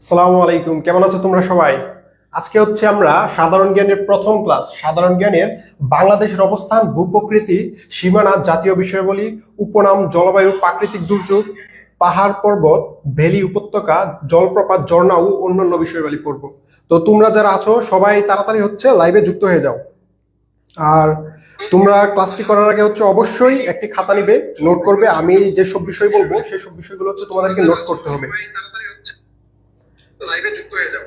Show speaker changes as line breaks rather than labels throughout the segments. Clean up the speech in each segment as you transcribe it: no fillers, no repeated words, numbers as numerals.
আসসালামু আলাইকুম, কেমন আছো তোমরা সবাই? আজকে হচ্ছে আমরা সাধারণ জ্ঞানের প্রথম ক্লাস। সাধারণ জ্ঞানের বাংলাদেশের অবস্থান, ভূপ্রকৃতি, সীমানা, জাতীয় বিষয়াবলী, উপনাম, জলবায়ু, প্রাকৃতিক দুর্যোগ, পাহাড় পর্বত, ভ্যালি, উপত্যকা, জলপ্রপাত, ঝর্ণা ও অন্যান্য বিষয়াবলী পড়ব। তো তোমরা যারা আছো সবাই তাড়াতাড়ি হচ্ছে লাইভে যুক্ত হয়ে যাও। আর তোমরা ক্লাসটি করার আগে হচ্ছে অবশ্যই একটি খাতা নিবে, নোট করবে। আমি যেসব বিষয় বলবো সেই সব বিষয়গুলো হচ্ছে তোমাদেরকে নোট করতে হবে। লাইভে যুক্ত হয়ে যাও।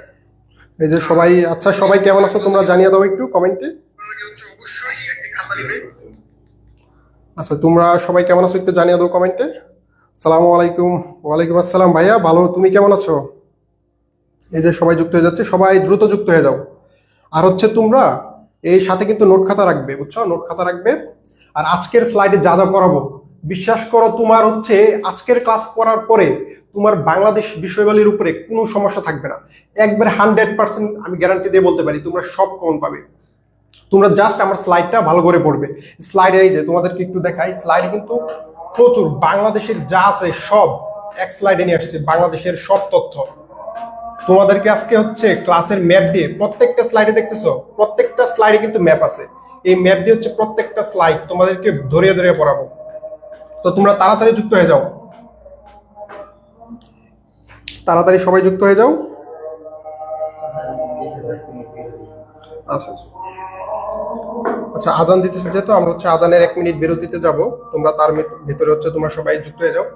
এই যে সবাই, আচ্ছা সবাই কেমন আছো তোমরা জানিয়ে দাও একটু কমেন্টে। আচ্ছা তোমরা সবাই কেমন আছো একটু জানিয়ে দাও কমেন্টে। সালামু আলাইকুম। ওয়ালাইকুম আসসালাম ভাইয়া, ভালো, তুমি কেমন আছো? এই যে সবাই যুক্ত হয়ে যাচ্ছে, সবাই দ্রুত যুক্ত হয়ে যাও। আর হচ্ছে তোমরা এই সাথে কিন্তু নোট খাতা রাখবে, বুঝছো? নোট খাতা রাখবে। আর আজকের স্লাইডে যা যা পড়াবো, বিশ্বাস করো তোমার হচ্ছে আজকের ক্লাস করার পরে তোমার বাংলাদেশ বিষয়বলীর উপরে কোনো সমস্যা থাকবে না। একবার 100% আমি গ্যারান্টি দিয়ে বলতে পারি তোমরা সব কমন পাবে। তোমরা জাস্ট আমার স্লাইডটা ভালো করে পড়বে। স্লাইডে এই যে তোমাদেরকে একটু দেখাই, স্লাইডে কিন্তু প্রচুর বাংলাদেশের যা আছে সব এক স্লাইডে নিয়ে আসছে, বাংলাদেশের সব তথ্য। তোমাদেরকে আজকে হচ্ছে ক্লাসের ম্যাপ দিয়ে প্রত্যেকটা স্লাইডে দেখতেছো, প্রত্যেকটা স্লাইডে কিন্তু ম্যাপ আছে। এই ম্যাপ দিয়ে হচ্ছে প্রত্যেকটা স্লাইড তোমাদেরকে ধরিয়ে ধরিয়ে পড়াবো। তো তোমরা তাড়াতাড়ি যুক্ত হয়ে যাও, তাড়াতাড়ি সবাই যুক্ত হয়ে যাও। আচ্ছা আচ্ছা আচ্ছা, আজান দিতেছে যেহেতু আমরা হচ্ছে আজানের 1 মিনিট বিরতিতে যাব। তোমরা তার ভিতরে হচ্ছে তোমরা সবাই যুক্ত হয়ে যাও।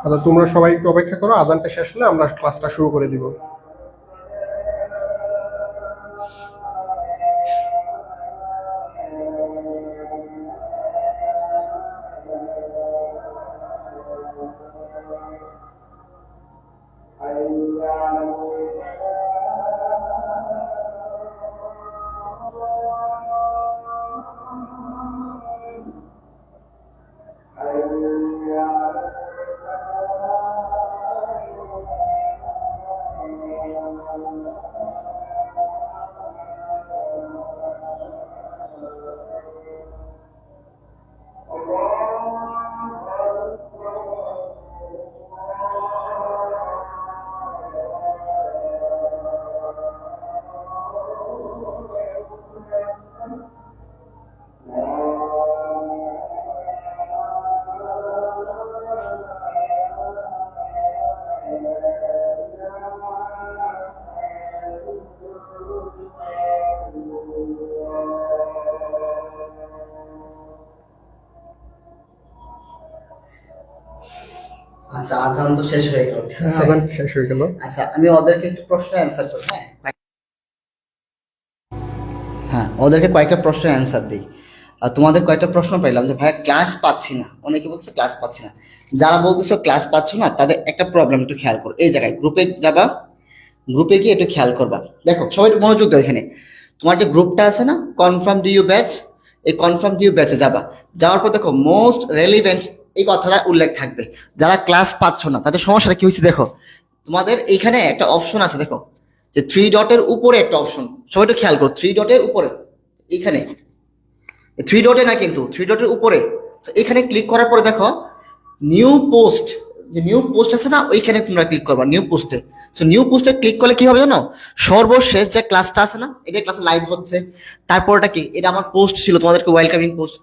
আচ্ছা তোমরা সবাই একটু অপেক্ষা করো, আজানটা শেষ হলে আমরা ক্লাসটা শুরু করে দিব।
আচ্ছা, আজান তো শেষ হয়ে গেল, ঠিক আছে?
আজান শেষ হয়ে গেল।
আচ্ছা, আমি ওদেরকে একটু প্রশ্ন অ্যান্সার করি। হ্যাঁ হ্যাঁ, ওদেরকে কয়েকটা প্রশ্নের অ্যান্সার দিই। আর তোমাদের কয়েকটা প্রশ্ন পাইলাম যে ভাইয়া ক্লাস পাচ্ছি না, অনেকে বলছে ক্লাস পাচ্ছি না। যারা বলতেছো ক্লাস পাচ্ছ না তাদের একটা প্রবলেম একটু খেয়াল করো। এই জায়গায় গ্রুপে যাবা, গ্রুপে গিয়ে একটু খেয়াল করবা। দেখো সবাই একটু মনোযোগ দাও। এখানে তোমার যে গ্রুপটা আছে না, কনফার্ম ডু ইউ ব্যাচ, এই কনফার্ম ডু ইউ ব্যাচে যাবা। যাওয়ার পর দেখো মোস্ট রেলিভেন্ট এই কথাটা উল্লেখ থাকবে। যারা ক্লাস পাচ্ছ না তাদের সমস্যাটা কি হয়েছে দেখো। তোমাদের এইখানে একটা অপশন আছে, দেখো যে 3 ডটের উপরে একটা অপশন, সবাই একটু খেয়াল করো। 3 ডটের উপরে, এইখানে 3 ডটে না কিন্তু 3 ডটের উপরে। তো এখানে ক্লিক করার পরে দেখো নিউ পোস্ট, যে নিউ পোস্ট আছে না, ওইখানে তোমরা ক্লিক করবা নিউ পোস্টে। সো নিউ পোস্টে ক্লিক করলে কি হবে জানো, সর্বশেষ যে ক্লাসটা আছে না, এটা ক্লাসে লাইভ হচ্ছে। তারপরটা কি, এটা আমার পোস্ট ছিল তোমাদেরকে ওয়েলকামিং পোস্ট।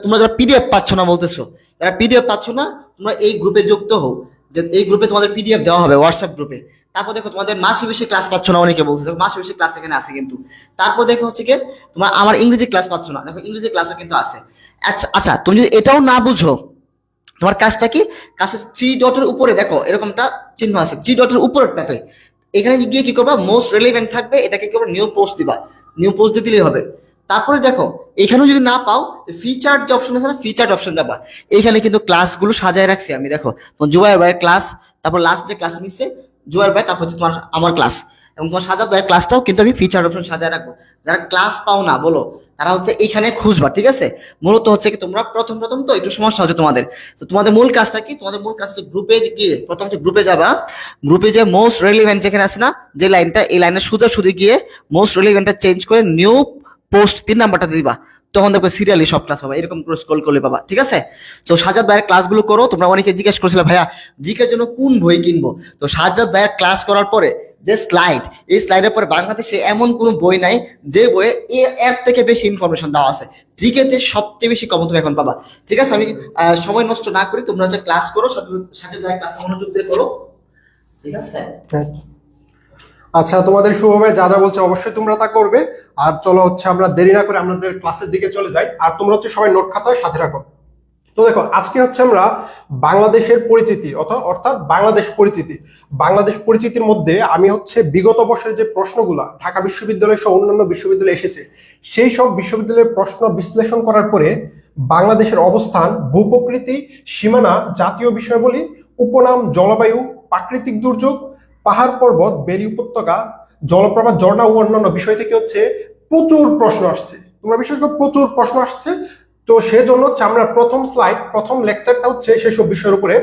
তোমরা যারা পিডিএফ পাচ্ছ না বলতেছো, যারা পিডিএফ পাচ্ছ না তোমরা এই গ্রুপে যুক্ত হও। যে এই গ্রুপে তোমাদের পিডিএফ দেওয়া হবে হোয়াটসঅ্যাপ গ্রুপে। তারপর দেখো তোমাদের মাসে ক্লাস পাচ্ছ না, অনেকে বলছে দেখো মাসে ক্লাস এখানে আছে কিন্তু। তারপর দেখো হচ্ছে কি তোমার আমার ইংরেজি ক্লাস পাচ্ছ না, দেখো ইংরেজি ক্লাসও কিন্তু আছে। আচ্ছা আচ্ছা, তুমি যদি এটাও না বুঝো, তোমার কাজটা কি, কাজটা 3 ডটের উপরে দেখো এরকমটা চিহ্ন আছে, 3 ডটের উপরেরটাতে এখানে গিয়ে কি করবা, মোস্ট রেলেভেন্ট থাকবে, এটাকে কি করবা, নিউ পোস্ট দিবা, নিউ পোস্ট দিয়ে দিলেই হবে। তারপরে দেখো এখানেও যদি না পাও, ফিচার যে অপশন আছে না, ফিচার্ড অপশন যাবা, এখানে কিন্তু ক্লাসগুলো সাজায় রাখছি আমি। দেখো তোমার জুবাইর ভাইয়ের ক্লাস, তারপর লাস্ট যে ক্লাস নিচ্ছে জুবাইর ভাই, তারপর হচ্ছে তোমার আমার ক্লাস, এবং তোমার সাজাদ ভাইয়ের ক্লাসটাও কিন্তু আমি ফিচার অপশন সাজায় রাখবো। যারা ক্লাস পাও না বলো, তারা হচ্ছে এখানে খুঁজবা, ঠিক আছে? মূলত হচ্ছে কি তোমরা প্রথম প্রথম তো একটু সমস্যা হচ্ছে তোমাদের, তো তোমাদের মূল কাজটা কি, তোমাদের মূল কাজ হচ্ছে গ্রুপে গিয়ে প্রথম হচ্ছে গ্রুপে যাবা, গ্রুপে যে মোস্ট রেলিভেন্ট যেখানে আছে না, যে লাইনটা, এই লাইনে সোজাসুজি গিয়ে মোস্ট রেলিভেন্টটা চেঞ্জ করে নিউ পোস্ট 3 নাম্বারটা দিবা, তখন দেখবে সিরিয়ালি সব ক্লাস পাবা, এরকম করে স্ক্রল করলে পাবা, ঠিক আছে? তো সাজ্জাদ ভাইয়ের ক্লাসগুলো করো। তোমরা অনেকে জিজ্ঞেস করছিলে ভাইয়া জিকের জন্য কোন বই কিনবো, তো সাজ্জাদ ভাইয়ের ক্লাস করার পরে যে স্লাইড, এই স্লাইডের পরে বাংলাদেশে এমন কোনো বই নাই যে বইয়ে এর থেকে বেশি ইনফরমেশন দেওয়া আছে, জিকেতে সবচেয়ে বেশি কমন তুমি এখন পাবা, ঠিক আছে? আমি সময় নষ্ট না করি, তোমরা হচ্ছে ক্লাস করো, সাজ্জাদ ভাইয়ের ক্লাসে মনোযোগ দিয়ে করো, ঠিক আছে?
হ্যাঁ। আচ্ছা, তোমাদের শুভ ভাই যা যা বলছে অবশ্যই তোমরা তা করবে। আর চলো হচ্ছে আমরা দেরি না করে আমাদের ক্লাসের দিকে চলে যাই। আর তোমরা হচ্ছে সবাই নোট খাতায় সাথে রাখো। তো দেখো আজকে হচ্ছে আমরা বাংলাদেশের পরিচিতি অর্থাৎ বাংলাদেশ পরিচিতির মধ্যে আমি হচ্ছে বিগত বর্ষের যে প্রশ্নগুলা ঢাকা বিশ্ববিদ্যালয় সহ অন্যান্য বিশ্ববিদ্যালয়ে এসেছে, সেই সব বিশ্ববিদ্যালয়ের প্রশ্ন বিশ্লেষণ করার পরে বাংলাদেশের অবস্থান, ভূপ্রকৃতি, সীমানা, জাতীয় বিষয়াবলী, উপনাম, জলবায়ু, প্রাকৃতিক দুর্যোগ, পাহাড় পর্বত, বেরি উপত্যকা, জলপ্রপাত, ঝর্ণা ও অন্যান্য বিষয় থেকে হচ্ছে প্রচুর প্রশ্ন আসছে। তোমরা বিশেষ করে প্রচুর প্রশ্ন আসছে, তো সেজন্য হচ্ছে আমরা প্রথম লেকচারটা হচ্ছে সেসব বিষয়ের উপরে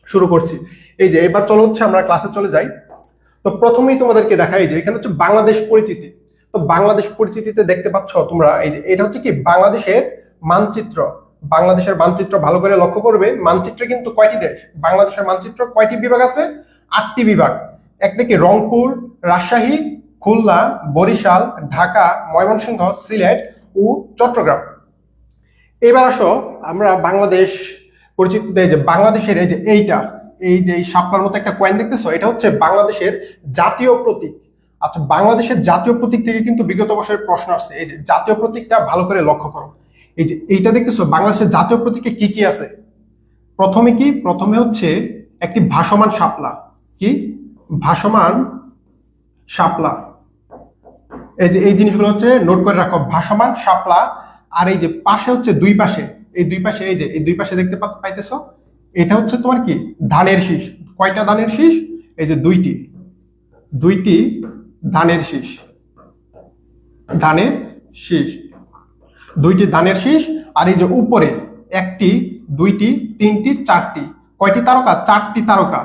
শুরু করছি। এই যে এবার চলো হচ্ছে আমরা ক্লাসে চলে যাই। তো প্রথমেই তোমাদেরকে দেখাই যে এখানে হচ্ছে বাংলাদেশ পরিচিতি। তো বাংলাদেশ পরিচিতিতে দেখতে পাচ্ছ তোমরা, এই যে এটা হচ্ছে কি বাংলাদেশের মানচিত্র। বাংলাদেশের মানচিত্র ভালো করে লক্ষ্য করবে, মানচিত্রে কিন্তু কয়টি দেশ, বাংলাদেশের মানচিত্র কয়টি বিভাগ আছে, 8টি বিভাগ। একটা কি রংপুর, রাজশাহী, খুলনা, বরিশাল, ঢাকা, ময়মনসিংহ, সিলেট ও চট্টগ্রাম। এবার আসো আমরা বাংলাদেশ পরিচিতিতে, যে বাংলাদেশের এই যে এই যে শাপলার মতো একটা কয়েন দেখতেছো, এটা হচ্ছে বাংলাদেশের জাতীয় প্রতীক। আচ্ছা, বাংলাদেশের জাতীয় প্রতীক থেকে কিন্তু বিগত বছরের প্রশ্ন আসছে। এই যে জাতীয় প্রতীকটা ভালো করে লক্ষ্য করো, এই যে এইটা দেখতেছো, বাংলাদেশের জাতীয় প্রতীকে কি কি আছে। প্রথমে হচ্ছে একটি ভাসমান শাপলা। কি ভাসমান শাপলা, এই যে এই জিনিসগুলো হচ্ছে নোট করে রাখো, ভাসমান শাপলা। আর এই যে পাশে হচ্ছে দুই পাশে এই যে এই দুই পাশে দেখতে পাইতেছো, এটা হচ্ছে তোমার কি ধানের শীষ। কয়টা ধানের শীষ, এই যে দুইটি ধানের শীষ, দুইটি ধানের শীষ। আর এই যে উপরে 1টি 2টি 3টি 4টি, কয়টি তারকা, 4টি তারকা,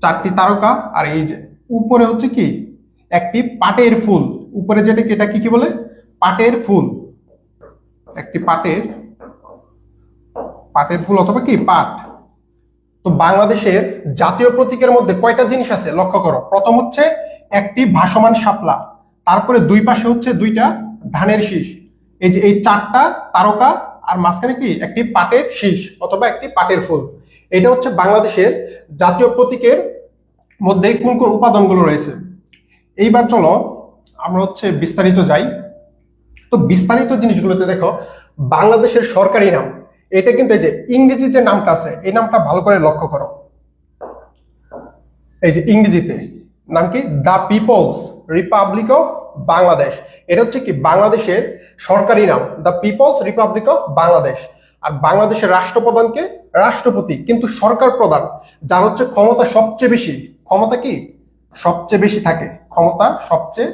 4টি তারকা। আর এই যে উপরে হচ্ছে কি একটি পাটের ফুল, উপরে যেটা এটা কি বলে, পাটের ফুল, একটি পাটের ফুল অথবা কি পাট। তো বাংলাদেশের জাতীয় প্রতীকের মধ্যে কয়টা জিনিস আছে লক্ষ্য করো। প্রথম হচ্ছে একটি ভাসমান শাপলা, তারপরে দুই পাশে হচ্ছে 2টা ধানের শীষ, এই যে এই 4টা তারকা, আর মাঝখানে কি একটি পাটের শীষ অথবা একটি পাটের ফুল। এটা হচ্ছে বাংলাদেশের জাতীয় প্রতীকের মধ্যে কোন কোন উপাদানগুলো রয়েছে। এইবার চলো আমরা হচ্ছে বিস্তারিত যাই। তো বিস্তারিত জিনিসগুলোতে দেখো বাংলাদেশের সরকারি নাম, এটা কিন্তু এই যে ইংরেজি যে নামটা আছে, এই নামটা ভালো করে লক্ষ্য করো। এই যে ইংরেজিতে নাম কি, the People's Republic of Bangladesh. এটা হচ্ছে কি বাংলাদেশের সরকারি নাম, the People's Republic of Bangladesh. আর বাংলাদেশের রাষ্ট্রপ্রধানকে রাষ্ট্রপতি, কিন্তু সরকার প্রধান যার হচ্ছে ক্ষমতা সবচেয়ে বেশি, ক্ষমতা কি সবচেয়ে বেশি থাকে, ক্ষমতা সবচেয়ে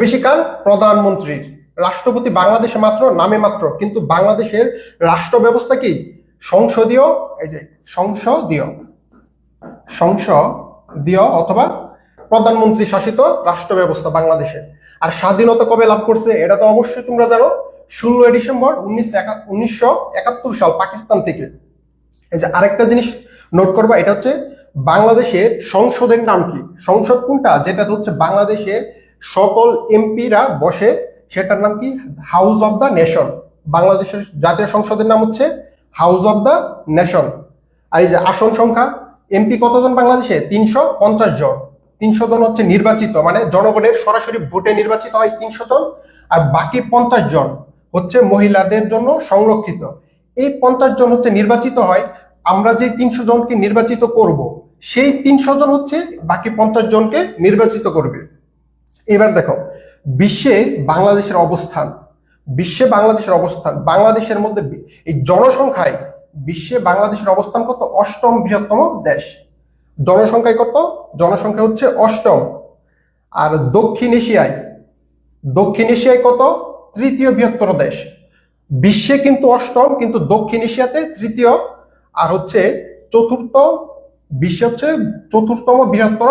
বেশি কার, প্রধানমন্ত্রীর। রাষ্ট্রপতি বাংলাদেশে মাত্র নামে মাত্র, কিন্তু বাংলাদেশের রাষ্ট্র ব্যবস্থা কি সংসদীয়, এই যে সংসদীয় অথবা প্রধানমন্ত্রী শাসিত রাষ্ট্র ব্যবস্থা বাংলাদেশে। আর স্বাধীনতা কবে লাভ করছে এটা তো অবশ্যই তোমরা জানো, 16 ডিসেম্বর 1971 সাল পাকিস্তান থেকে। এই যে আরেকটা জিনিস নোট করবা, এটা হচ্ছে বাংলাদেশের সংসদের নাম কি, সংসদ কোনটা, যেটা হচ্ছে বাংলাদেশের সকল এমপিরা বসে সেটার নাম কি? House of the nation. বাংলাদেশের জাতীয় সংসদের নাম হচ্ছে হাউস অফ দ্য নেশন। আর এই যে আসন সংখ্যা, এমপি কতজন বাংলাদেশে? 350 জন। 300 জন হচ্ছে নির্বাচিত, মানে জনগণের সরাসরি ভোটে নির্বাচিত হয় 300 জন, আর বাকি 50 জন হচ্ছে মহিলাদের জন্য সংরক্ষিত। এই 50 জন হচ্ছে নির্বাচিত হয়। আমরা যে 300 জনকে নির্বাচিত করব, সেই 300 জন হচ্ছে বাকি 50 জনকে নির্বাচিত করবে। এবার দেখো বিশ্বে বাংলাদেশের অবস্থান। বিশ্বে বাংলাদেশের অবস্থান, বাংলাদেশের মধ্যে এই জনসংখ্যায় বিশ্বে বাংলাদেশের অবস্থান কত? অষ্টম বৃহত্তম দেশ। জনসংখ্যায় কত? জনসংখ্যা হচ্ছে অষ্টম। আর দক্ষিণ এশিয়ায়, দক্ষিণ এশিয়ায় কত? তৃতীয় বৃহত্তর দেশ। বিশ্বে কিন্তু অষ্টম, কিন্তু দক্ষিণ এশিয়াতে তৃতীয়। আর হচ্ছে চতুর্থ, বিশ্বে হচ্ছে চতুর্থম বৃহত্তর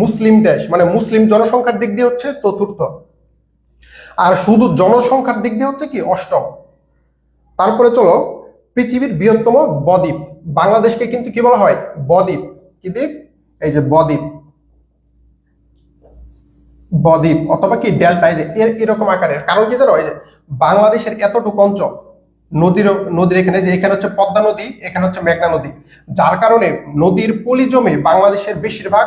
মুসলিম দেশ, মানে মুসলিম জনসংখ্যার দিক দিয়ে হচ্ছে চতুর্থ। আর শুধু জনসংখ্যার দিক দিয়ে হচ্ছে কি? অষ্টম। তারপরে চলো পৃথিবীর বৃহত্তম বদ্বীপ। বাংলাদেশকে কিন্তু কি বলা হয়? বদ্বীপ। কি দ্বীপ? এই যে বদ্বীপ, বদ্বীপ অথবা কি ডেল্টা, এই যে এরকম আকারের। কারণ কি জানো? এই যে বাংলাদেশের এতটুকু অঞ্চল, নদীর এখানে, যে এখানে হচ্ছে পদ্মা নদী, এখানে হচ্ছে মেঘনা নদী, যার কারণে নদীর পলি জমে বাংলাদেশের বেশিরভাগ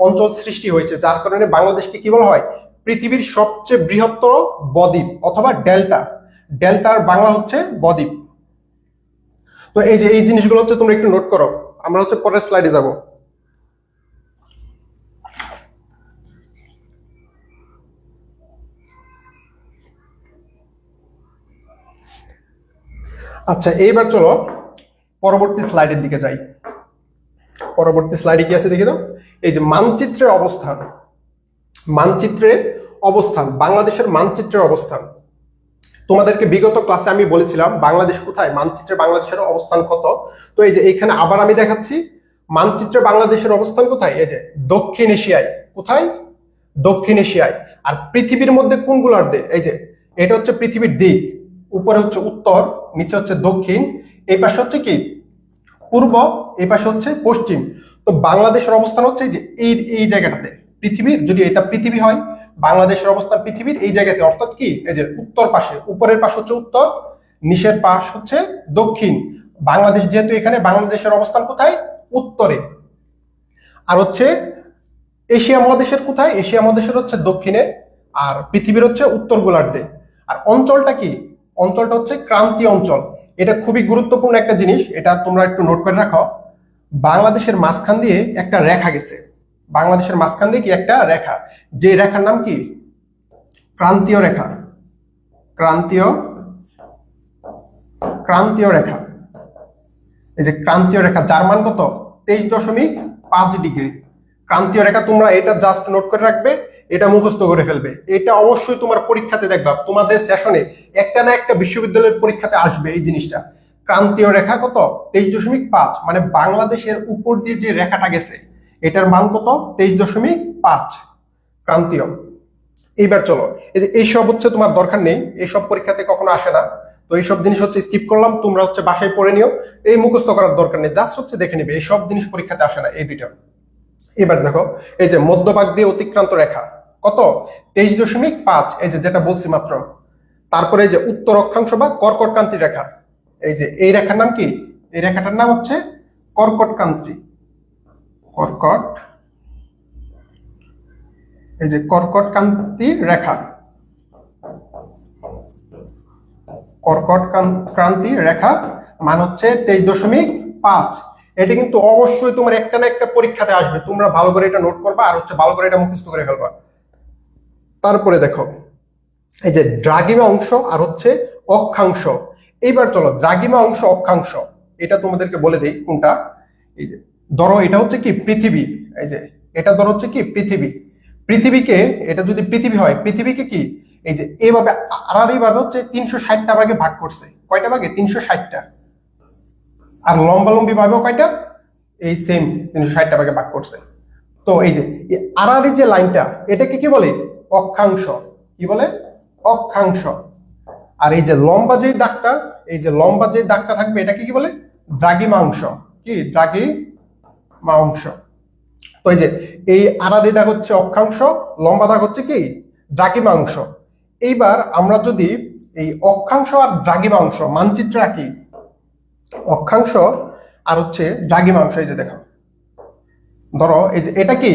অঞ্চল সৃষ্টি হয়েছে। যার কারণে বাংলাদেশকে কি বলা হয়? পৃথিবীর সবচেয়ে বৃহত্তর বদ্বীপ অথবা ডেল্টা। ডেল্টার বাংলা হচ্ছে বদ্বীপ। তো এই যে এই জিনিসগুলো হচ্ছে তোমরা একটু নোট করো। আমরা হচ্ছে পরের স্লাইডে যাব। আচ্ছা, এইবার চলো পরবর্তী স্লাইডের দিকে যাই। পরবর্তী স্লাইডে কি আছে দেখে দাও। এই যে মানচিত্রের অবস্থান, মানচিত্রে অবস্থান, বাংলাদেশের মানচিত্রের অবস্থান। তোমাদেরকে বিগত ক্লাসে আমি বলেছিলাম বাংলাদেশ কোথায়, মানচিত্রে বাংলাদেশের অবস্থান কত। তো এই যে এখানে আবার আমি দেখাচ্ছি মানচিত্রে বাংলাদেশের অবস্থান কোথায়? এই যে দক্ষিণ এশিয়ায়। কোথায়? দক্ষিণ এশিয়ায়। আর পৃথিবীর মধ্যে কোনগুলার দিক? এই যে এটা হচ্ছে পৃথিবীর দিক। উপরে হচ্ছে উত্তর, নিচে হচ্ছে দক্ষিণ, এই পাশে হচ্ছে কি? পূর্ব, এই পাশে হচ্ছে পশ্চিম। তো বাংলাদেশের অবস্থান হচ্ছে এই যে এই জায়গাটাতে। পৃথিবীর, যদি এটা পৃথিবী হয়, বাংলাদেশের অবস্থান পৃথিবীর এই জায়গাতে, অর্থাৎ কি? এই যে উত্তর পাশে, উপরের পাশ হচ্ছে উত্তর, নিচের পাশ হচ্ছে দক্ষিণ। বাংলাদেশ যেহেতু এখানে, বাংলাদেশের অবস্থান কোথায়? উত্তরে। আর হচ্ছে এশিয়া মহাদেশের কোথায়? এশিয়া মহাদেশের হচ্ছে দক্ষিণে, আর পৃথিবীর হচ্ছে উত্তর গোলার্ধে। আর অঞ্চলটা কি? অঞ্চলটা হচ্ছে ক্রান্তীয় অঞ্চল। এটা খুবই গুরুত্বপূর্ণ একটা জিনিস, এটা তোমরা একটু নোট করে রাখো। বাংলাদেশের মাঝখান দিয়ে একটা রেখা গেছে। বাংলাদেশের মাঝখান দিয়ে কি একটা রেখা, যে রেখার নাম কি? ক্রান্তীয় রেখা। ক্রান্তীয়, ক্রান্তীয় রেখা। এই যে ক্রান্তীয় রেখা, যার মান কত? 23.5 ডিগ্রি। ক্রান্তীয় রেখা, তোমরা এটা জাস্ট নোট করে রাখবে, এটা মুখস্থ করে ফেলবে। এটা অবশ্যই তোমার পরীক্ষাতে দেখবা, তোমাদের সেশনে একটা না একটা বিশ্ববিদ্যালয়ের পরীক্ষাতে আসবে এই জিনিসটা। ক্রান্তীয় রেখা কত? 23.5, মানে বাংলাদেশের উপর দিয়ে যে রেখাটা গেছে এটার মান কত? 23.5 ক্রান্তীয়। এইবার চলো, এই যে এইসব হচ্ছে তোমার দরকার নেই, এইসব পরীক্ষাতে কখনো আসে না। তো এইসব জিনিস হচ্ছে স্কিপ করলাম, তোমরা হচ্ছে বাসায় পড়ে নিও, এই মুখস্থ করার দরকার নেই, জাস্ট হচ্ছে দেখে নিবে। এইসব জিনিস পরীক্ষাতে আসে না, এই দুইটা। এবার দেখো, এই যে মধ্যভাগ দিয়ে অতিক্রান্ত রেখা কত? 23.5, এই যে যেটা বলছি মাত্র। তারপরে এই যে উত্তর অক্ষাংশ বা কর্কটক্রান্তি রেখা, এই যে এই রেখার নাম কি? এই রেখাটার নাম হচ্ছে কর্কটক্রান্তি। কর্কট, এই যে কর্কটক্রান্তি রেখা, কর্কটক্রান্তি রেখা মান হচ্ছে 23.5। এটা কিন্তু অবশ্যই তোমার একটা না একটা পরীক্ষাতে আসবে, তোমরা ভালো করে এটা নোট করবা, আর হচ্ছে ভালো করে এটা মুখস্থ করে ফেলবা। তারপরে দেখো, এই যে দ্রাঘিমা অংশ আর হচ্ছে অক্ষাংশ। এইবার চলো দ্রাঘিমা অংশ, অক্ষাংশ, এটা তোমাদেরকে বলে দেই কোনটা। এই যে ধরো এটা হচ্ছে কি? পৃথিবী। এই যে এটা ধরো হচ্ছে কি? পৃথিবী। পৃথিবীকে, এটা যদি পৃথিবী হয়, পৃথিবীকে কি এই যে এইভাবে আড়াআড়ি ভাবে হচ্ছে 360টা ভাগে ভাগ করছে। কয়টা ভাগে? 360টা। আর লম্বালম্বি ভাবেও কয়টা? এই সেম 360টা ভাগে ভাগ করছে। তো এই যে আড়াআড়ি যে লাইনটা, এটাকে কি বলে? অক্ষাংশ। কি বলে? অক্ষাংশ। আর এই যে লম্বা যে দাগটা, এই যে লম্বা যে দাগটা থাকবে, এটাকে কি বলে? দ্রাঘিমাংশ। কি? দ্রাঘিমাংশ। তো এই যে এই আড়াআড়ি দাগ হচ্ছে অক্ষাংশ, লম্বা দাগ হচ্ছে কি? দ্রাঘিমাংশ। এইবার আমরা যদি এই অক্ষাংশ আর দ্রাঘিমাংশ মানচিত্রে আঁকি, অক্ষাংশ আর হচ্ছে দ্রাঘিমাংশ, এই যে দেখো, ধরো এই যে এটা কি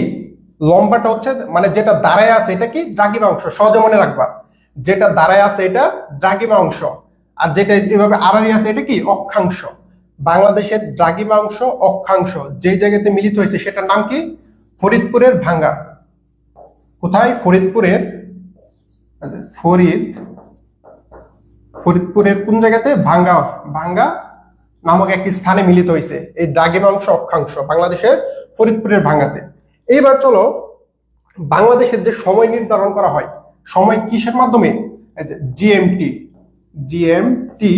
লম্বাটা হচ্ছে মানে যেটা দাঁড়ায় আছে এটা কি দ্রাঘিমাংশ, সহজে মনে রাখবা, যেটা দাঁড়ায় আছে এটা দ্রাঘিমাংশ, আর যেটা এভাবে আড়াআড়ি আছে এটা কি অক্ষাংশ। বাংলাদেশের দ্রাঘিমাংশ অক্ষাংশ যে জায়গাতে মিলিত হয়েছে সেটার নাম কি? ফরিদপুরের ভাঙ্গা। কোথায়? ফরিদপুরের, ফরিদপুরের কোন জায়গাতে? ভাঙ্গা, ভাঙ্গা নামক একটি স্থানে মিলিত হয়েছে এই দ্রাঘিমাংশ অক্ষাংশ বাংলাদেশের ফরিদপুরের ভাঙ্গাতে। এইবার চলো বাংলাদেশের যে সময় নির্ধারণ করা হয়, সময় কিসের মাধ্যমে? GMT, GMT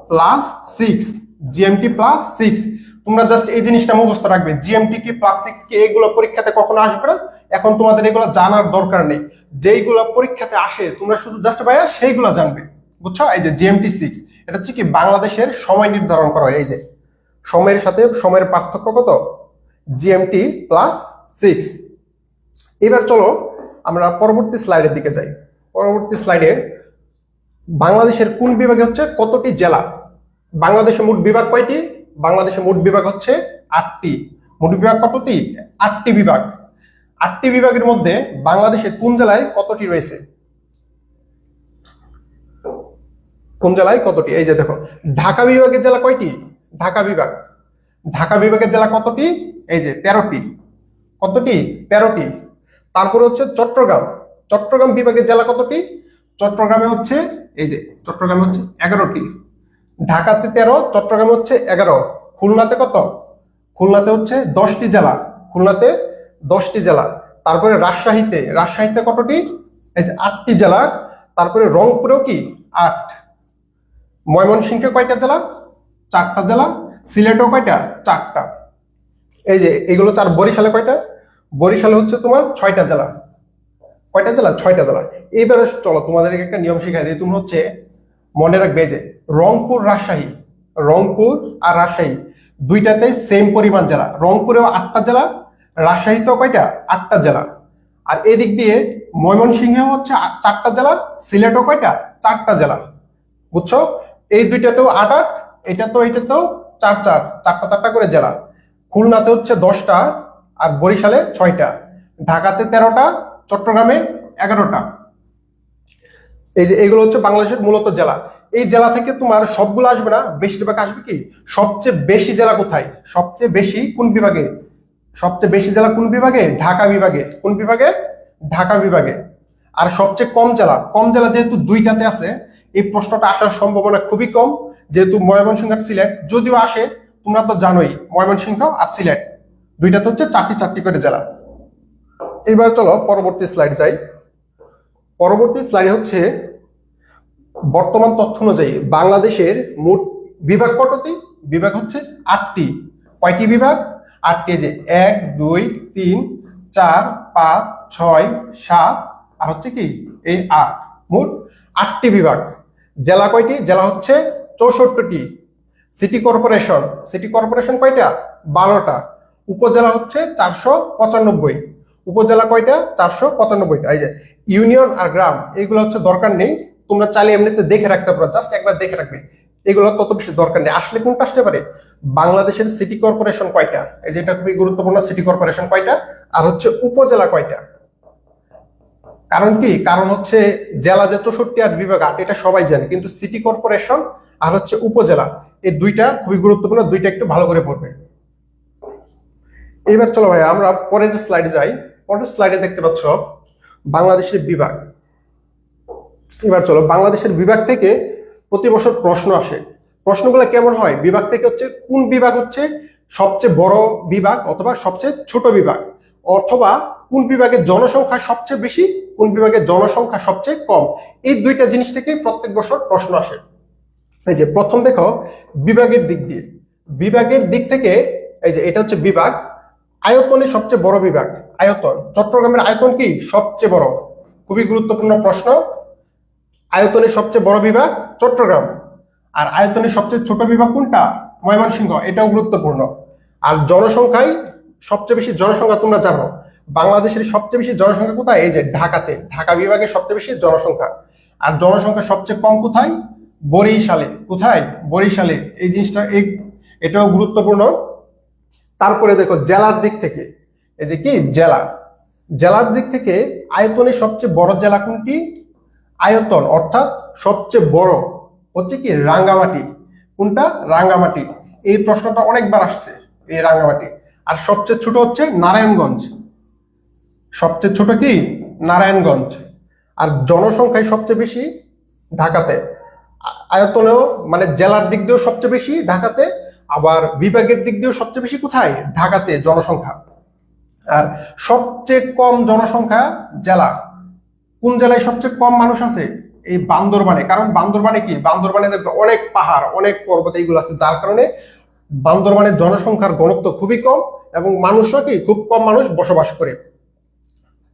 plus 6, GMT plus 6। তোমরা জাস্ট এই জিনিসটা মুখস্থ রাখবে, জিএমটি কি প্লাস 6 কি, এইগুলো পরীক্ষাতে কখনো আসবে না, এখন তোমাদের এগুলো জানার দরকার নেই। যেইগুলো পরীক্ষাতে আসে তোমরা শুধু জাস্ট ভাইয়া সেইগুলো জানবে, বুঝছো? এই যে জিএমটি 6 এটা হচ্ছে কি বাংলাদেশের সময় নির্ধারণ করা হয়। এই যে সময়ের সাথে সময়ের পার্থক্য কত? GMT plus 6। এবার চলো আমরা পরবর্তী স্লাইডের দিকে যাই। পরবর্তী স্লাইডে বাংলাদেশের কোন বিভাগে হচ্ছে কতটি জেলা? বাংলাদেশে মোট বিভাগ কয়টি? বাংলাদেশে মোট বিভাগ হচ্ছে 8টি। মোট বিভাগ কতটি? 8টি বিভাগ। 8টি বিভাগের মধ্যে বাংলাদেশে কোন জেলায় কতটি রয়েছে? কোন জেলায় কতটি? এই যে দেখো, ঢাকা বিভাগের জেলা কয়টি? ঢাকা বিভাগ, ঢাকা বিভাগের জেলা কতটি? এই যে 13টি। কতটি? 13টি। তারপরে হচ্ছে চট্টগ্রাম, চট্টগ্রাম বিভাগের জেলা কতটি? চট্টগ্রামে হচ্ছে এই যে চট্টগ্রামে হচ্ছে 11টি। ঢাকাতে 13, চট্টগ্রামে হচ্ছে 11। খুলনাতে কত? খুলনাতে হচ্ছে 10টি জেলা, খুলনাতে 10টি জেলা। তারপরে রাজশাহীতে, রাজশাহীতে কতটি? এই যে 8টি জেলা। তারপরে রংপুরেও কি 8। ময়মনসিংহে কয়টা জেলা? 4টা জেলা। সিলেটেও কয়টা? 4টা। এই যে এগুলো 4। বরিশালে কয়টা? বরিশালে হচ্ছে তোমার 6টা জেলা। কয়টা জেলা? 6টা জেলা। এইবারে চলো তোমাদেরকে একটা নিয়ম শিখাই দিই, তুমি হচ্ছে মনে রাখবে যে রংপুর, রাজশাহী, রংপুর আর রাজশাহী দুইটাতে সেম পরিমাণ জেলা। রংপুরেও 8টা জেলা, রাজশাহীতেও কয়টা? 8টা জেলা। আর এদিক দিয়ে ময়মনসিংহেও হচ্ছে 4টা জেলা, সিলেটও কয়টা? 4টা জেলা। বুঝছো? এই দুইটাতেও 8 8, এটাতেও 4 4, 4টা 4টা করে জেলা। খুলনাতে হচ্ছে 10টা আর বরিশালে 6টা। ঢাকাতে 13টা, চট্টগ্রামে 11টা। এই যে এগুলো হচ্ছে বাংলাদেশের মূলত জেলা। এই জেলা থেকে তোমার সবগুলো আসবে না, বেশিরভাগ আসবে কি? সবচেয়ে বেশি জেলা কোথায়? সবচেয়ে বেশি কোন বিভাগে? সবচেয়ে বেশি জেলা কোন বিভাগে? ঢাকা বিভাগে। কোন বিভাগে? ঢাকা বিভাগে। আর সবচেয়ে কম জেলা, কম জেলা যেহেতু 2টাতে আছে, এই প্রশ্নটা আসার সম্ভাবনা খুবই কম, যেহেতু ময়মনসিংহ আর সিলেট। যদিও আসে, তোমরা তো জানোই ময়মনসিংহ আর সিলেট দুইটাতে হচ্ছে 4টি 4টি করে জেলা। এবার চলো পরবর্তী স্লাইড যাই। পরবর্তী স্লাইডে হচ্ছে বর্তমান তথ্য অনুযায়ী বাংলাদেশের মোট বিভাগ কতটি? বিভাগ হচ্ছে 8টি। কয়টি বিভাগ? 8টি। যে 1 2 3 4 5 6 7 আর হচ্ছে কি এই 8, মোট 8টি বিভাগ। জেলা কয়টি? জেলা হচ্ছে 64টি। সিটি কর্পোরেশন, সিটি কর্পোরেশন কয়টা? 12টা। উপজেলা হচ্ছে 495। উপজেলা কয়টা? 495টা। এই যে ইউনিয়ন আর গ্রাম এগুলো হচ্ছে দরকার নেই, তোমরা চাইলে এমনিতে দেখে রাখতে পারো, জাস্ট একবার দেখে রাখবে, এগুলো তত বেশি দরকার নেই। আসলে কোনটা আসতে পারে? বাংলাদেশের সিটি কর্পোরেশন কয়টা? এই যে এটা খুবই গুরুত্বপূর্ণ, সিটি কর্পোরেশন কয়টা আর হচ্ছে উপজেলা কয়টা। কারণ কি? কারণ হচ্ছে জেলা যে 64 আর বিভাগ 8 এটা সবাই জানে, কিন্তু সিটি কর্পোরেশন আর হচ্ছে উপজেলা এই দুইটা খুবই গুরুত্বপূর্ণ, দুইটা একটু ভালো করে পড়বে। এবার চলো ভাই আমরা পরের স্লাইডে যাই। পরের স্লাইডে দেখতে পাচ্ছ বাংলাদেশের বিভাগ। এবার চলো বাংলাদেশের বিভাগ থেকে প্রতি বছর প্রশ্ন আসে। প্রশ্নগুলো কেমন হয়? বিভাগ থেকে হচ্ছে কোন বিভাগ হচ্ছে সবচেয়ে বড় বিভাগ অথবা সবচেয়ে ছোট বিভাগ, অথবা কোন বিভাগের জনসংখ্যা সবচেয়ে বেশি, কোন বিভাগের জনসংখ্যা সবচেয়ে কম। এই দুইটা জিনিস থেকে প্রত্যেক বছর প্রশ্ন আসে। এই যে প্রথম দেখো বিভাগের দিক দিয়ে, বিভাগের দিক থেকে এই যে এটা হচ্ছে বিভাগ। আয়তনে সবচেয়ে বড় বিভাগ, আয়তন। চট্টগ্রামের আয়তন কি সবচেয়ে বড়? খুবই গুরুত্বপূর্ণ প্রশ্ন। আয়তনের সবচেয়ে বড় বিভাগ চট্টগ্রাম। আর আয়তনের সবচেয়ে ছোট বিভাগ কোনটা? ময়মনসিংহ। এটাও গুরুত্বপূর্ণ। আর জনসংখ্যায় সবচেয়ে বেশি জনসংখ্যা তোমরা জানো বাংলাদেশের সবচেয়ে বেশি জনসংখ্যা কোথায়? এই যে ঢাকাতে, ঢাকা বিভাগের সবচেয়ে বেশি জনসংখ্যা। আর জনসংখ্যা সবচেয়ে কম কোথায়? বরিশালে। কোথায়? বরিশালে। এই জিনিসটা এটাও গুরুত্বপূর্ণ। তারপরে দেখো জেলার দিক থেকে, এই যে কি জেলা, জেলার দিক থেকে আয়তনে সবচেয়ে বড় জেলা কোনটি? আয়তন অর্থাৎ সবচেয়ে বড় হচ্ছে কি রাঙ্গামাটি। কোনটা? রাঙ্গামাটি। এই প্রশ্নটা অনেকবার আসছে, এই রাঙ্গামাটি। আর সবচেয়ে ছোট হচ্ছে নারায়ণগঞ্জ। সবচেয়ে ছোট কি? নারায়ণগঞ্জ। আর জনসংখ্যায় সবচেয়ে বেশি ঢাকাতে। আয়তনেও মানে জেলার দিক দিয়েও সবচেয়ে বেশি ঢাকাতে, আবার বিভাগের দিক দিয়েও সবচেয়ে বেশি কোথায়? ঢাকাতে জনসংখ্যা। আর সবচেয়ে কম জনসংখ্যা জেলা কোন জেলায় সবচেয়ে কম মানুষ আছে? এই বান্দরবানে। কারণ বান্দরবানে কি? বান্দরবানে অনেক পাহাড়, অনেক পর্বত এইগুলো আছে, যার কারণে বান্দরবানের জনসংখ্যার ঘনত্ব খুবই কম এবং মানুষও কি খুব কম মানুষ বসবাস করে।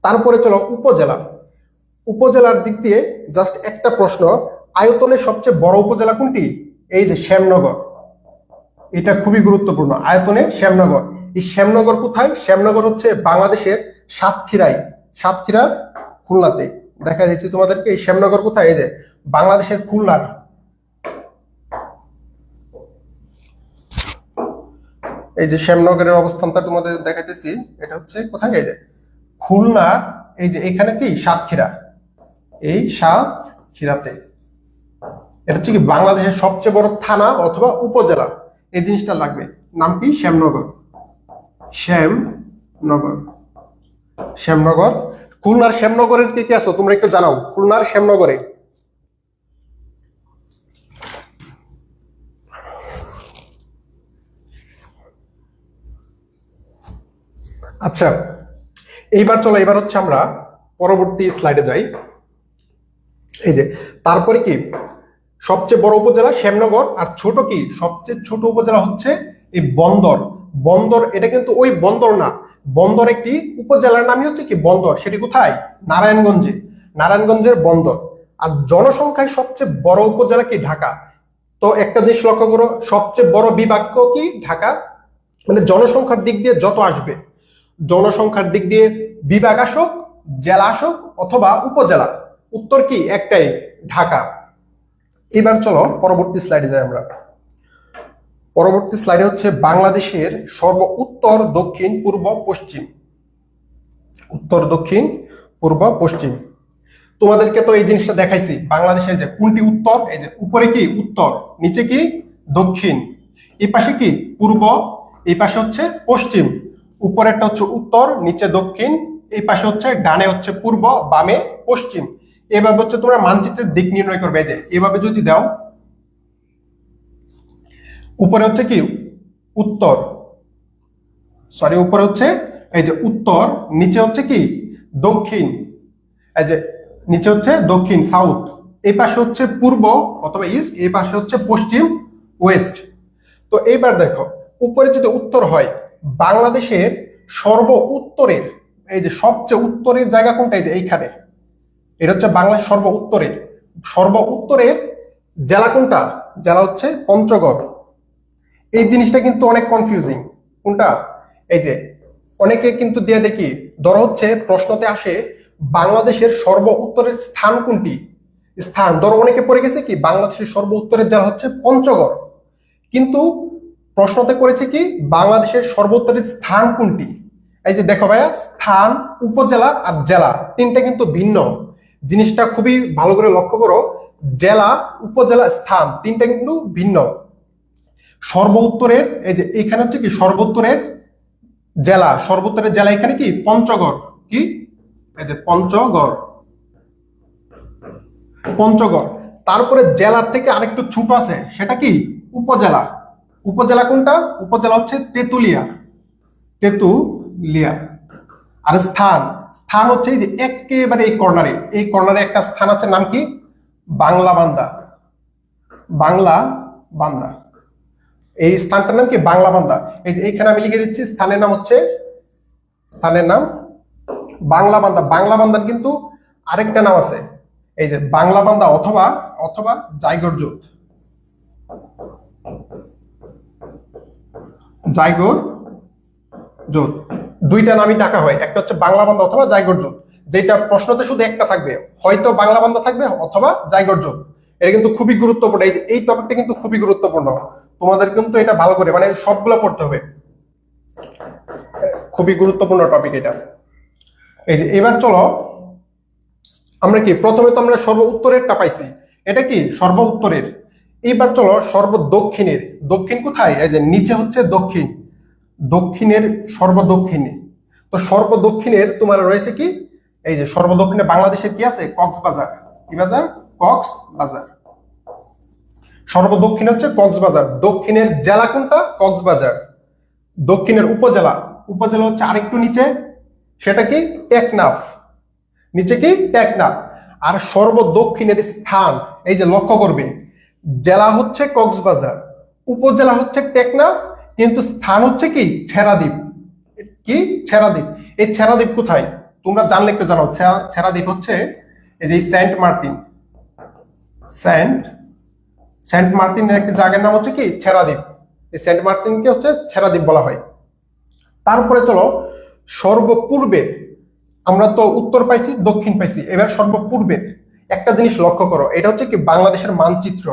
তারপরে চলো উপজেলা। উপজেলার দিক দিয়ে জাস্ট একটা প্রশ্ন, আয়তনে সবচেয়ে বড় উপজেলা কোনটি? এই যে শ্যামনগর। এটা খুবই গুরুত্বপূর্ণ। আয়তনে শ্যামনগর। এই শ্যামনগর কোথায়? শ্যামনগর হচ্ছে বাংলাদেশের সাতক্ষীরায়, সাতক্ষীরার খুলনাতে। দেখা যাচ্ছে তোমাদেরকে এই শ্যামনগর কোথায়? এই যে বাংলাদেশের খুলনার। এই যে শ্যামনগরের অবস্থানটা তোমাদের দেখাইতেছি, এটা হচ্ছে কোথায়? এই যে খুলনা। এই যে এখানে কি সাতক্ষীরা, এই সাতক্ষীরাতে। এটা হচ্ছে কি বাংলাদেশের সবচেয়ে বড় থানা অথবা উপজেলা। এই জিনিসটা লাগবে। নাম কি? শ্যামনগর। শ্যামনগর, শ্যামনগর। খুলনার শ্যামনগরের কে কে আছো তোমরা একটু জানাও, খুলনার শ্যামনগরে। আচ্ছা, এইবার চলো, এবার হচ্ছে আমরা পরবর্তী স্লাইডে যাই। এই যে তারপরে কি সবচেয়ে বড় উপজেলা শ্যামনগর, আর ছোট কি? সবচেয়ে ছোট উপজেলা হচ্ছে এই বন্দর। বন্দর এটা কিন্তু ওই বন্দর না, বন্দর একটি উপজেলার নামই হচ্ছে কি বন্দর। সেটি কোথায়? নারায়ণগঞ্জে। নারায়ণগঞ্জের বন্দর। আর জনসংখ্যায় সবচেয়ে বড় উপজেলা কি? ঢাকা। তো একটা জিনিস লক্ষ্য করো, সবচেয়ে বড় বিভাগ কি? ঢাকা। মানে জনসংখ্যার দিক দিয়ে যত আসবে, জনসংখ্যার দিক দিয়ে বিভাগ আসুক, জেলা আসুক অথবা উপজেলা, উত্তর কি? একটাই, ঢাকা। এবার চলো পরবর্তী স্লাইডে যাই আমরা। পরবর্তী স্লাইডে হচ্ছে বাংলাদেশের সর্ব উত্তর, দক্ষিণ, পূর্ব, পশ্চিম। উত্তর, দক্ষিণ, পূর্ব, পশ্চিম। তোমাদেরকে তো এই জিনিসটা দেখাইছি, বাংলাদেশের যে কোনটি উত্তর। এই যে উপরে কি? উত্তর। নিচে কি? দক্ষিণ। এই পাশে কি? পূর্ব। এই পাশে হচ্ছে পশ্চিম। উপরেরটা হচ্ছে উত্তর, নিচে দক্ষিণ, এই পাশে হচ্ছে ডানে হচ্ছে পূর্ব, বামে পশ্চিম। এভাবে হচ্ছে তোমরা মানচিত্রের দিক নির্ণয় করবে। যে এভাবে যদি দাও, উপরে হচ্ছে কি? উত্তর, সরি, উপরে হচ্ছে এই যে উত্তর, নিচে হচ্ছে কি? দক্ষিণ। এই যে নিচে হচ্ছে দক্ষিণ, সাউথ। এই পাশে হচ্ছে পূর্ব অথবা ইস্ট, এই পাশে হচ্ছে পশ্চিম, ওয়েস্ট। তো এইবার দেখো, উপরে যদি উত্তর হয়, বাংলাদেশের সর্ব উত্তরের, এই যে সবচেয়ে উত্তরের জায়গা কোনটা? এই যে এইখানে, এটা হচ্ছে বাংলাদেশ সর্ব উত্তরের। সর্ব উত্তরের জেলা কোনটা? জেলা হচ্ছে পঞ্চগড়। এই জিনিসটা কিন্তু অনেক কনফিউজিং। কোনটা? এই যে অনেকে কিন্তু দিয়ে দেখি, ধরো হচ্ছে প্রশ্নতে আসে বাংলাদেশের সর্ব উত্তরের স্থান কোনটি? স্থান ধরো অনেকে পড়ে গেছে কি বাংলাদেশের সর্ব উত্তরের জেলা হচ্ছে পঞ্চগড়, কিন্তু প্রশ্নতে করেছে কি বাংলাদেশের সর্বোত্তরের স্থান কোনটি? এই যে দেখো ভাইয়া, স্থান, উপজেলা আর জেলা তিনটা কিন্তু ভিন্ন। জিনিসটা খুবই ভালো করে লক্ষ্য করো, জেলা, উপজেলা, স্থান তিনটা কিন্তু ভিন্ন। সর্ব উত্তরের, এই যে এখানে হচ্ছে কি সর্বোত্তরের জেলা, সর্বোত্তরের জেলা এখানে কি পঞ্চগড়। কি? এই যে পঞ্চগড়, পঞ্চগড়। তারপরে জেলার থেকে আরেকটু ছোট আছে, সেটা কি? উপজেলা। উপজেলা কোনটা? উপজেলা হচ্ছে তেতুলিয়া, তেতুলিয়া। আর স্থান, স্থান হচ্ছে এই যে একেবারে এই কর্নারে, এই কর্নারে একটা স্থান আছে, নাম কি? বাংলা বান্দা। বাংলা বান্দা, এই স্থানটার নাম কি? বাংলা বান্দা। এই যে এইখানে আমি লিখে দিচ্ছি, স্থানের নাম হচ্ছে, স্থানের নাম বাংলা বান্দা। বাংলা বান্দার কিন্তু আরেকটা নাম আছে, এই যে বাংলা বান্দা অথবা অথবা জায়গর জোত। জায়গর জোত দুইটা নামই ডাকা হয়, একটা হচ্ছে বাংলা বান্দা অথবা জায়গর জোত। যেটা প্রশ্নতে শুধু একটা থাকবে, হয়তো বাংলা বান্দা থাকবে অথবা জায়গর যোগ। এটা কিন্তু খুবই গুরুত্বপূর্ণ, এই টপিকটা কিন্তু খুবই গুরুত্বপূর্ণ, তোমাদের কিন্তু এটা ভালো করে মানে সবগুলো পড়তে হবে, খুবই গুরুত্বপূর্ণ টপিক এটা। এই যে এবার চলো আমরা কি প্রথমে তো আমরা সর্ব উত্তরেরটা পাইছি, এটা কি সর্ব উত্তরের। এইবার চলো সর্ব দক্ষিণের। দক্ষিণ কোথায়? এই যে নিচে হচ্ছে দক্ষিণ, দক্ষিণের সর্বদক্ষিণে। তো সর্বদক্ষিণের তোমার রয়েছে কি, এই যে সর্বদক্ষিণে বাংলাদেশের কি আছে? কক্সবাজার। কি বাজার? কক্সবাজার। সর্বদক্ষিণ হচ্ছে কক্সবাজার। দক্ষিণের জেলা কোনটা? কক্সবাজার। দক্ষিণের উপজেলা, উপজেলা হচ্ছে আরেকটু নিচে, সেটা কি? টেকনাফ। নিচে কি? টেকনাফ। আর সর্বদক্ষিণের স্থান, এই যে লক্ষ্য করবে, জেলা হচ্ছে কক্সবাজার, উপজেলা হচ্ছে টেকনাফ, কিন্তু স্থান হচ্ছে কি? ছেড়াদ্বীপ। কি? ছেড়াদ্বীপ। এই ছেড়াদ্বীপ কোথায় তোমরা জানলে একটু জানাও। ছেড়াদ্বীপ হচ্ছে এই যে সেন্ট মার্টিন, সেন্ট সেন্ট মার্টিনের একটি জায়গার নাম হচ্ছে কি? ছেড়াদ্বীপ। এই সেন্ট মার্টিনকে হচ্ছে ছেড়াদ্বীপ বলা হয়। তারপরে চলো সর্বপূর্বের, আমরা তো উত্তর পাইছি, দক্ষিণ পাইছি, এবার সর্বপূর্বের একটা জিনিস লক্ষ্য করো, এটা হচ্ছে কি? বাংলাদেশের মানচিত্র।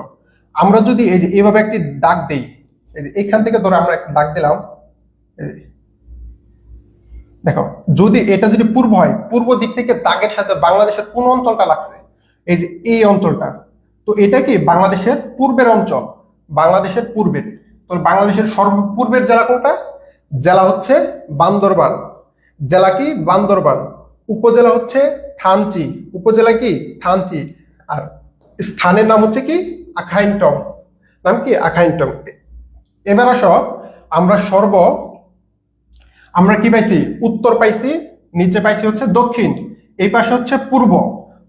আমরা যদি এই যে এইভাবে একটি দাগ দেই, এই যে এখান থেকে ধরে আমরা একটা দাগ দিলাম, এই যে দেখো, যদি এটা যদি পূর্ব হয়, পূর্ব দিক থেকে দাগের সাথে বাংলাদেশের কোন অঞ্চলটা লাগছে? এই যে এই অঞ্চলটা। তো এটা কি? বাংলাদেশের পূর্বের অঞ্চল, বাংলাদেশের পূর্বের। তো বাংলাদেশের সর্বপূর্বের জেলা কোনটা? জেলা হচ্ছে বান্দরবান। জেলা কি? বান্দরবান। উপজেলা হচ্ছে থানচি, উপজেলা কি? থানচি। আর স্থানের নাম হচ্ছে কি? আখাইনটং। নাম কি? আখাইনটং। এবার আসো আমরা আমরা কি পাইছি? উত্তর পাইছি, নিচে পাইছি হচ্ছে দক্ষিণ, এই পাশে হচ্ছে পূর্ব।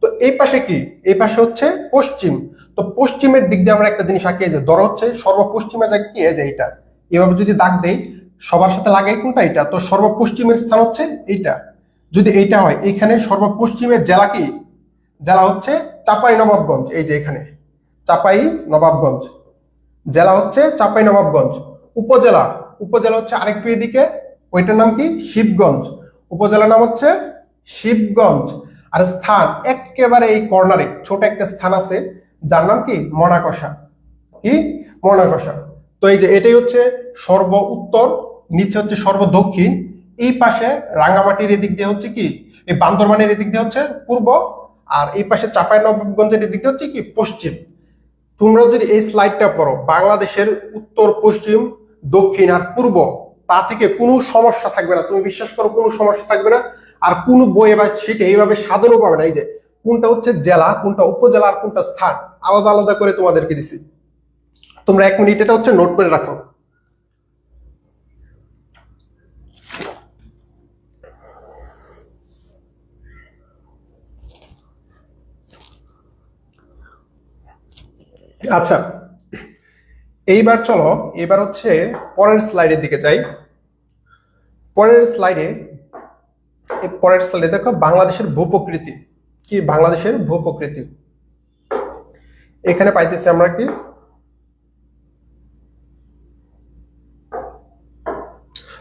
তো এই পাশে কি? এই পাশে হচ্ছে পশ্চিম। তো পশ্চিমের দিক দিয়ে আমরা একটা জিনিস আঁকি, যে ধরো হচ্ছে সর্বপশ্চিমের জায়গা কি? এই যে এইটা, এভাবে যদি দাগ দেই, সবার সাথে লাগাই কোনটা? এটা। তো সর্বপশ্চিমের স্থান হচ্ছে এইটা। যদি এইটা হয়, এইখানে সর্বপশ্চিমের জেলা কি? জেলা হচ্ছে চাঁপাই নবাবগঞ্জ। এই যে এখানে চাঁপাই নবাবগঞ্জ, জেলা হচ্ছে চাঁপাই নবাবগঞ্জ। উপজেলা, উপজেলা হচ্ছে আরেকটু এদিকে, ওইটার নাম কি? শিবগঞ্জ। উপজেলার নাম হচ্ছে শিবগঞ্জ। আর স্থান একেবারে এই কর্নারে ছোট একটা স্থান আছে, যার নাম কি? মনাকষা। কি? মনাকষা। তো এই যে এটাই হচ্ছে সর্ব উত্তর, নিচে হচ্ছে সর্ব দক্ষিণ, এই পাশে রাঙ্গামাটির এদিক দিয়ে হচ্ছে কি? এই বান্দরবানের এদিক দিয়ে হচ্ছে পূর্ব, আর এই পাশে চাঁপাই নবাবগঞ্জের এদিক দিয়ে হচ্ছে কি? পশ্চিম। তোমরা যদি এই স্লাইডটা পড়ো, বাংলাদেশের উত্তর, পশ্চিম, দক্ষিণ আর পূর্ব, তা থেকে কোনো সমস্যা থাকবে না, তুমি বিশ্বাস করো, কোনো সমস্যা থাকবে না। আর কোন বই এবার সেটা এইভাবে সাজানো পাবে না, এই যে কোনটা হচ্ছে জেলা, কোনটা উপজেলা, আর কোনটা স্থান, আলাদা আলাদা করে তোমাদেরকে দিছি। তোমরা 1 মিনিট এটা হচ্ছে নোট করে রাখো। আচ্ছা, এইবার চলো, এবার হচ্ছে পরের স্লাইডের দিকে যাই। পরের স্লাইডে, পরের স্লাইডে দেখো বাংলাদেশের ভূপ্রকৃতি। কি? বাংলাদেশের ভূপ্রকৃতি। এখানে পাইতেছি আমরা কি?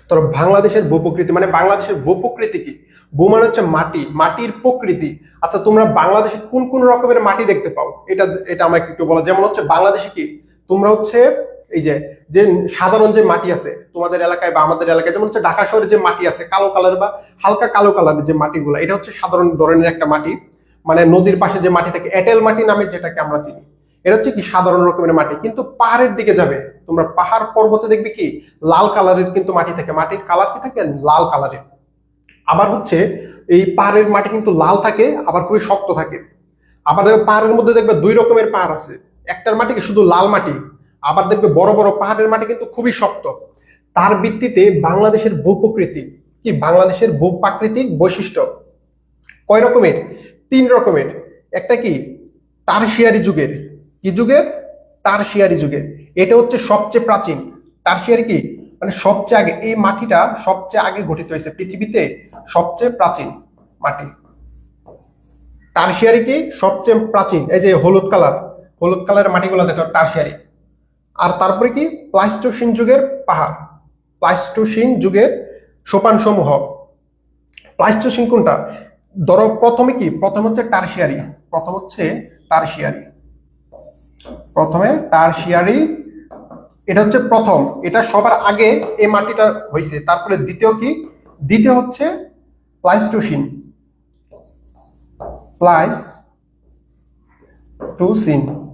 তো বাংলাদেশের ভূপ্রকৃতি মানে বাংলাদেশের ভূপ্রকৃতি কি? ভূ মানে হচ্ছে মাটি, মাটির প্রকৃতি। আচ্ছা, তোমরা বাংলাদেশে কোন কোন রকমের মাটি দেখতে পাও? এটা এটা আমাকে একটু বলো। যেমন হচ্ছে বাংলাদেশে কি তোমরা হচ্ছে এই যে যে সাধারণ যে মাটি আছে তোমাদের এলাকায় বা আমাদের এলাকায়, যেমন হচ্ছে ঢাকা শহরে যে মাটি আছে কালো কালার বা হালকা কালো কালারের যে মাটিগুলো, এটা হচ্ছে সাধারণ ধরনের একটা মাটি। মানে নদীর পাশে যে মাটি থাকে, এঁটেল মাটি নামে যেটাকে আমরা চিনি, এটা হচ্ছে কি? সাধারণ রকমের মাটি। কিন্তু পাহাড়ের দিকে যাবে তোমরা, পাহাড় পর্বতে দেখবে কি? লাল কালারের কিন্তু মাটি থাকে, মাটির কালার কি থাকে? লাল কালারের। আবার হচ্ছে এই পাহাড়ের মাটি কিন্তু লাল থাকে, আবার খুবই শক্ত থাকে। আবার দেখবে পাহাড়ের মধ্যে দেখবে 2 রকমের পাহাড় আছে, একটার মাটি কি শুধু লাল মাটি, আবার দেখবে বড় বড় পাহাড়ের মাটি কিন্তু খুবই শক্ত। তার ভিত্তিতে বাংলাদেশের ভূপ্রকৃতি কি? বাংলাদেশের ভূপ্রাকৃতিক বৈশিষ্ট্য কয় রকমের? 3 রকমের। একটা কি? টারশিয়ারি যুগের। কি যুগের? টারশিয়ারি যুগের। এটা হচ্ছে সবচেয়ে প্রাচীন। টারশিয়ারি কি? মানে সবচেয়ে আগে, এই মাটিটা সবচেয়ে আগে গঠিত হয়েছে পৃথিবীতে, সবচেয়ে প্রাচীন মাটি। টারশিয়ারি কি? সবচেয়ে প্রাচীন। এই যে হলুদ কালার, হলুদ কালারের মাটিগুলো দেখো, টারশিয়ারি। আর তারপরে কি? প্লাইস্টোসিন যুগের পাহাড়, প্লাইস্টোসিন যুগের সোপান সমূহ। প্লাইস্টোসিন কোনটা? ধরো প্রথমে কি, প্রথম হচ্ছে টারশিয়ারি, প্রথম হচ্ছে টারশিয়ারি, প্রথমে টারশিয়ারি, এটা হচ্ছে প্রথম, এটা সবার আগে এই মাটিটা হয়েছে। তারপরে দ্বিতীয় কি, দ্বিতীয় হচ্ছে প্লাইস্টোসিন, প্লাইস্টোসিন,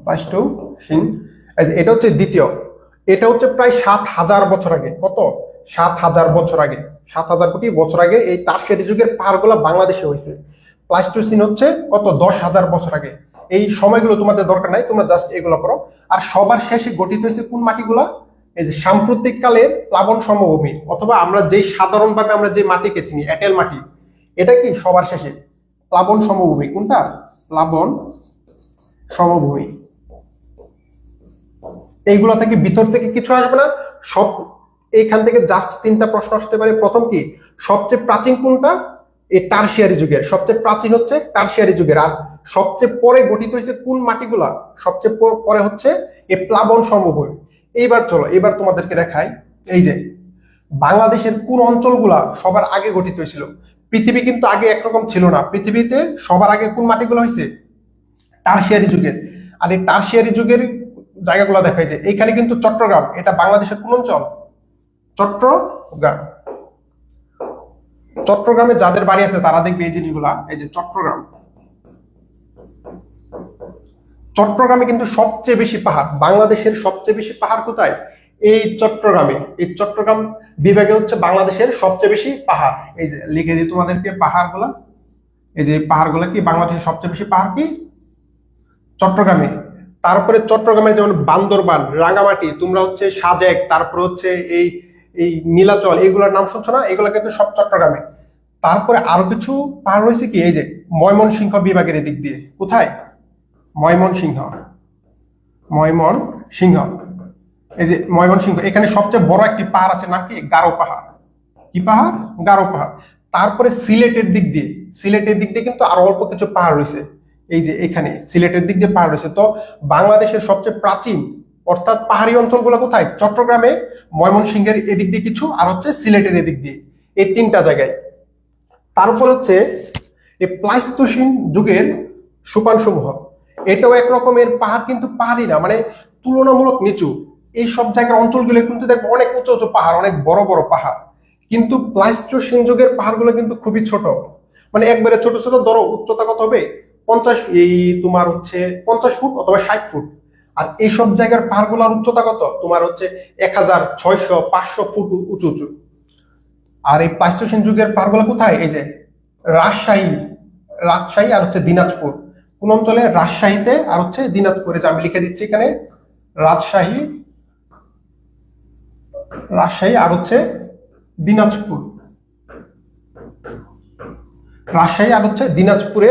প্লাইস্টোসিন, এটা হচ্ছে দ্বিতীয়। এটা হচ্ছে প্রায় 7,000 বছর আগে। কত? 7,000 বছর আগে, 7,000 কোটি বছর আগে এই টারশিয়ারি যুগের পাহাড়গুলো বাংলাদেশে হয়েছে। প্লাইস্টোসিন হচ্ছে কত? 10,000 বছর আগে। এই সময়গুলো তোমাদের দরকার নাই, তোমরা জাস্ট এগুলো পড়ো। আর সবার শেষে গঠিত হয়েছে কোন মাটিগুলা? এই যে সাম্প্রতিক কালের প্লাবন সমভূমি, অথবা আমরা যেই সাধারণভাবে আমরা যে মাটিকে চিনি এঁটেল মাটি, এটা কি সবার শেষে প্লাবন সমভূমি। কোনটা? প্লাবন সমভূমি। এইগুলো থেকে ভিতর থেকে কিছু আসবে না, সব এইখান থেকে জাস্ট 3টা প্রশ্ন আসতে পারে। প্রথম কি, সবচেয়ে প্রাচীন কোনটা? এই টারশিয়ারি যুগের সবচেয়ে প্রাচীন হচ্ছে টারশিয়ারি যুগের। আর সবচেয়ে পরে গঠিত হয়েছে কোন মাটিগুলা? সবচেয়ে পরে হচ্ছে এই প্লাবন সমভূমি। এইবার চলো, এবার তোমাদেরকে দেখাই, এই যে বাংলাদেশের কোন অঞ্চলগুলা সবার আগে গঠিত হয়েছিল। পৃথিবী কিন্তু আগে একরকম ছিল না, পৃথিবীতে সবার আগে কোন মাটিগুলো হয়েছে? টারশিয়ারি যুগের। আর এই টারশিয়ারি যুগের জায়গাগুলো দেখাই যে এইখানে কিন্তু চট্টগ্রাম, এটা বাংলাদেশের কোন অঞ্চল? চট্টগ্রাম। চট্টগ্রামে যাদের বাড়ি আছে তারা দেখবে এই জিনিসগুলা, এই যে চট্টগ্রাম, চট্টগ্রামে কিন্তু সবচেয়ে বেশি পাহাড়। বাংলাদেশের সবচেয়ে বেশি পাহাড় কোথায়? এই চট্টগ্রামে। এই চট্টগ্রাম বিভাগে হচ্ছে বাংলাদেশের সবচেয়ে বেশি পাহাড়। এই যে লিখে দিই তোমাদেরকে পাহাড়গুলা, এই যে পাহাড়গুলা কি বাংলাদেশের সবচেয়ে বেশি পাহাড় কি? চট্টগ্রামে। তারপরে চট্টগ্রামের যেমন বান্দরবান, রাঙ্গামাটি, তোমরা হচ্ছে সাজেক, তারপর হচ্ছে এই এই নীলাচল, এগুলোর নাম শুনছো না? এগুলো কিন্তু সব চট্টগ্রামে। তারপরে আরো কিছু পাহাড় রয়েছে কি, এই যে ময়মনসিংহ বিভাগের এদিক দিয়ে। কোথায়? ময়মনসিংহ, ময়মনসিংহ, এই যে ময়মনসিংহ, এখানে সবচেয়ে বড় একটি পাহাড় আছে, নাম কি? গারো পাহাড়। কি পাহাড়? গারো পাহাড়। তারপরে সিলেটের দিক দিয়ে, সিলেটের দিক দিয়ে কিন্তু আরো অল্প কিছু পাহাড় রয়েছে। এই যে এখানে সিলেটের দিক দিয়ে পাহাড় রয়েছে। তো বাংলাদেশের সবচেয়ে প্রাচীন অর্থাৎ পাহাড়ি অঞ্চলগুলো কোথায়? চট্টগ্রামে, ময়মনসিংহের এদিক দিয়ে কিছু, আর হচ্ছে সিলেটের এদিক দিয়ে, এই 3টা জায়গায়। তারপর হচ্ছে এই প্লাইস্টোসিন যুগের সোপান সমূহ, এটাও এক রকমের পাহাড়, কিন্তু পাহাড়ি না, মানে তুলনামূলক নিচু। এই সব জায়গার অঞ্চলগুলো কিন্তু দেখবো অনেক উঁচু উঁচু পাহাড়, অনেক বড় বড় পাহাড়। কিন্তু প্লাইস্টোসিন যুগের পাহাড়গুলো কিন্তু খুবই ছোট, মানে একবারে ছোট ছোট। ধরো উচ্চতা কত হবে? 50, এই তোমার হচ্ছে 50 ফুট অথবা 60 ফুট। আর এইসব জায়গার পাহাড়গুলোর উচ্চতা কত? তোমার হচ্ছে 1600, 500 ফুট উঁচু উঁচু। আর এই প্লাইস্টোসিন যুগের পাহাড়গুলো কোথায়? এই যে রাজশাহী, রাজশাহী আর হচ্ছে দিনাজপুর। কোন অঞ্চলে? রাজশাহীতে আর হচ্ছে দিনাজপুরে। যে আমি লিখে দিচ্ছি এখানে, রাজশাহী, রাজশাহী আর হচ্ছে দিনাজপুর, রাজশাহী আর হচ্ছে দিনাজপুরে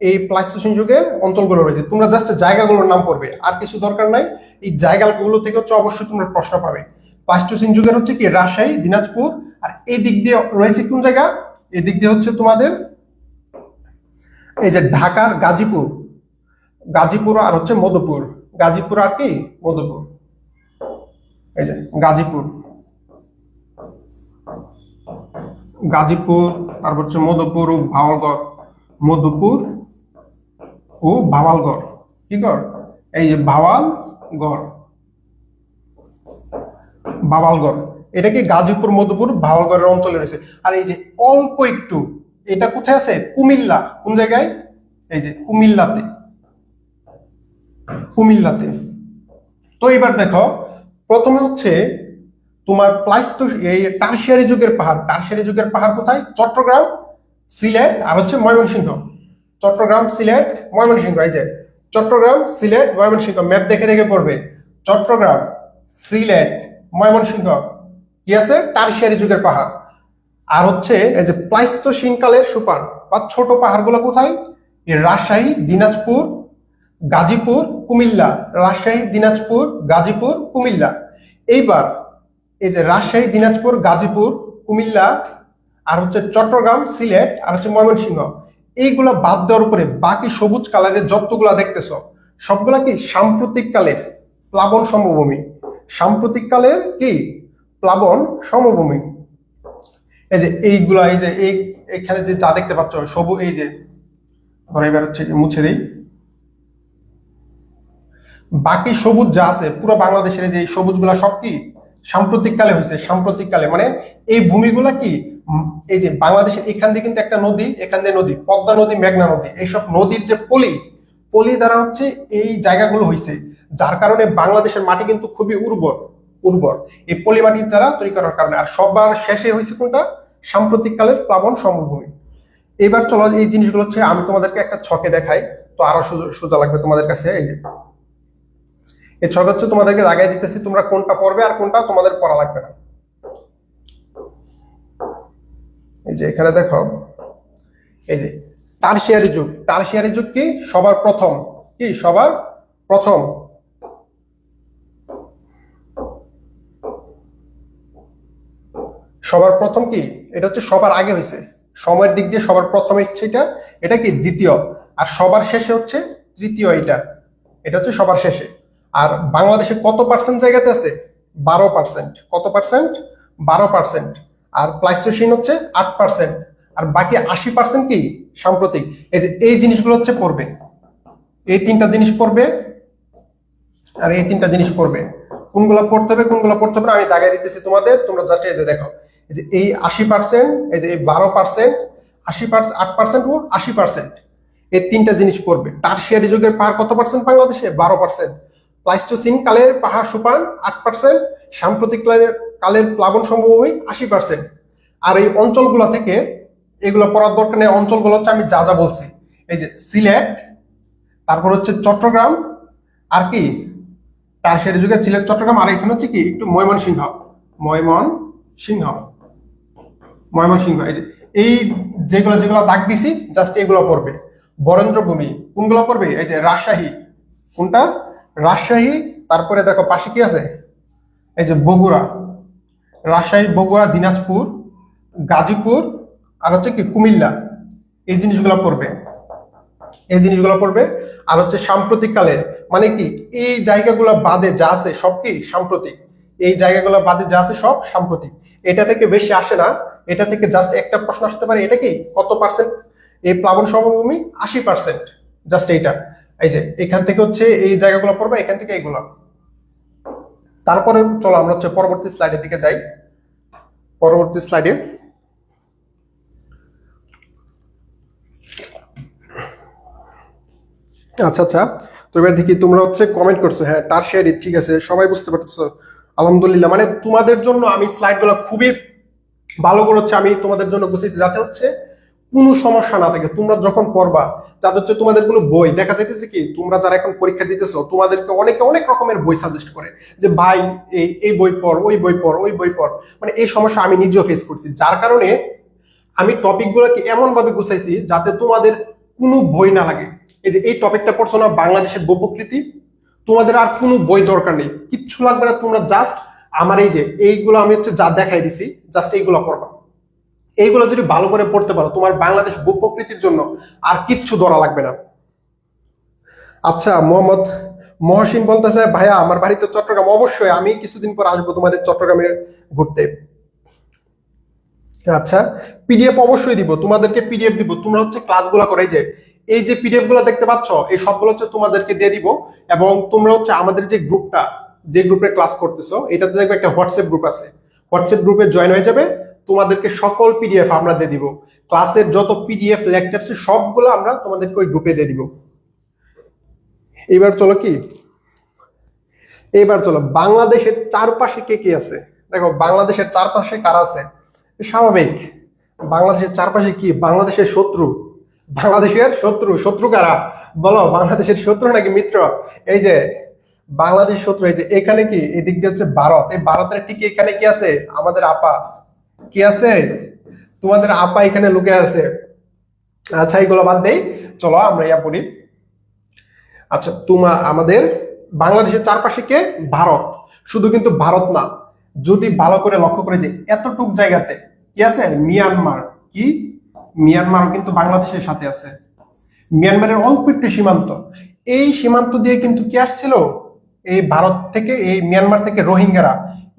এই প্লাইস্টোসিন যুগের অঞ্চলগুলো রয়েছে। তোমরা জাস্ট জায়গাগুলোর নাম পড়বে, আর কিছু দরকার নাই। এই জায়গাগুলো থেকে হচ্ছে অবশ্যই তোমরা প্রশ্ন পাবে। প্লাইস্টোসিন যুগের হচ্ছে কি রাজশাহী, দিনাজপুর। আর এই দিক দিয়ে রয়েছে কোন জায়গা? এই দিক দিয়ে হচ্ছে তোমাদের এই যে ঢাকার গাজীপুর, গাজীপুর আর হচ্ছে মধুপুর, গাজীপুর আর কি মধুপুর, এই যে গাজীপুর, গাজীপুর আর হচ্ছে মধুপুর ও ভাওয়ালগড়, মধুপুর ও ভাওয়ালগড়। কি কর? এই যে ভাওয়ালগড়, ভাওয়ালগড়, এটা কি গাজীপুর, মধুপুর, ভাওয়ালগড়ের অঞ্চলে রয়েছে। আর এই যে অল্প একটু, এটা কোথায় আছে? কুমিল্লা। কোন জায়গায়? এই যে কুমিল্লাতে, কুমিল্লাতে। তো এবার দেখো, প্রথমে হচ্ছে তোমার এই টারশিয়ারি যুগের পাহাড়। টারশিয়ারি যুগের পাহাড় কোথায়? চট্টগ্রাম, সিলেট আর হচ্ছে ময়মনসিংহ। চট্টগ্রাম, সিলেট, ময়মনসিংহ। এই যে চট্টগ্রাম, সিলেট, ময়মনসিংহ। ম্যাপ দেখে দেখে পড়বে। চট্টগ্রাম, সিলেট, ময়মনসিংহ কি আছে? টারশিয়ারি যুগের পাহাড়। আর হচ্ছে এই যে প্লাইস্টোসিন কালের সোপান বা ছোট পাহাড়গুলো কোথায়? এই রাজশাহী, দিনাজপুর, গাজীপুর, কুমিল্লা। রাজশাহী, দিনাজপুর, গাজীপুর, কুমিল্লা। এইবার এই যে রাজশাহী, দিনাজপুর, গাজীপুর, কুমিল্লা আর হচ্ছে চট্টগ্রাম, সিলেট আর হচ্ছে ময়মনসিংহ, এইগুলা বাদ দেওয়ার উপরে বাকি সবুজ কালারের যতগুলা দেখতেছ সবগুলা কি সাম্প্রতিক কালের প্লাবন সমভূমি। সাম্প্রতিক কালের কি প্লাবন সমভূমি। এই যে এইগুলা, এই যে এখানে যে যা দেখতে পাচ্ছ সবুজ, এই যে ধরো এবার হচ্ছে মুছে দিই, বাকি সবুজ যা আছে পুরো বাংলাদেশের এই যে সবুজগুলা সব কি সাম্প্রতিককালে হয়েছে। সাম্প্রতিককালে মানে এই ভূমিগুলা কি এই যে বাংলাদেশের এখান দিয়ে কিন্তু একটা নদী, এখান দিয়ে নদী, পদ্মা নদী, মেঘনা নদী, এইসব নদীর যে পলি, পলি দ্বারা হচ্ছে এই জায়গাগুলো হয়েছে, যার কারণে বাংলাদেশের মাটি কিন্তু খুবই উর্বর। উর্বর এই পলি মাটির দ্বারা তৈরি করার কারণে। আর সবার শেষে হয়েছে কোনটা? সাম্প্রতিককালের প্লাবন সমভূমি। এবার চলো এই জিনিসগুলো হচ্ছে আমি তোমাদেরকে একটা ছকে দেখাই, তো আরো সোজা লাগবে তোমাদের কাছে। এই যে এই ছক হচ্ছে তোমাদেরকে জায়গায় দিতেছি, তোমরা কোনটা পড়বে আর কোনটা তোমাদের পড়া লাগবে না। এই যে এখানে দেখো, এই যে টারশিয়ারি যুগ। টারশিয়ারি যুগ কি? সবার প্রথম। কি সবার প্রথম? সবার প্রথম কি? এটা হচ্ছে সবার আগে হয়েছে, সময়ের দিক দিয়ে সবার প্রথম হচ্ছে এটা, এটা কি দ্বিতীয়। আর সবার শেষে হচ্ছে তৃতীয়। এটা এটা হচ্ছে সবার শেষে। আর বাংলাদেশে কত পার্সেন্ট জায়গাতে আছে? 12%। কত পার্সেন্ট? 12%। আর প্লাইস্টোসিন হচ্ছে 8%। আর বাকি 80% কি সাম্প্রতিক। এই যে এই জিনিসগুলো হচ্ছে পড়বে, এই তিনটা জিনিস পড়বে আর এই তিনটা জিনিস পড়বে। কোনগুলো পড়তে হবে কোনগুলো পড়তে হবে না আমি দাগাই দিতেছি তোমাদের, তোমরা জাস্ট এই যে দেখো, এই যে এই 80%, এই যে এই 12%, 80%, 8% ও 80%, এই তিনটা জিনিস পড়বে। টারশিয়ারি যুগের পাহাড় কত পার্সেন্ট বাংলাদেশে? 12%। প্লাইস্টোসিন কালের পাহাড় সোপান 8%। সাম্প্রতিক কালের প্লাবন সমভূমি 80%। আর এই অঞ্চলগুলো থেকে এগুলো পড়ার দরকার নেই। অঞ্চলগুলো হচ্ছে আমি যা যা বলছি, এই যে সিলেট, তারপর হচ্ছে চট্টগ্রাম, আর কি টারশিয়ারি যুগে সিলেট, চট্টগ্রাম, আর এখানে হচ্ছে কি একটু ময়মনসিংহ। ময়মনসিংহ, ময়মনসিংহ। এই যে এই যেগুলো যেগুলো দাগ দিছি জাস্ট এগুলো পড়বে। বরেন্দ্রভূমি কোনগুলো পড়বে? এই যে রাজশাহী। কোনটা? রাজশাহী। তারপরে দেখো পাশে কি আছে? এই যে বগুড়া। রাজশাহী, বগুড়া, দিনাজপুর, গাজীপুর, আর হচ্ছে কি কুমিল্লা। এই জিনিসগুলো পড়বে, এই জিনিসগুলো পড়বে। আর হচ্ছে সাম্প্রতিক কালের মানে কি এই জায়গাগুলো বাদে যা আছে সব কি সাম্প্রতিক। এই জায়গাগুলো বাদে যা আছে সব সাম্প্রতিক। এটা থেকে বেশি আসে না, এটা থেকে জাস্ট একটা প্রশ্ন আসতে পারে, এটা কি কত পার্সেন্ট এই প্লাবন সমভূমি? 80%। জাস্ট এইটা। এই যে এখান থেকে হচ্ছে এই জায়গাগুলো পড়বে, এখান থেকে এইগুলো। তারপরে চলো আমরা হচ্ছে পরবর্তী স্লাইডের দিকে যাই। পরবর্তী স্লাইডে আচ্ছা আচ্ছা, তো এবার দেখি তোমরা হচ্ছে কমেন্ট করছো। হ্যাঁ টারশিয়ারি, ঠিক আছে, সবাই বুঝতে পারতেছো, আলহামদুলিল্লাহ। মানে তোমাদের জন্য আমি স্লাইডগুলো খুবই ভালো করে হচ্ছে আমি তোমাদের জন্য গুছিয়েছি, যাতে হচ্ছে কোনো সমস্যা না থাকে। তোমরা যখন পড়বা, যাতে হচ্ছে তোমাদের কোনো বই দেখা যাইতেছে কি, তোমরা যারা এখন পরীক্ষা দিতেছো তোমাদেরকে অনেকে অনেক রকমের বই সাজেস্ট করে যে ভাই এই এই বই পড়, ওই বই পড়, ওই বই পড়। মানে এই সমস্যা আমি নিজেও ফেস করছি, যার কারণে আমি টপিকগুলোকে এমন ভাবে গুছাইছি যাতে তোমাদের কোনো বই না লাগে। এই যে এই টপিকটা পড়ছো না, বাংলাদেশের ভূপ্রকৃতি, তোমাদের আর কোনো বই দরকার নেই, কিচ্ছু লাগবে না। তোমরা জাস্ট আমার এই যে এইগুলো আমি হচ্ছে যা দেখাই দিছি, জাস্ট এইগুলো পড়বা। এইগুলো যদি ভালো করে পড়তে পারো, তোমার বাংলাদেশ ভূপ্রকৃতির জন্য আর কিচ্ছু ধরা লাগবে না। আচ্ছা, মোহাম্মদ মহসিন বলতেছে ভাইয়া আমার বাড়িতে চট্টগ্রাম, অবশ্যই আমি কিছুদিন পর আসবো তোমাদের চট্টগ্রামে ঘুরতে। আচ্ছা, পিডিএফ অবশ্যই দিব তোমাদেরকে, পিডিএফ দিব। তোমরা হচ্ছে ক্লাসগুলো করে এই যে পিডিএফ গুলো দেখতে পাচ্ছ, এই সবগুলো হচ্ছে তোমাদেরকে দিয়ে দিব। এবং তোমরা হচ্ছে আমাদের যে গ্রুপটা, যে গ্রুপে ক্লাস করতেছো, এটাতে দেখবে একটা হোয়াটসঅ্যাপ গ্রুপ আছে, হোয়াটসঅ্যাপ গ্রুপে জয়েন হয়ে যাবে। তোমাদেরকে সকল পিডিএফ আমরা দিয়ে দিব, ক্লাসের যত পিডিএফ লেকচার সবগুলো আমরা তোমাদেরকে ওই গ্রুপে দিয়ে দিব। এবার চলো কি, এবার চলো বাংলাদেশের চারপাশে কে কে আছে। দেখো বাংলাদেশের চারপাশে কারা আছে? স্বাভাবিক, বাংলাদেশের চারপাশে কি? বাংলাদেশের শত্রু। বাংলাদেশের শত্রু। শত্রু কারা বলো? বাংলাদেশের শত্রু নাকি মিত্র? এই যে বাংলাদেশ শত্রু। এই যে এখানে কি, এদিক দিয়ে হচ্ছে ভারত। এই ভারতের ঠিক এখানে কি আছে? আমাদের আপা। কি আছে? তোমাদের আপা এখানে লুকে আছে। আচ্ছা এগুলো বাদ দেই, চলো আমরা ইয়া পড়ি। আচ্ছা আমাদের বাংলাদেশের চারপাশে কে? ভারত। শুধু কিন্তু ভারত না, যদি ভালো করে লক্ষ্য করে যে এতটুক জায়গাতে কি আছে? মিয়ানমার। কি? মিয়ানমার কিন্তু বাংলাদেশের সাথে আছে। মিয়ানমারের অল্প একটু সীমান্ত, এই সীমান্ত দিয়ে কিন্তু কি আসছিল? এই ভারত থেকে, এই মিয়ানমার থেকে রোহিঙ্গারা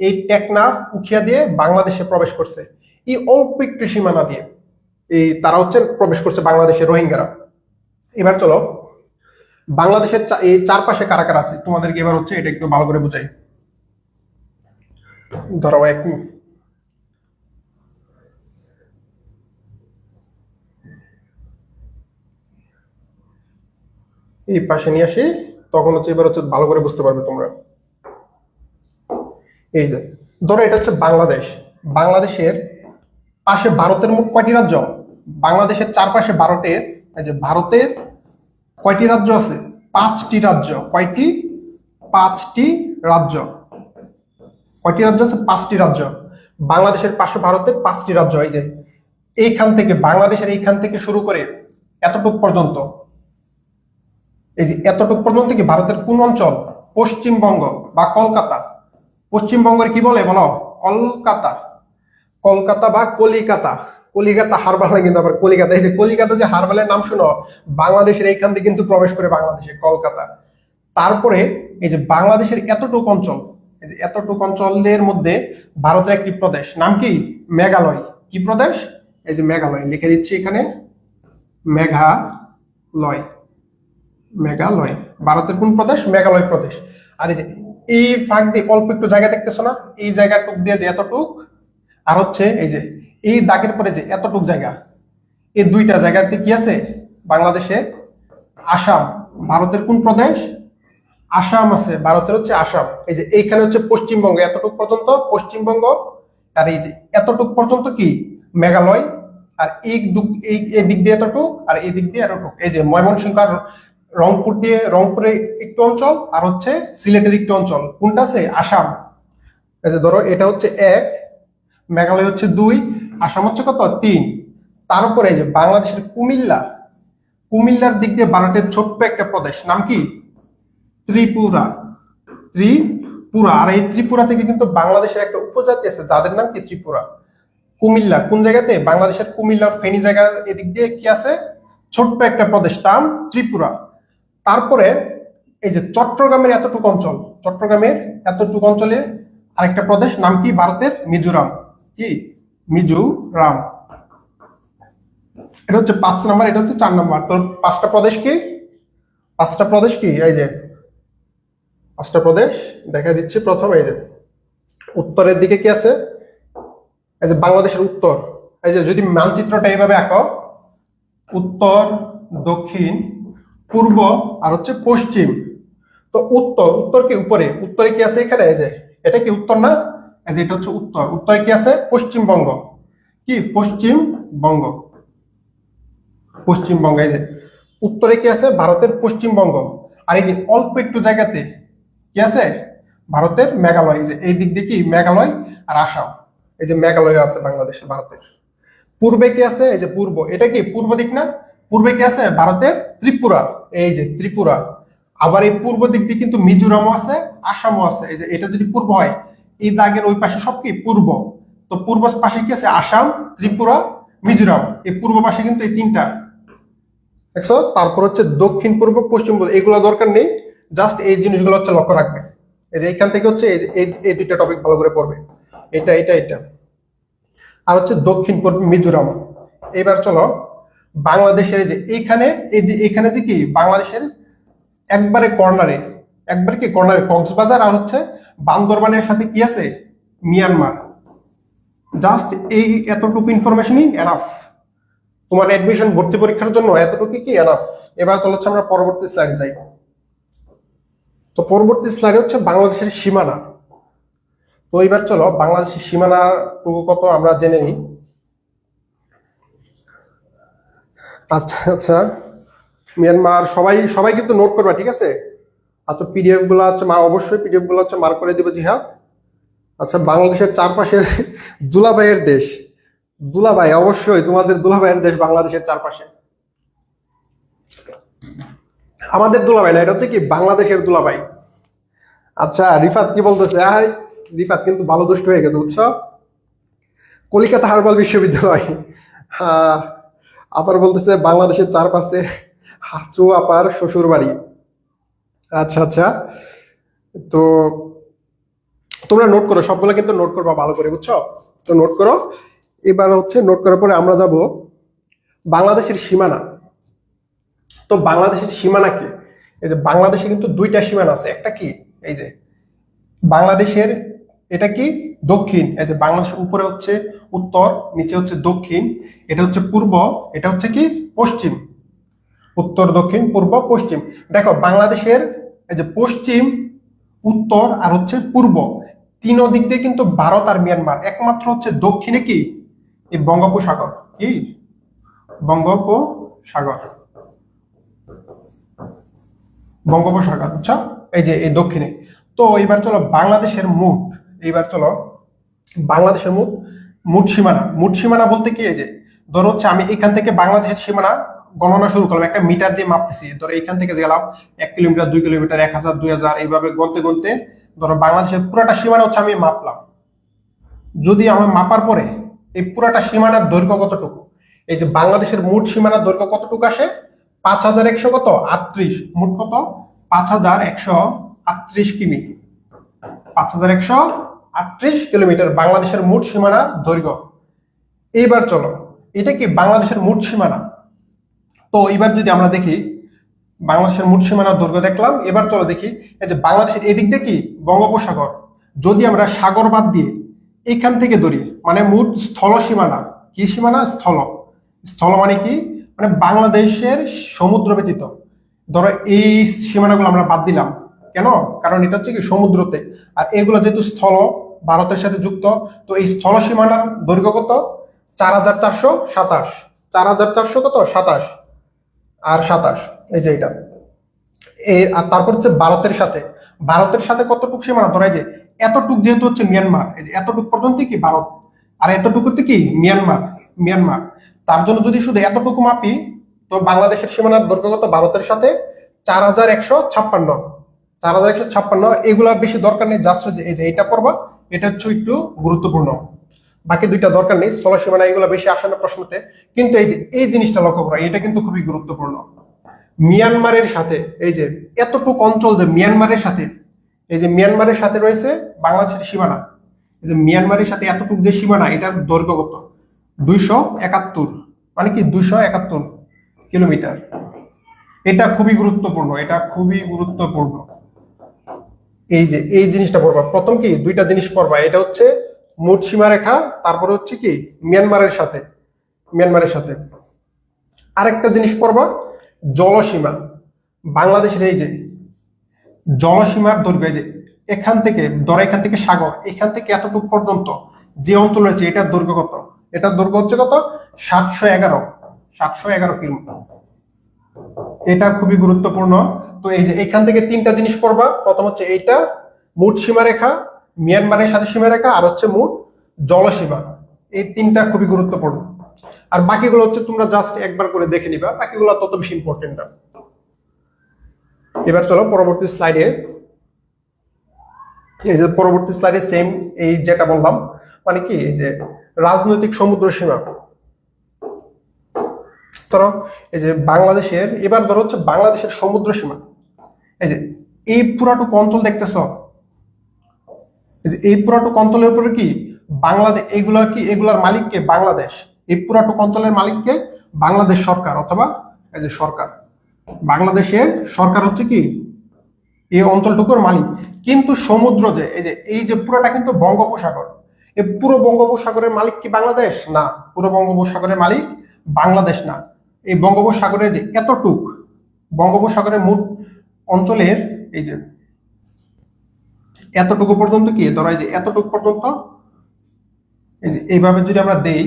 এই টেকনাফ উখিয়া দিয়ে বাংলাদেশে প্রবেশ করছে, এই অল্প একটু সীমানা দিয়ে। এই তারা হচ্ছে প্রবেশ করছে বাংলাদেশের রোহিঙ্গারা। এবার চলো বাংলাদেশের এই চারপাশে কারা কারা আছে তোমাদেরকে এবার হচ্ছে এটা একটু ভালো করে বুঝাই। ধরো এই পাশে নিয়ে আসি, তখন হচ্ছে এবার হচ্ছে ভালো করে বুঝতে পারবে তোমরা। এই যে ধরো এটা হচ্ছে বাংলাদেশ, বাংলাদেশের পাশে ভারতের মোট কয়টি রাজ্য? বাংলাদেশের চারপাশে ভারতের, এই যে ভারতের কয়টি রাজ্য আছে? 5টি রাজ্য। কয়টি? 5টি রাজ্য। কয়টি রাজ্য আছে? 5টি রাজ্য। বাংলাদেশের পাশে ভারতের 5টি রাজ্য। এই যে এইখান থেকে বাংলাদেশের এইখান থেকে শুরু করে এতটুক পর্যন্ত, এই যে এতটুক পর্যন্ত কি ভারতের কোন অঞ্চল? পশ্চিমবঙ্গ বা কলকাতা। পশ্চিমবঙ্গের কি বলে বলো? কলকাতা। কলকাতা বা কলিকাতা। কলিকাতা হারবাল কিন্তু আবার কলিকাতা। এই যে কলিকাতা যে হারবালের নাম শুনো, বাংলাদেশের এইখান থেকে কিন্তু প্রবেশ করে বাংলাদেশে কলকাতা। তারপরে এই যে বাংলাদেশের এতটুক অঞ্চল, এই যে এতটুক অঞ্চলের মধ্যে ভারতের একটি প্রদেশ, নাম কি? মেঘালয়। কি প্রদেশ? এই যে মেঘালয়, লিখে দিচ্ছি এখানে, মেঘালয়। মেঘালয় ভারতের কোন প্রদেশ? মেঘালয় প্রদেশ। আর এই যে এই ফাঁক দিয়ে অল্প একটু জায়গা দেখতেছো না, এই জায়গাটুক দিয়ে যে এতটুক, আর হচ্ছে এই যে এই দাগের পরে যে এতটুক জায়গা, এই দুইটা জায়গাতে কি আছে? বাংলাদেশে আসাম। ভারতের কোন প্রদেশ? আসাম আছে, ভারতের হচ্ছে আসাম। এই যে এইখানে হচ্ছে পশ্চিমবঙ্গ, এতটুক পর্যন্ত পশ্চিমবঙ্গ। আর এই যে এতটুক পর্যন্ত কি? মেঘালয়। আর এই দিক দিয়ে এতটুক, আর এই দিক দিয়ে এতটুক। এই যে ময়মনসিংহ আর রংপুর দিয়ে, রংপুরের একটু অঞ্চল, আর হচ্ছে সিলেটের একটু অঞ্চল। কোনটা আছে? আসাম। এই যে ধরো এটা হচ্ছে 1, মেঘালয় হচ্ছে 2, আসাম হচ্ছে কত? 3। তার উপরে এই যে বাংলাদেশের কুমিল্লা, কুমিল্লার দিক দিয়ে ভারতের ছোট্ট একটা প্রদেশ, নাম কি? ত্রিপুরা। ত্রিপুরা। আর এই ত্রিপুরা থেকে কিন্তু বাংলাদেশের একটা উপজাতি আছে যাদের নাম কি? ত্রিপুরা। কুমিল্লা কোন জায়গাতে? বাংলাদেশের কুমিল্লার ফেনী জায়গার এদিক দিয়ে কি আছে? ছোট্ট একটা প্রদেশ, নাম ত্রিপুরা। তারপরে এই যে চট্টগ্রামের এতটুকু অঞ্চল, চট্টগ্রামের এতটুকু অঞ্চলে আরেকটা প্রদেশ, নাম কি? ভারতের মিজোরাম। কি? মিজোরাম। এটা হচ্ছে 5 নাম্বার, এটা হচ্ছে 4 নাম্বার। তো 5টা প্রদেশ কি? 5টা প্রদেশ কি? এই যে 5টা প্রদেশ দেখা দিচ্ছি। প্রথম এই যে উত্তরের দিকে কি আছে? এই যে বাংলাদেশের উত্তর। এই যে যদি মানচিত্রটা এইভাবে আঁকো, উত্তর, দক্ষিণ, পূর্ব, আর হচ্ছে পশ্চিম। তো উত্তর, উত্তর কি উপরে? উত্তরে কি আছে এখানে? এই যে এটা কি উত্তর না? এই যে এটা হচ্ছে উত্তর। উত্তরে কি আছে? পশ্চিমবঙ্গ। কি? পশ্চিমবঙ্গ। পশ্চিমবঙ্গ। এই যে উত্তরে কি আছে? ভারতের পশ্চিমবঙ্গ। আর এই যে অল্প একটু জায়গাতে কি আছে? ভারতের মেঘালয়। এই যে এই দিক দিয়ে কি? মেঘালয় আর আসাম। এই যে মেঘালয় আছে বাংলাদেশের, ভারতের। পূর্বে কি আছে? এই যে পূর্ব, এটা কি পূর্ব দিক না? পূর্বে কি আছে? ভারতের ত্রিপুরা। এই যে ত্রিপুরা। আবার এই পূর্ব দিক দিয়ে কিন্তু মিজোরামও আছে, আসামও আছে। এই যে এটা যদি পূর্ব হয়, এই দাগের ওই পাশে সব কি? পূর্ব। তো পূর্ব পাশে কি আছে? আসাম, ত্রিপুরা, মিজোরাম। এই পূর্ব পাশে কিন্তু এই 3টা দেখছো। তারপর হচ্ছে দক্ষিণ, পূর্ব, পশ্চিম, এগুলো দরকার নেই, জাস্ট এই জিনিসগুলো হচ্ছে লক্ষ্য রাখবে। এই যে এখান থেকে হচ্ছে এই 2টা টপিক ভালো করে পড়বে, এটা এটা এটা। আর হচ্ছে দক্ষিণ পূর্ব মিজোরাম। এবার চলো বাংলাদেশের এই যে এইখানে, এই যে এখানে যে কি বাংলাদেশের একবারে কর্নারে, একবারে কি কর্নারে কক্সবাজার আর হচ্ছে বান্দরবানের সাথে কি আছে? মিয়ানমার। জাস্ট এই এতটুকু ইনফরমেশনই এনাফ তোমার অ্যাডমিশন ভর্তি পরীক্ষার জন্য। এতটুকু কি এনাফ। এবার চলো আমরা পরবর্তী স্লাইডে যাই। তো পরবর্তী স্লাইডে হচ্ছে বাংলাদেশের সীমানা। তো এবার চলো বাংলাদেশের সীমানাটুকু কত আমরা জেনে নিই। আচ্ছা আচ্ছা, মিয়ানমার, সবাই সবাই কিন্তু নোট করবা, ঠিক আছে? আচ্ছা পিডিএফ গুলো হচ্ছে অবশ্যই পিডিএফ গুলো হচ্ছে মার্ক করে দিব জিহাদ। আচ্ছা বাংলাদেশের চারপাশের দুলাভাইয়ের দেশ, দুলাভাই অবশ্যই তোমাদের দুলাভাইয়ের দেশ বাংলাদেশের চারপাশে। আমাদের দুলাভাই না, এটা হচ্ছে কি বাংলাদেশের দুলাভাই। আচ্ছা রিফাত কি বলতেছে? রিফাত কিন্তু ভালো দুষ্ট হয়ে গেছে, বুঝছো? কলিকাতা হারবাল বিশ্ববিদ্যালয়। আবার বলতেছে বাংলাদেশের চারপাশে হাঁচু আপার শ্বশুর বাড়ি। আচ্ছা আচ্ছা, তো তোমরা নোট করো, সবগুলো কিন্তু নোট করবা ভালো করে, বুঝছো? তো নোট করো। এবার হচ্ছে নোট করার পরে আমরা যাব বাংলাদেশের সীমানা। তো বাংলাদেশের সীমানা কি? এই যে বাংলাদেশে কিন্তু দুইটা সীমানা আছে। একটা কি, এই যে বাংলাদেশের, এটা কি দক্ষিণ, এই যে বাংলাদেশের উপরে হচ্ছে উত্তর, নিচে হচ্ছে দক্ষিণ, এটা হচ্ছে পূর্ব, এটা হচ্ছে কি পশ্চিম। উত্তর, দক্ষিণ, পূর্ব, পশ্চিম। দেখো বাংলাদেশের এই যে পশ্চিম, উত্তর আর হচ্ছে পূর্ব, তিন দিক দিয়ে কিন্তু ভারত আর মিয়ানমার। একমাত্র হচ্ছে দক্ষিণে কি এই বঙ্গোপসাগর, কি বঙ্গোপসাগর, বঙ্গোপসাগর, বুঝছো? এই যে এই দক্ষিণে। তো এবার চলো বাংলাদেশের মোট, এইবার চলো বাংলাদেশের মোট মোট সীমানা। মোট সীমানা বলতে কি, এই যে ধরো হচ্ছে আমি এখান থেকে বাংলাদেশের সীমানা গণনা শুরু করলাম, একটা মিটার দিয়ে মাপতেছি। ধরো এখান থেকে গেলাম 1 কিলোমিটার, 2 কিলোমিটার, 1000, 2000, এইভাবে গুনতে গুনতে ধরো বাংলাদেশের পুরাটা সীমানা হচ্ছে আমি মাপলাম। যদি আমি মাপার পরে এই পুরাটা সীমানার দৈর্ঘ্য কতটুকু, এই যে বাংলাদেশের মোট সীমানার দৈর্ঘ্য কতটুকু আসে, 5100 কত 38, মোট কত 5138 কিমি, 5138 কিলোমিটার বাংলাদেশের মোট সীমানার দৈর্ঘ্য। এইবার চলো, এটা কি বাংলাদেশের মোট সীমানা। তো এবার যদি আমরা দেখি বাংলাদেশের মোট সীমানার দৈর্ঘ্য দেখলাম, এবার চলো দেখি এই যে বাংলাদেশের এদিক দিয়ে কি বঙ্গোপসাগর। যদি আমরা সাগর বাদ দিয়ে এখান থেকে ধরি, মানে মোট স্থল সীমানা, কি সীমানা, স্থল। স্থল মানে কি, মানে বাংলাদেশের সমুদ্র ব্যতীত। ধরো এই সীমানাগুলো আমরা বাদ দিলাম, কেন? কারণ এটা হচ্ছে কি সমুদ্রতে, আর এগুলো যেহেতু স্থল ভারতের সাথে যুক্ত, তো এই স্থল সীমানার দৈর্ঘ্য কত 4427, 4400 কত 27 আর 27, এই যে এটা। আর তারপর হচ্ছে ভারতের সাথে, ভারতের সাথে কতটুকু সীমানা, ধরা যে এতটুক যেহেতু হচ্ছে মিয়ানমার, এই যে এতটুক পর্যন্ত কি ভারত, আর এতটুকুতে কি মিয়ানমার, মিয়ানমার। তার জন্য যদি শুধু এতটুকু মাপি, তো বাংলাদেশের সীমানার দৈর্ঘ্য কত ভারতের সাথে 4156, 4156। এগুলা বেশি দরকার নেই, জাস্ট যে এই যে এটা পড়বা, এটা হচ্ছে একটু গুরুত্বপূর্ণ। বাকি দুইটা দরকার নেই, স্থল সীমানা এগুলো বেশি আসে না প্রশ্নতে। কিন্তু এই যে এই জিনিসটা লক্ষ্য করা, এটা কিন্তু খুবই গুরুত্বপূর্ণ। মিয়ানমারের সাথে এই যে এতটুকু অঞ্চল, যে মিয়ানমারের সাথে, এই যে মিয়ানমারের সাথে রয়েছে বাংলাদেশের সীমানা, এই যে মিয়ানমারের সাথে এতটুকু যে সীমানা, এটার দৈর্ঘ্য কত 271, মানে কি 271 কিলোমিটার। এটা খুবই গুরুত্বপূর্ণ, এটা খুবই গুরুত্বপূর্ণ। এই যে এই জিনিসটা পড়বা, প্রথম কি দুইটা জিনিস পড়বা, এটা হচ্ছে মোট সীমারেখা, তারপরে হচ্ছে কি মিয়ানমারের সাথে, মিয়ানমারের সাথে। আরেকটা জিনিস পড়বা জলসীমা। বাংলাদেশের এই যে জলসীমার দৈর্ঘ্য, এই যে এখান থেকে ধরো, এখান থেকে সাগর, এখান থেকে এতটুকু পর্যন্ত যে অঞ্চল রয়েছে, এটার দৈর্ঘ্য কত, এটার দৈর্ঘ্য হচ্ছে কত 711 কিলোমিটার। এটা খুবই গুরুত্বপূর্ণ। তো এই যে এখান থেকে তিনটা জিনিস পড়বা, প্রথম হচ্ছে এইটা মোট সীমারেখা, মিয়ানমারের সাথে সীমারেখা, আর হচ্ছে মোট জলসীমা। এই তিনটা খুবই গুরুত্বপূর্ণ। আর বাকিগুলো হচ্ছে তোমরা জাস্ট একবার করে দেখে নিবা, বাকিগুলো তত বেশি ইম্পর্টেন্ট না। এবার চলো পরবর্তী স্লাইডে। এই যে পরবর্তী স্লাইডে সেম এই যেটা বললাম, মানে কি এই যে রাজনৈতিক সমুদ্র সীমা। ধরো এই যে বাংলাদেশের, এবার ধরো হচ্ছে বাংলাদেশের সমুদ্র সীমা। এই যে এই পুরাটুকু অঞ্চল দেখতেছ, এই যে এই পুরাটুকু অঞ্চলের উপরে কি বাংলাদেশ, এগুলা কি এগুলার মালিককে বাংলাদেশ, এই পুরাটুকু অঞ্চলের মালিককে বাংলাদেশ সরকার, অথবা এই যে সরকার, বাংলাদেশের সরকার হচ্ছে কি এই অঞ্চলটুকুর মালিক। কিন্তু সমুদ্র যে এই যে পুরোটা কিন্তু বঙ্গোপসাগর, এই পুরো বঙ্গোপসাগরের মালিক কি বাংলাদেশ? না, পুরো বঙ্গোপসাগরের মালিক বাংলাদেশ না। এই বঙ্গোপসাগরের যে এতটুক, বঙ্গোপসাগরের মোট অঞ্চলের এই যে এতটুকু পর্যন্ত কি ধরো, এই যে এতটুকু পর্যন্ত, এই যে এইভাবে যদি আমরা দেই,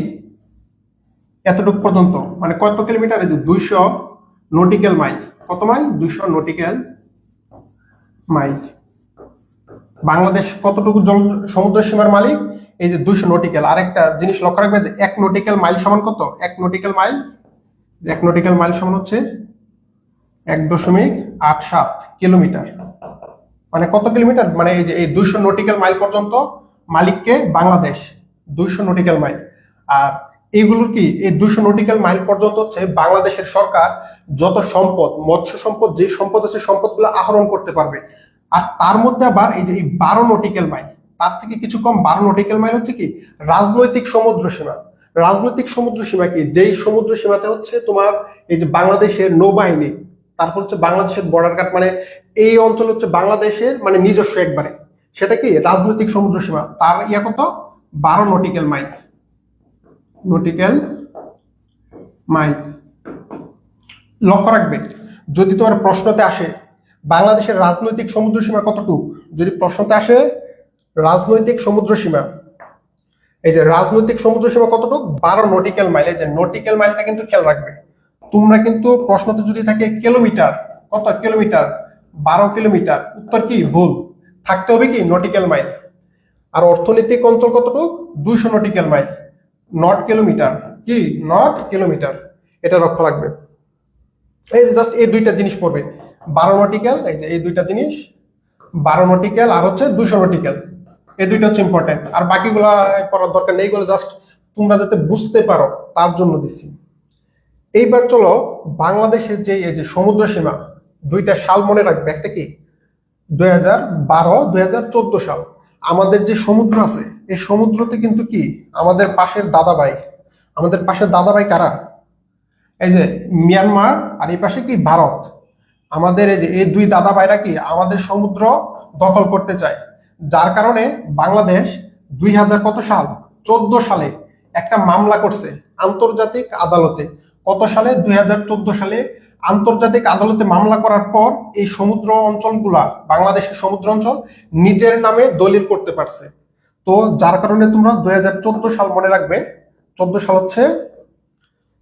এতটুকু পর্যন্ত মানে কত কিলোমিটার, এই যে 200 নটিক্যাল মাইল। কত মাইল? 200 nautical mile. বাংলাদেশ কতটুকু জল সমুদ্র সীমার মালিক? এই যে 200 নটিক্যাল। আরেকটা জিনিস লক্ষ্য রাখবে যে 1 নটিক্যাল মাইল সমান কত? 1 নটিক্যাল মাইল, 1 নটিক্যাল মাইল সমান হচ্ছে 1.87 কিলোমিটার। মানে কত কিলোমিটার? মানে এই যে এই 200 নটিক্যাল মাইল পর্যন্ত মালিককে বাংলাদেশ, 200 নটিক্যাল মাইল। আর এইগুলোর কি এই 200 নটিক্যাল মাইল পর্যন্ত হচ্ছে বাংলাদেশের সরকার যত সম্পদ, মৎস্য সম্পদ, যে সম্পদ আছে সম্পদগুলো আহরণ করতে পারবে। আর তার মধ্যে আবার এই যে এই 12 নটিক্যাল মাইল, তার থেকে কিছু কম 12 নটিক্যাল মাইল হচ্ছে কি রাজনৈতিক সমুদ্র সীমা। রাজনৈতিক সমুদ্র সীমা কি? যেই সমুদ্র সীমাতে হচ্ছে তোমার এই যে বাংলাদেশের নৌবাহিনী, তারপর হচ্ছে বাংলাদেশের বর্ডার গার্ড, মানে এই অঞ্চল হচ্ছে বাংলাদেশের মানে নিজস্ব একবারে, সেটা কি রাজনৈতিক সমুদ্র সীমা। তার ইয়া কত? 12 নটিক্যাল মাইল। Nautical mile. লক্ষ্য রাখবে, যদি তোমার প্রশ্নতে আসে বাংলাদেশের রাজনৈতিক সমুদ্র সীমা কতটুকু, যদি প্রশ্নতে আসে রাজনৈতিক সমুদ্র সীমা, এই যে রাজনৈতিক সমুদ্র সীমা কতটুকু? 12 নটিক্যাল মাইল। এই যে নটিক্যাল মাইলটা কিন্তু খেয়াল রাখবে তোমরা, কিন্তু প্রশ্নতে যদি থাকে কিলোমিটার, কত কিলোমিটার? 12 কিলোমিটার, উত্তর কি? ভুল। থাকতে হবে কি? Nautical mile. আর অর্থনৈতিক অঞ্চল কতটুকু? 200 নটিক্যাল মাইল, নট কিলোমিটার। কি? Not kilometre. এটা লক্ষ্য রাখবে। এই যে জাস্ট এই দুইটা জিনিস পড়বে, 12 নটিক্যাল, এই যে এই দুইটা জিনিস, 12 নটিক্যাল আর হচ্ছে 200 নটিক্যাল, এই দুইটা হচ্ছে ইম্পর্টেন্ট। আর বাকিগুলা পড়ার দরকার নেই, এগুলো জাস্ট তোমরা যাতে বুঝতে পারো তার জন্য দিছি। এইবার চলো বাংলাদেশের যে এই যে সমুদ্র সীমা, দুইটা সাল মনে রাখবে। একটা কি 2012, 2014 সাল। আমাদের যে সমুদ্র আছে এই সমুদ্রতে কিন্তু কি আমাদের পাশের দাদাভাই, আমাদের পাশের দাদাভাই কারা? এই যে মিয়ানমার, আর এই পাশে কি ভারত। আমাদের এই যে এই দুই দাদা ভাইরা কি আমাদের সমুদ্র দখল করতে চায়, যার কারণে বাংলাদেশ 2000 কত সাল? 14 সালে একটা মামলা করছে আন্তর্জাতিক আদালতে। কত সালে? 2014 সালে আন্তর্জাতিক আদালতে মামলা করার পর এই সমুদ্র অঞ্চলগুলা, বাংলাদেশের সমুদ্র অঞ্চল নিজের নামে দলিল করতে পারছে। তো যার কারণে তোমরা 2014 সাল মনে রাখবে। 14 সাল হচ্ছে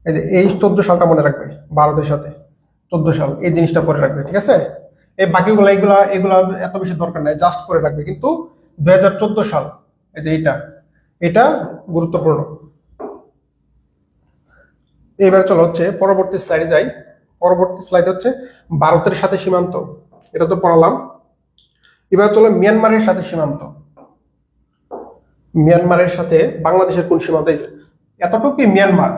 এই যে এই 14 সালটা মনে রাখবে, ভারতের সাথে 14 সাল, এই জিনিসটা পরে রাখবে, ঠিক আছে? এই বাকিগুলো এগুলা এগুলা এত বেশি দরকার নাই, জাস্ট করে রাখবে। কিন্তু 2014 সাল, এই যে এটা গুরুত্বপূর্ণ। এবার চলো হচ্ছে পরবর্তী স্লাইডে যাই। পরবর্তী স্লাইড হচ্ছে ভারতের সাথে সীমান্ত, এটা তো পড়ালাম। এবার চলো মিয়ানমারের সাথে সীমান্ত। মিয়ানমারের সাথে বাংলাদেশের কোন সীমান্ত? এতটুকু মিয়ানমার,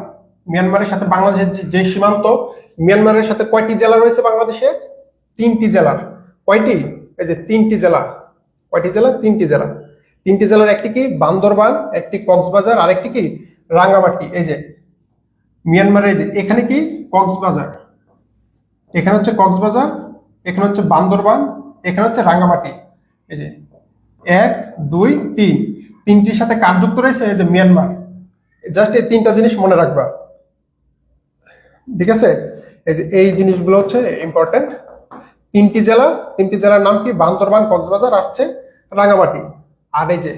মিয়ানমারের সাথে বাংলাদেশের যে সীমান্ত, মিয়ানমারের সাথে কয়টি জেলা রয়েছে বাংলাদেশের? 3টি জেলার। কয়টি? এই যে 3টি জেলা। কয়টি জেলা? 3টি জেলা। 3টি জেলার একটি কি বান্দরবান, একটি কক্সবাজার, আর একটি কি রাঙ্গামাটি। এই যে মিয়ানমারের এই যে এখানে কি কক্সবাজার, এখানে হচ্ছে কক্সবাজার, এখানে হচ্ছে বান্দরবান, এখানে হচ্ছে রাঙ্গামাটি। এই যে 1, 2, 3, তিনটির সাথে কার যুক্ত রয়েছে? এই যে মিয়ানমার। জাস্ট এই 3টা জিনিস মনে রাখবা, ঠিক আছে? এই যে এই জিনিসগুলো হচ্ছে ইম্পর্টেন্ট। 3টি জেলা, 3টি জেলার নাম কি? বান্দরবান, কক্সবাজার আর হচ্ছে রাঙ্গামাটি। আর এই যে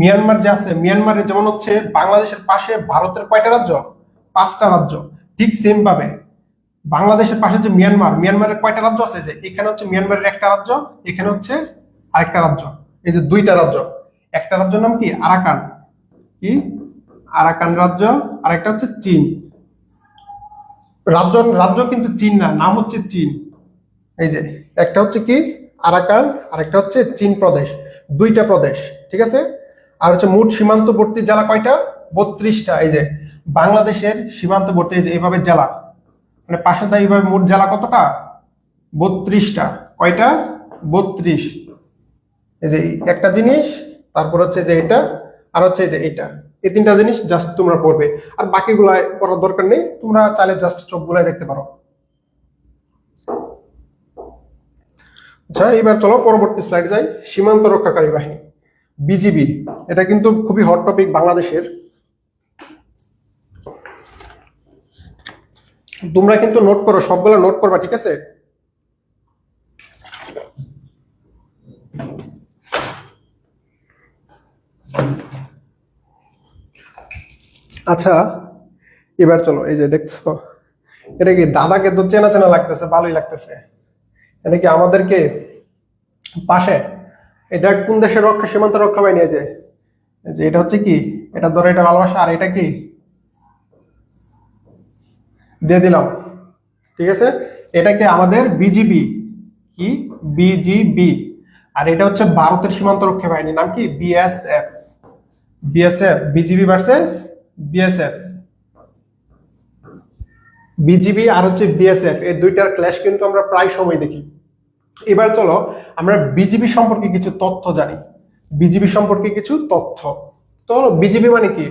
মিয়ানমার যে আছে, মিয়ানমারের যেমন হচ্ছে বাংলাদেশের পাশে ভারতের কয়টা রাজ্য? 5টা রাজ্য। ঠিক সেম ভাবে বাংলাদেশের পাশে যে মিয়ানমার, মিয়ানমারের কয়টা রাজ্য আছে? যে এখানে হচ্ছে মিয়ানমারের একটা রাজ্য, এখানে হচ্ছে আরেকটা রাজ্য। এই যে 2টা রাজ্য। একটা রাজ্যের নাম কি? আরাকান। কি? আরাকান রাজ্য। আর একটা হচ্ছে চীন রাজ্য। রাজ্য কিন্তু চীন না, নাম হচ্ছে চীন। এই যে একটা হচ্ছে কি আরাকান, আর একটা হচ্ছে চীন প্রদেশ। 2টা প্রদেশ, ঠিক আছে? আর হচ্ছে মোট সীমান্তবর্তী জেলা কয়টা? 32টা। এই যে বাংলাদেশের সীমান্তবর্তী এই যে এইভাবে জেলা, মানে পাশে দা এইভাবে মোট জেলা কতটা? 32টা। কয়টা? 32। এই যে একটা জিনিস, তারপর হচ্ছে যে এটা, আর হচ্ছে এই যে এটা, এই 3টা জিনিস জাস্ট তোমরা পড়বে। আর বাকিগুলা পড়ার দরকার নেই, তোমরা চাইলে জাস্ট চোখগুলাই দেখতে পারো। আচ্ছা, এবার চলো পরবর্তী স্লাইড যাই। সীমান্ত রক্ষাকারী বাহিনী, বিজিবি। এটা কিন্তু খুবই হট টপিক বাংলাদেশের। তোমরা কিন্তু নোট করো, সবগুলো নোট করবা, ঠিক আছে? আচ্ছা, এবার চলো এই যে দেখছো, এটা কি দাদাকে তো চেনা চেনা লাগতেছে, ভালোই লাগতেছে। এটা কি আমাদেরকে পাশে? এটা কোন দেশের রক্ষা সীমান্ত রক্ষা বাহিনী? এই যে এটা হচ্ছে কি, এটা ধরো, এটা ভালোবাসা, আর এটা কি দিয়ে দিলাম, ঠিক আছে? এটাকে আমাদের বিজিবি। কি? বিজিবি। আর এটা হচ্ছে ভারতের সীমান্ত রক্ষা বাহিনী, নাম কি? BSF. BSF, BGB versus BSF. BGB আর হচ্ছে বিএসএফ, এই দুইটার ক্ল্যাশ কিন্তু আমরা প্রায় সময় দেখি। এবার চলো আমরা বিজিবি সম্পর্কে কিছু তথ্য জানি। বিজিবি সম্পর্কে কিছু তথ্য। তো বিজিবি মানে কি?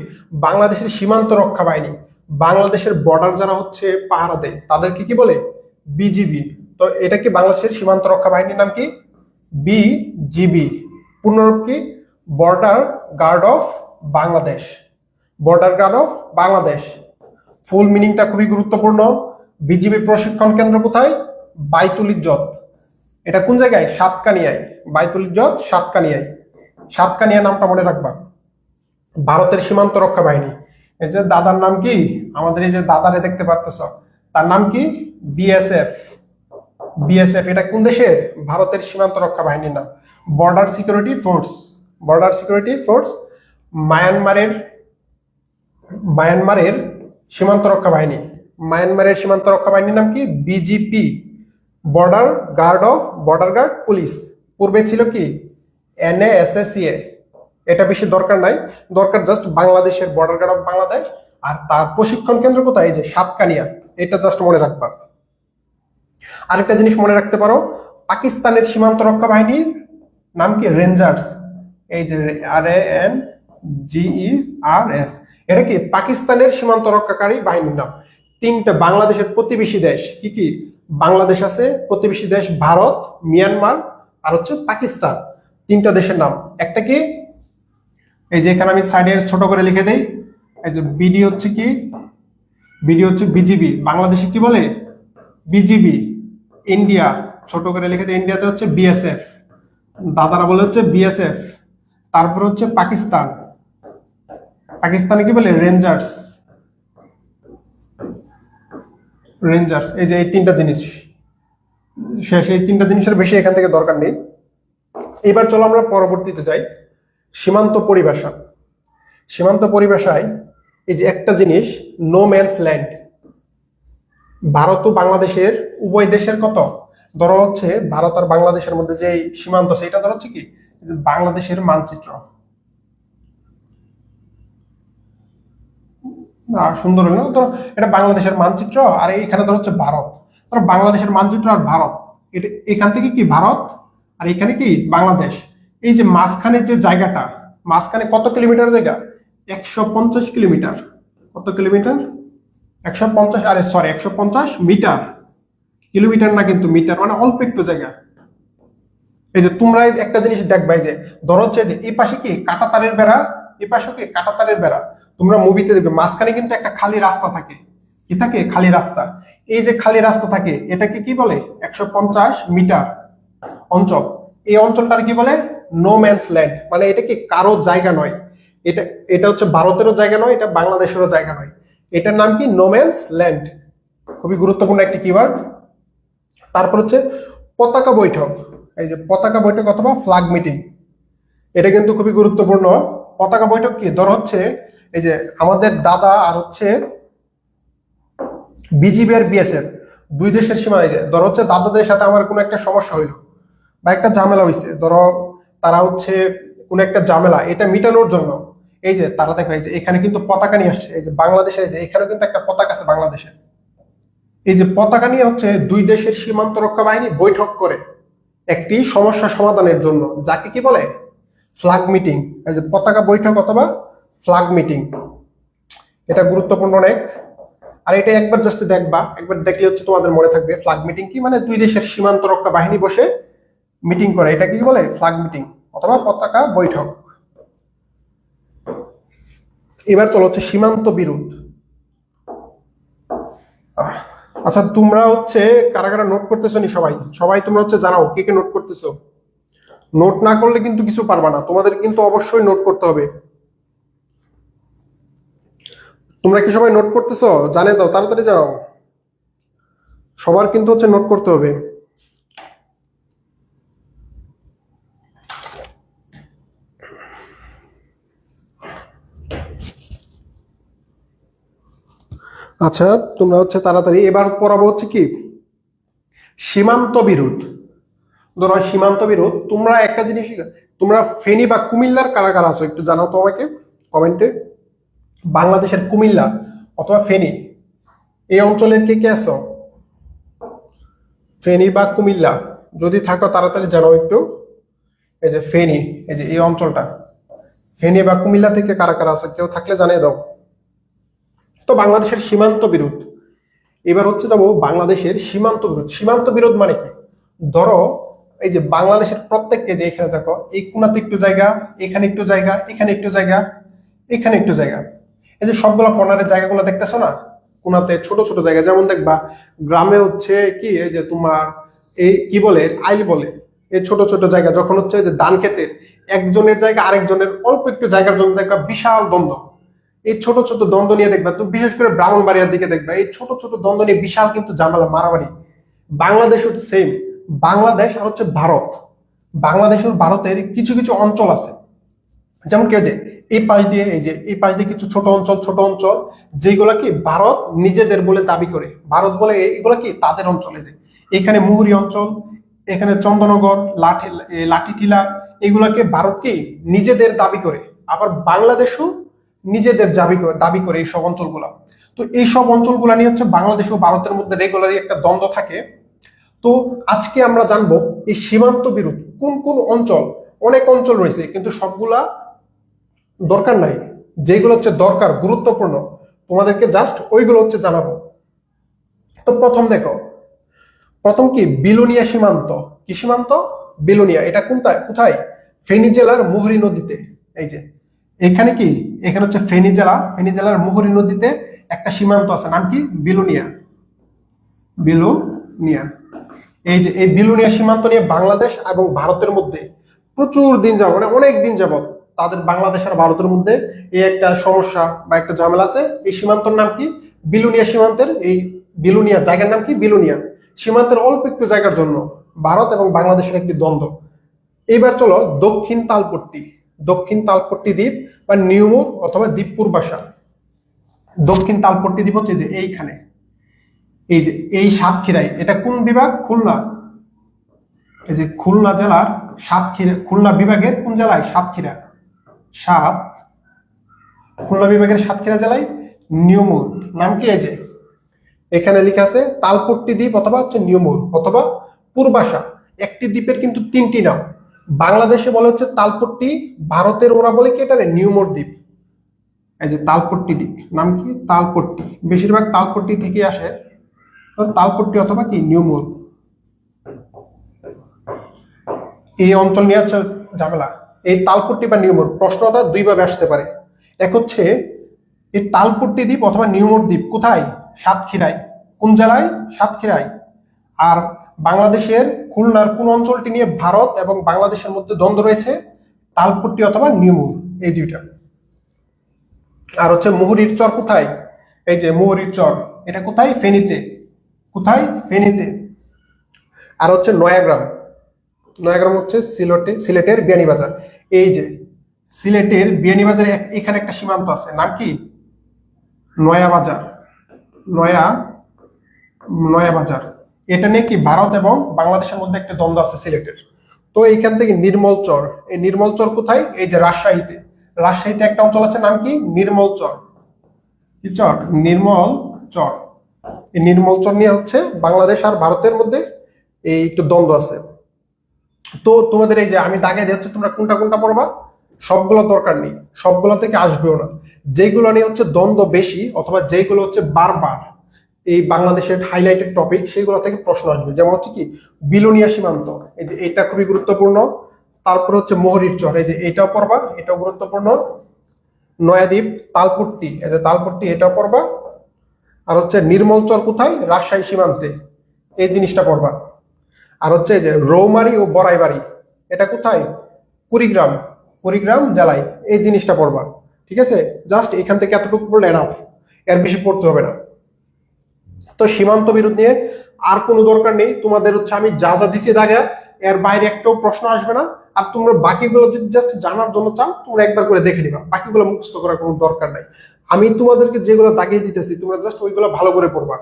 বাংলাদেশের সীমান্ত রক্ষা বাহিনী। বাংলাদেশের বর্ডার যারা হচ্ছে পাহারা দেয় তাদেরকে কি বলে? বিজিবি। তো এটা কি বাংলাদেশের সীমান্ত রক্ষা বাহিনীর নাম কি? বিজিবি। পূর্ণরূপ কি? Border guard of Bangladesh. Border guard of Bangladesh. Full মিনিংটা খুবই গুরুত্বপূর্ণ। বিজিবি প্রশিক্ষণ কেন্দ্র কোথায়? বাইতুল ইজ্জত। এটা কোন জায়গায়? সাতকানিয়ায়। বাইতুল ইজ্জত সাতকানিয়ায়। সাতকানিয়া নামটা মনে রাখবা। ভারতের সীমান্ত রক্ষা বাহিনী। এই যে দাদার নাম কি? আমাদের এই যে দাদারে দেখতে পারতেছ, তার নাম কি? বিএসএফ। বিএসএফ এটা কোন দেশের? ভারতের সীমান্ত রক্ষা বাহিনীর নাম। Border security force. Border security force. মায়ানমারের মায়ানমারের সীমান্ত রক্ষা বাহিনী। মায়ানমারের সীমান্ত রক্ষা বাহিনীর নাম কি? বিজিপি। Border guard police. পূর্বে ছিল কি? এনএএসএসিএ। এটা বেশি দরকার নাই, দরকার জাস্ট বাংলাদেশের বর্ডার গার্ড অফ বাংলাদেশ। আর তার প্রশিক্ষণ কেন্দ্র কোথায়? এই যে সাতকানিয়া। এটা জাস্ট মনে রাখবা। আরেকটা জিনিস মনে রাখতে পারো, পাকিস্তানের সীমান্ত রক্ষা বাহিনীর নাম কি? রেঞ্জার্স। এই যে RANGERS। এটা কি? পাকিস্তানের সীমান্ত রক্ষাকারী বাহিনীর নাম। তিনটা বাংলাদেশের প্রতিবেশী দেশ কি কি? বাংলাদেশ আছে, প্রতিবেশী দেশ ভারত, মিয়ানমার, আর হচ্ছে পাকিস্তান। তিনটা দেশের নাম। একটা কি? এই যে এখানে আমি সাইডে ছোট করে লিখে দেই। এই যে বিডি হচ্ছে কি? বিডি হচ্ছে বিজিবি। বাংলাদেশে কি বলে? বিজিবি। ইন্ডিয়া ছোট করে লিখে দেয়, ইন্ডিয়াতে হচ্ছে বিএসএফ। দাদারা বলে হচ্ছে বিএসএফ। তারপর হচ্ছে পাকিস্তান। পাকিস্তানে কি বলে? রেঞ্জার্স। রেঞ্জার্স। এই যে এই তিনটা জিনিস শেষ। এই তিনটা জিনিসের বেশি এখান থেকে দরকার নেই। এবার চলো আমরা পরবর্তীতে যাই, সীমান্ত পরিভাষা। সীমান্ত পরিভাষায় এই যে একটা জিনিস, নো ম্যানস ল্যান্ড। ভারত ও বাংলাদেশের উভয় দেশের কত? ধরো হচ্ছে ভারত আর বাংলাদেশের মধ্যে যে সীমান্ত আছে, এটা ধরো হচ্ছে কি? বাংলাদেশের মানচিত্র। সুন্দর হলো না? ধরো এটা বাংলাদেশের মানচিত্র, আর এখানে ধরো হচ্ছে ভারত। ধরো বাংলাদেশের মানচিত্র আর ভারত, এটা এখান থেকে কি ভারত, আর এখানে কি বাংলাদেশ। এই যে মাঝখানে যে জায়গাটা, মাঝখানে কত কিলোমিটার জায়গা? 150 কিলোমিটার। কত কিলোমিটার? 150, আরে সরি 150 মিটার। কিলোমিটার না কিন্তু, মিটার, মানে অল্প একটু জায়গা। এই যে তোমরা একটা জিনিস দেখবা, যে ধরো হচ্ছে যে এই পাশে কি কাঁটাতারের বেড়া, এই পাশে কি কাঁটাতারের বেড়া। তোমরা মুভিতে দেখবে মাঝখানে কিন্তু একটা খালি রাস্তা থাকে। কি থাকে? খালি রাস্তা। এই যে খালি রাস্তা থাকে, এটাকে কি বলে? 150 মিটার অঞ্চল। এই অঞ্চলটার কি বলে? No man's land. মানে এটা কি কারো জায়গা নয়। এটা এটা হচ্ছে ভারতেরও জায়গা নয়, এটা বাংলাদেশেরও জায়গা নয়। এটার নাম কি? No man's land. খুবই গুরুত্বপূর্ণ একটি কিওয়ার্ড। তারপর হচ্ছে পতাকা বৈঠক। এই যে পতাকা বৈঠক অথবা ফ্ল্যাগ মিটিং, এটা কিন্তু খুবই গুরুত্বপূর্ণ। পতাকা বৈঠক কি? ধর হচ্ছে এই যে আমাদের দাদা আর হচ্ছে বিজিবি আর বিএসএফ, দুই দেশের সীমা। এই যে ধর হচ্ছে দাদাদের সাথে আমার কোনো একটা সমস্যা হইলো বা একটা ঝামেলা হয়েছে, ধরো তারা হচ্ছে কোনো একটা ঝামেলা, এটা মিটানোর জন্য এই যে তারা দেখো, এই যে এখানে কিন্তু পতাকা নিয়ে আসছে। এই যে বাংলাদেশের, এই যে এখানেও কিন্তু একটা পতাকা আছে বাংলাদেশের। এই যে পতাকা নিয়ে হচ্ছে দুই দেশের সীমান্ত রক্ষা বাহিনী বৈঠক করে একটি সমস্যা সমাধানের জন্য, যাকে কি বলে? Flag meeting. এই যে পতাকা বৈঠক অথবা ফ্ল্যাগ মিটিং, এটা গুরুত্বপূর্ণ অনেক। আর এটা একবার জাস্ট দেখবা, একবার দেখলে হচ্ছে তোমাদের মনে থাকবে ফ্ল্যাগ মিটিং কি। মানে দুই দেশের সীমান্ত রক্ষা বাহিনী বসে মিটিং করে, এটা কি বলে? ফ্ল্যাগ মিটিং অথবা পতাকা বৈঠক। এবার চলো হচ্ছে সীমান্ত বিরোধ। আচ্ছা, তোমরা হচ্ছে কারা কারা নোট করতেছো নি? সবাই সবাই তোমরা হচ্ছে জানাও কে কে নোট করতেছো। নোট না করলে কিন্তু কিছু পারবা না, তোমাদের কিন্তু অবশ্যই নোট করতে হবে। তোমরা কি সবাই নোট করতেছো? জানে দাও, তাড়াতাড়ি জানাও। সবার কিন্তু হচ্ছে নোট করতে হবে। আচ্ছা, তোমরা হচ্ছে তাড়াতাড়ি। এবার পড়াবো হচ্ছে কি? সীমান্ত বিরোধ। ধরো সীমান্ত বিরোধ, তোমরা একটা জিনিস, তোমরা ফেনী বা কুমিল্লার কারা কারা আছো একটু জানাও তো আমাকে কমেন্টে। বাংলাদেশের কুমিল্লা অথবা ফেনী, এই অঞ্চলের কে কে আছো? ফেনী বা কুমিল্লা যদি থাকো তাড়াতাড়ি জানাও একটু। এই যে ফেনী, এই যে এই অঞ্চলটা ফেনী বা কুমিল্লা থেকে কারা কারা আছে কেউ থাকলে জানিয়ে দাও। তো বাংলাদেশের সীমান্ত বিরোধ, এবার হচ্ছে যাবো বাংলাদেশের সীমান্ত বিরোধ। সীমান্ত বিরোধ মানে কি? ধরো এই যে বাংলাদেশের প্রত্যেককে, যে এখানে দেখো এই কোনাতে একটু জায়গা, এখানে একটু জায়গা, এখানে একটু জায়গা, এখানে একটু জায়গা, এই যে সবগুলো কর্নারের জায়গাগুলো দেখতেছো না, কোনাতে ছোট ছোট জায়গা। যেমন দেখবা গ্রামে হচ্ছে কি এই যে তোমার এই কি বলে আইল বলে, এই ছোট ছোট জায়গা যখন হচ্ছে যে ধান ক্ষেতের একজনের জায়গা আরেকজনের অল্প একটু জায়গার জন্য দেখবা বিশাল দ্বন্দ্ব। এই ছোট ছোট দ্বন্দ্ব নিয়ে দেখবা, তো বিশেষ করে ব্রাহ্মণবাড়িয়ার দিকে দেখবা এই ছোট ছোট দ্বন্দ্ব নিয়ে বিশাল কিন্তু ঝামেলা মারামারি। বাংলাদেশ হচ্ছে সেম, বাংলাদেশ আর হচ্ছে ভারত, বাংলাদেশের ভারতের কিছু কিছু অঞ্চল আছে, যেমন কি যে এই পাশ দিয়ে, এই যে এই পাশ দিয়ে কিছু ছোট অঞ্চল যেগুলা কি ভারত নিজেদের বলে দাবি করে, ভারত বলে এগুলা কি তাদের অঞ্চলে। যে এখানে মুহুরী অঞ্চল, এখানে চন্দননগর, লাঠিটিলা, এগুলাকে ভারত কি নিজেদের দাবি করে, আবার বাংলাদেশও নিজেদের দাবি করে এই সব অঞ্চলগুলা। তো এই সব অঞ্চলগুলা নিয়ে হচ্ছে বাংলাদেশ ও ভারতের মধ্যে রেগুলারই একটা দ্বন্দ্ব থাকে। তো আজকে আমরা জানবো এই সীমান্ত বিরোধ কোন কোন অঞ্চল। অনেক অঞ্চল রয়েছে কিন্তু সবগুলা দরকার নাই, যেগুলো হচ্ছে দরকার গুরুত্বপূর্ণ তোমাদেরকে জাস্ট ওইগুলো হচ্ছে জানাবো। তো প্রথম দেখো, প্রথম কি বিলোনিয়া সীমান্ত। কি সীমান্ত? বিলোনিয়া। এটা কোনটায় কোথায়? ফেনী জেলার মুহুরী নদীতে। এই যে এখানে কি, এখানে হচ্ছে ফেনী জেলার মুহুরী নদীতে একটা সীমান্ত আছে, নাম কি? বিলোনিয়া। বিলোনিয়া। এই যে এই বিলোনিয়া সীমান্ত নিয়ে বাংলাদেশ এবং ভারতের মধ্যে প্রচুর দিন যাবত, মানে অনেক দিন যাবত তাদের বাংলাদেশ আর ভারতের মধ্যে এই একটা সমস্যা বা একটা ঝামেলা আছে। এই সীমান্তর নাম কি? বিলোনিয়া সীমান্তের এই বিলোনিয়া জায়গার নাম কি? বিলোনিয়া। সীমান্তের অল্প একটু জায়গার জন্য ভারত এবং বাংলাদেশের একটি দ্বন্দ্ব। এবার চলো দক্ষিণ তালপট্টি। দক্ষিণ তালপট্টি দ্বীপ বা নিউমুর অথবা দ্বীপপুর বাসা। দক্ষিণ তালপট্টি দ্বীপ হচ্ছে যে এইখানে, এই যে এই সাতক্ষীরায়। এটা কোন বিভাগ? খুলনা। এই যে খুলনা জেলার সাতক্ষীরা, খুলনা বিভাগের কোন জেলায়? সাতক্ষীরা। খুলনা বিভাগের সাতক্ষীরা জেলায় নিউমুর। নাম কি? এই যে এখানে লেখা আছে তালপট্টি দ্বীপ অথবা হচ্ছে নিউমুর অথবা পূর্বাসা। একটি দ্বীপের কিন্তু তিনটি নাম। বাংলাদেশে বলে হচ্ছে তালপট্টি, ভারতের ওরা বলে কি এটা নিউমুর দ্বীপ। এই যে তালপট্টি দ্বীপ নাম কি? তালপট্টি। বেশিরভাগ তালপট্টি থেকে আসে, তালপট্টি অথবা কি নিউমুর। এই অঞ্চল নিয়ে হচ্ছে ঝামেলা। এই তালপট্টি বা নিউমোর প্রশ্নটা দুই ভাবে আসতে পারে। এক হচ্ছে এই তালপট্টি দ্বীপ অথবা নিউমোর দ্বীপ কোথায়? সাতক্ষীরায়। কোন জেলায়? সাতক্ষীরায়। আর বাংলাদেশের খুলনার কোন অঞ্চলটি নিয়ে ভারত এবং বাংলাদেশের মধ্যে দ্বন্দ্ব রয়েছে? তালপট্টি অথবা নিউমোর, এই দুইটা। আর হচ্ছে মুহুরীর চর কোথায়? এই যে মুহুরীর চর, এটা কোথায়? ফেনীতে। কোথায়? ফেনীতে। আর হচ্ছে নয়াগ্রাম। নয়াগ্রাম হচ্ছে সিলেটের বিয়ানীবাজার। এই যে সিলেটের বিয়ানীবাজারে এখানে একটা সীমান্ত আছে, নাম কি? নয়াবাজার। নয়াবাজার। এটা নিয়ে কি ভারত এবং বাংলাদেশের মধ্যে একটা দ্বন্দ্ব আছে সিলেটের। তো এইখান থেকে নির্মলচর। এই নির্মলচর কোথায়? এই যে রাজশাহীতে। রাজশাহীতে একটা অঞ্চল আছে, নাম কি? নির্মলচর। কি চর? নির্মলচর। এই নির্মলচর নিয়ে হচ্ছে বাংলাদেশ আর ভারতের মধ্যে এই একটু দ্বন্দ্ব আছে। তো তোমাদের এই যে আমি দাগে দিয়ে হচ্ছে তোমরা কোনটা কোনটা পড়বা, সবগুলো দরকার নেই, সবগুলো থেকে আসবেও না। যেগুলো নিয়ে হচ্ছে দ্বন্দ্ব বেশি অথবা যেগুলো হচ্ছে বারবার এই বাংলাদেশের হাইলাইটেড টপিক, সেগুলো থেকে প্রশ্ন আসবে। যেমন হচ্ছে কি বিলোনিয়া সীমান্ত, এই যে এটা খুবই গুরুত্বপূর্ণ। তারপর হচ্ছে মোহরীর চর, এই যে এটাও পড়বা, এটাও গুরুত্বপূর্ণ। নয়াদ্বীপ, তালপট্টি, এই যে তালপট্টি, এটাও পড়বা। আর হচ্ছে নির্মলচর কোথায়? রাজশাহী সীমান্তে, এই জিনিসটা পড়বা। আর হচ্ছে যে রৌমারী ও বড়াইবাড়ি, এটা কোথায়? কুড়িগ্রাম জেলায়, এই জিনিসটা পড়বা। ঠিক আছে, জাস্ট এখান থেকে এতটুকু পড়লে এনাফ, এর বেশি পড়তে হবে না। তো সীমান্ত বিরোধ নিয়ে আর কোনো দরকার নেই তোমাদের, হচ্ছে আমি যা যা দিছি দাগে এর বাইরে একটাও প্রশ্ন আসবে না। আর তোমরা বাকিগুলো যদি জাস্ট জানার জন্য চাও তোমরা একবার করে দেখে নিবা, বাকিগুলো মুখস্থ করার কোনো দরকার নাই। আমি তোমাদেরকে যেগুলো দাগিয়ে দিতেছি তোমরা জাস্ট ওইগুলো ভালো করে পড়বা।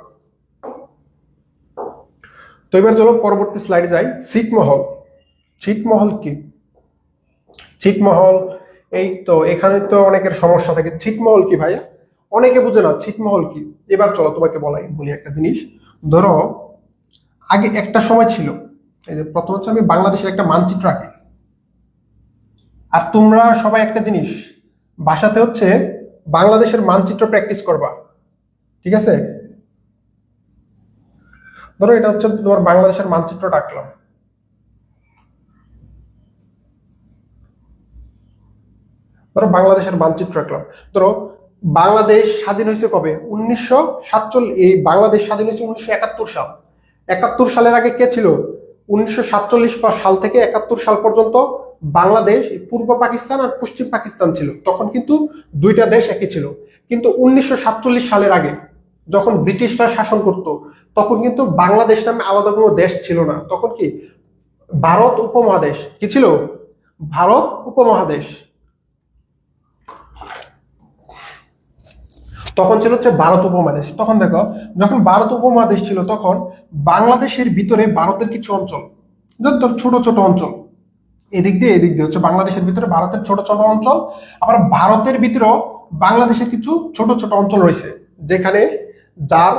তো এবার চলো পরবর্তী স্লাইডে যাই। ছিটমহল। ছিটমহল কি? ছিটমহল, এই তো এখানে তো অনেকের সমস্যা থাকে। ছিটমহল কি ভাইয়া? অনেকে বুঝে না ছিটমহল কি। এবার চলো তোমাকে বলি একটা জিনিস। ধরো আগে একটা সময় ছিল, এই যে প্রথম হচ্ছে আমি বাংলাদেশের একটা মানচিত্র আঁকি। আর তোমরা সবাই একটা জিনিস বাসাতে হচ্ছে বাংলাদেশের মানচিত্র প্র্যাকটিস করবা, ঠিক আছে? ধরো এটা হচ্ছে তোমার বাংলাদেশের মানচিত্র আঁকলাম। ধরো বাংলাদেশের মানচিত্র আঁকলাম। ধরো বাংলাদেশ স্বাধীন হয়েছে কবে? 1947। এই বাংলাদেশ স্বাধীন হয়েছে 1971 সাল। 71 সালের আগে কে ছিল? 1947 সাল থেকে 71 সাল পর্যন্ত বাংলাদেশ পূর্ব পাকিস্তান আর পশ্চিম পাকিস্তান ছিল। তখন কিন্তু দুইটা দেশ একই ছিল। কিন্তু 1947 সালের আগে যখন ব্রিটিশরা শাসন করত, তখন কিন্তু বাংলাদেশ নামে আলাদা কোনো দেশ ছিল না। তখন কি ভারত উপমহাদেশ কি ছিল? ভারত উপমহাদেশ। তখন ছিল হচ্ছে ভারত উপমহাদেশ। তখন দেখো, যখন ভারত উপমহাদেশ ছিল তখন বাংলাদেশের ভিতরে ভারতের কিছু অঞ্চল, ধর ছোট ছোট অঞ্চল, এদিক দিয়ে এদিক দিয়ে হচ্ছে বাংলাদেশের ভিতরে ভারতের ছোট ছোট অঞ্চল। আবার ভারতের ভিতরেও বাংলাদেশের কিছু ছোট ছোট অঞ্চল রয়েছে, যেখানে যার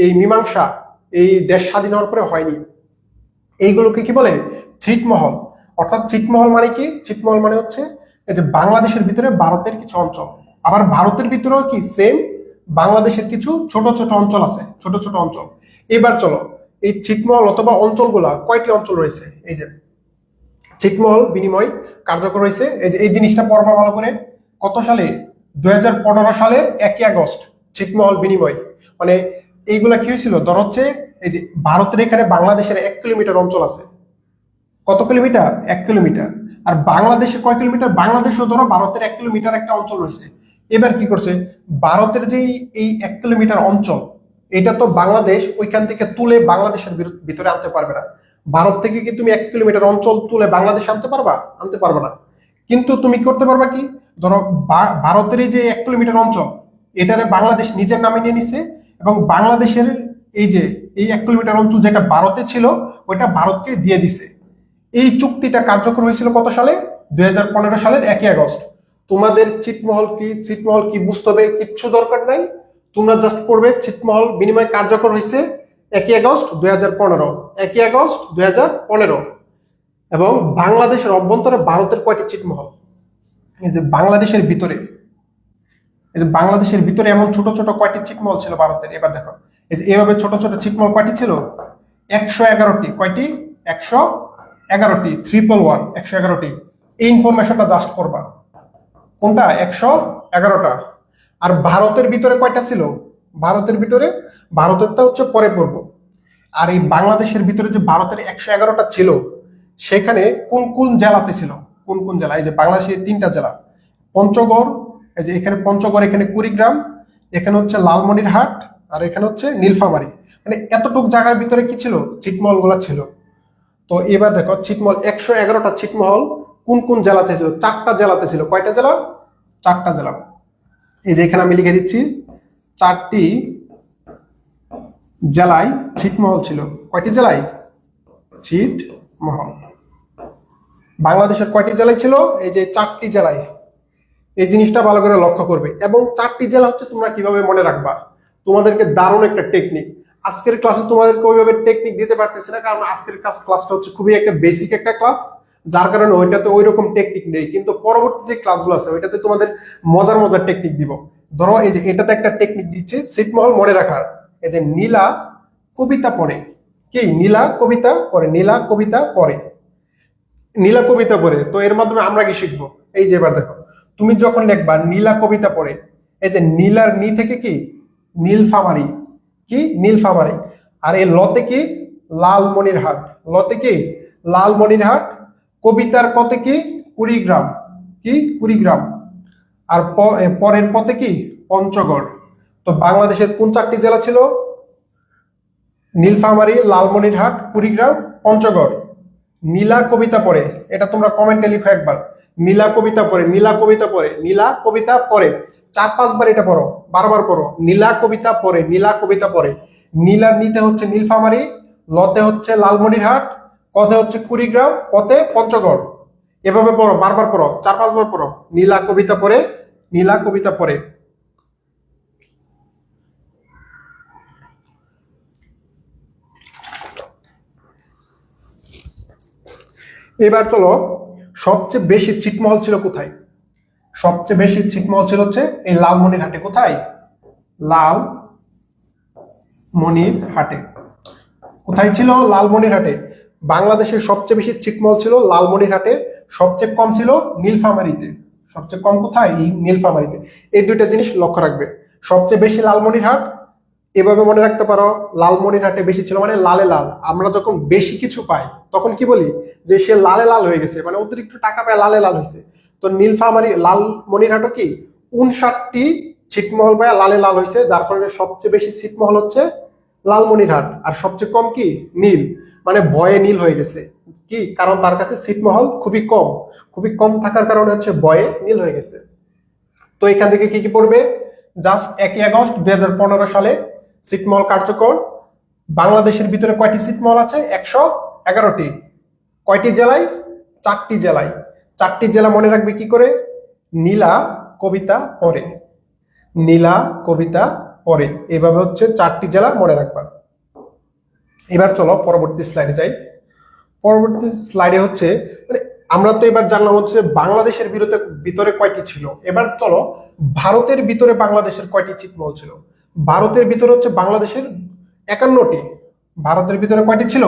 এই মীমাংসা এই দেশ স্বাধীন হওয়ার পরে হয়নি। এইগুলোকে কি বলে? ছিটমহল। অর্থাৎ ছিটমহল মানে কি? ছিটমহল মানে হচ্ছে এই যে বাংলাদেশের ভিতরে ভারতের কিছু অঞ্চল, আবার ভারতের ভিতরেও কি সেম বাংলাদেশের কিছু ছোট ছোট অঞ্চল আছে, ছোট ছোট অঞ্চল। এবার চলো, এই ছিটমহল অথবা অঞ্চলগুলা কয়টি অঞ্চল রয়েছে? এই যে ছিটমহল বিনিময় কার্যকর হয়েছে। এই যে এই জিনিসটা পড়বা ভালো করে। কত সালে? 2015 সালের 1 আগস্ট ছিটমহল বিনিময়। মানে এইগুলা কি হয়েছিল? ধর হচ্ছে এই যে ভারতের এখানে বাংলাদেশের 1 কিলোমিটার অঞ্চল আছে। কত কিলোমিটার? 1 কিলোমিটার। আর বাংলাদেশে কয় কিলোমিটার? বাংলাদেশও ধরো ভারতের 1 কিলোমিটার একটা অঞ্চল রয়েছে। এবার কি করছে? ভারতের যে এই 1 কিলোমিটার অঞ্চল, এটা তো বাংলাদেশ ওইখান থেকে তুলে বাংলাদেশের ভিতরে আনতে পারবে না। ভারত থেকে কি তুমি 1 কিলোমিটার অঞ্চল তুলে বাংলাদেশ আনতে পারবা? আনতে পারবে না। কিন্তু তুমি করতে পারবা কি? ধরো ভারতের এই যে 1 কিলোমিটার অঞ্চল, এটারে বাংলাদেশ নিজের নামে নিয়ে নিছে, এবং বাংলাদেশের এই যে এই 1 কিলোমিটার অঞ্চল যেটা ভারতে ছিল, ওইটা ভারতকে দিয়ে দিছে। এই চুক্তিটা কার্যকর হয়েছিল কত সালে? 2015 সালের 1 আগস্ট। তোমাদের ছিটমহল কি বুঝতে হবে কিচ্ছু দরকার নাই। তোমরা জাস্ট পড়বে ছিটমহল বিনিময় কার্যকর হয়েছে 1 আগস্ট 2015, 1 আগস্ট 2015। এবং বাংলাদেশের অভ্যন্তরে ভারতের কয়টি ছিটমহল? এই যে বাংলাদেশের ভিতরে, এই যে বাংলাদেশের ভিতরে এমন ছোট ছোট কয়টি ছিটমহল ছিল ভারতের? এবার দেখো, এই যে এভাবে ছোট ছোট ছিটমহল কয়টি ছিল? 111টি। কয়টি? 111টি। 111টি। এই ইনফরমেশনটা জাস্ট করবা। কোনটা? 111টা। আর ভারতের ভিতরে কয়টা ছিল? ভারতের ভিতরে, ভারতেরটা হচ্ছে পরে পড়ব। আর এই বাংলাদেশের ভিতরে যে ভারতের 111টা ছিল, সেখানে কোন কোন জেলাতে ছিল? কোন কোন জেলা? এই যে বাংলাদেশের 3টা জেলা, পঞ্চগড়, এই যে এখানে পঞ্চগড়, এখানে কুড়িগ্রাম, এখানে হচ্ছে লালমনিরহাট, আর এখানে হচ্ছে নীলফামারী। মানে এতটুক জায়গার ভিতরে কি ছিল? ছিটমহল গুলা ছিল। তো এবার দেখো, ছিটমহল 111টা ছিটমহল কোন কোন জেলাতে ছিল? 4টা জেলাতে ছিল। কয়টা জেলা? 4টা জেলা। এই যে এখানে আমি লিখে দিচ্ছি, 4টি জেলায় ছিটমহল ছিল। কয়টি জেলায়? ছিটমহল। বাংলাদেশের কয়টি জেলায় ছিল? এই যে 4টি জেলায়। এই জিনিসটা ভালো করে লক্ষ্য করবে। এবং 4টি জেলা হচ্ছে তোমরা কিভাবে মনে রাখবা, তোমাদেরকে দারুণ একটা টেকনিক। আজকের ক্লাসে তোমাদেরকে ওইভাবে টেকনিক দিতে পারতেছি না, কারণ আজকের ক্লাসটা হচ্ছে খুবই একটা বেসিক একটা ক্লাস, যার কারণে ওইটাতে ওই রকম টেকনিক নেই। কিন্তু পরবর্তী যে ক্লাসগুলো আছে ওইটাতে তোমাদের মজার মজার টেকনিক দিব। ধরো এই যে এটাতে একটা টেকনিক দিচ্ছে ছিটমহল মনে রাখার। এই যে নীলা কবিতা পড়ে। কি? নীলা কবিতা পড়ে। নীলা কবিতা পড়ে। নীলা কবিতা পড়ে। তো এর মাধ্যমে আমরা কি শিখবো? এই যে এবার দেখো, তুমি যখন লিখবা নীলা কবিতা পড়ে, এই যে নীলার নি থেকে কি? নীলফামারী। কি? নীলফামারী। আর এই লতে কি? লালমনিরহাট। লতে কি? লালমনিরহাট। কবিতার পথে কি? কুড়িগ্রাম। কি? কুড়িগ্রাম। আর পরের পথে কি? পঞ্চগড়। তো বাংলাদেশের কোন 4টি জেলা ছিল? নীলফামারী, লালমনিরহাট, কুড়িগ্রাম, পঞ্চগড়। নীলা কবিতা পড়ে, এটা তোমরা কমেন্টে লিখো একবার। নীলা কবিতা পড়ে, নীলা কবিতা পড়ে, নীলা কবিতা পড়ে। 4-5 বার এটা পড়ো, বারবার পড়ো। নীলা কবিতা পড়ে, নীলা কবিতা পড়ে। নীলার নিতে হচ্ছে নীলফামারী, লতে হচ্ছে লালমনিরহাট, পথে হচ্ছে কুড়িগ্রাম, পথে পঞ্চগড়। এভাবে পড়ো, বারবার পড়ো, 4-5 বার পড়ো। নীলা কবিতা পড়ে, নীলা কবিতা পড়ে। এবার চলো সবচেয়ে বেশি ছিটমহল ছিল কোথায়? সবচেয়ে বেশি ছিটমহল ছিল হচ্ছে এই লালমনিরহাটে। কোথায়? লালমনিরহাটে। কোথায় ছিল? লালমনিরহাটে। বাংলাদেশের সবচেয়ে বেশি ছিটমহল ছিল লালমনিরহাটে, সবচেয়ে কম ছিল নীলফামারীতে। সবচেয়ে কম কোথায়? এই নীলফামারীতে। এই দুইটা জিনিস লক্ষ্য রাখবে। সবচেয়ে বেশি লালমনিরহাট, এভাবে মনে রাখতে পারো, লালমনিরহাটে বেশি ছিল মানে লালে লাল। আমরা যখন বেশি কিছু পাই তখন কি বলি? যে সে লালে লাল হয়ে গেছে, মানে অতিরিক্ত টাকা পায় লালে লাল হয়েছে। তো নীলফামারী লালমনিরহাটও কি 59টি ছিটমহল পায় লালে লাল হয়েছে, যার কারণে সবচেয়ে বেশি ছিটমহল হচ্ছে লালমনিরহাট, আর সবচেয়ে কম কি? নীল। মানে ভয়ে নীল হয়ে গেছে। কি কারণ? তার কাছে ছিটমহল খুবই কম, খুবই কম থাকার কারণে হচ্ছে ভয়ে নীল হয়ে গেছে। তো এখান থেকে কি কি পড়বে? জাস্ট 1 আগস্ট 2015 সালে ছিটমহল কার্যকর। বাংলাদেশের ভিতরে কয়টি ছিটমহল আছে? 111টি। কয়টি জেলায়? 4টি জেলায়। 4টি জেলা মনে রাখবে কি করে? নীলা, কবিতা, পরে। নীলা, কবিতা, পরে, এভাবে হচ্ছে 4টি জেলা মনে রাখবা। এবার চলো পরবর্তী স্লাইডে যাই। পরবর্তী স্লাইডে হচ্ছে মানে আমরা তো এবার জানলাম হচ্ছে বাংলাদেশের ভিতরে কয়টি ছিল। এবার চলো ভারতের ভিতরে বাংলাদেশের কয়টি ছিটমহল ছিল। ভারতের ভিতরে হচ্ছে বাংলাদেশের 51টি। ভারতের ভিতরে কয়টি ছিল?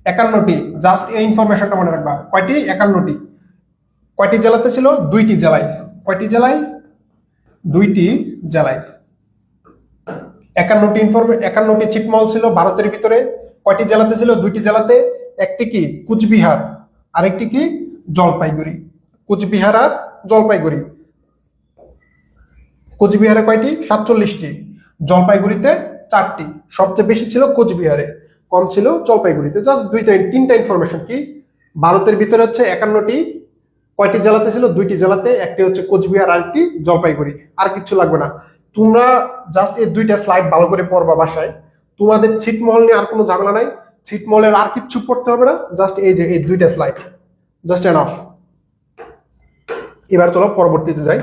51টি। জাস্ট এই ইনফরমেশনটা মনে রাখবা। কয়টি? 51টি। কয়টি জেলাতে ছিল? 2টি জেলায়। কয়টি জেলায়? 2টি জেলায়। 51টি ছিটমহল ছিল ভারতের ভিতরে। কয়টি জেলাতে ছিল? 2টি জেলাতে। একটি কি? কুচবিহার, আরেকটি কি? জলপাইগুড়ি। কুচবিহার আর জলপাইগুড়ি। কোচবিহারে কয়টি? 47টি। জলপাইগুড়িতে 4টি। সবচেয়ে বেশি ছিল কোচবিহারে, কম ছিল জলপাইগুড়িতে। জাস্ট তিনটা ইনফরমেশন। কি? ভারতের ভিতরে হচ্ছে 51টি। কয়টি জেলাতে ছিল? 2টি জেলাতে। একটি হচ্ছে কোচবিহার, আরেকটি জলপাইগুড়ি। আর কিছু লাগবে না। তোমরা জাস্ট এই 2টা স্লাইড ভালো করে পড়বা বাসায়। তোমাদের ছিটমহল নিয়ে আর কোনো ঝামেলা নাই। ছিটমহলের আর কিচ্ছু পড়তে হবে না, জাস্ট এই যে এই 2টা স্লাইড, জাস্ট এনাফ। এবার চলো পরবর্তীতে যাই।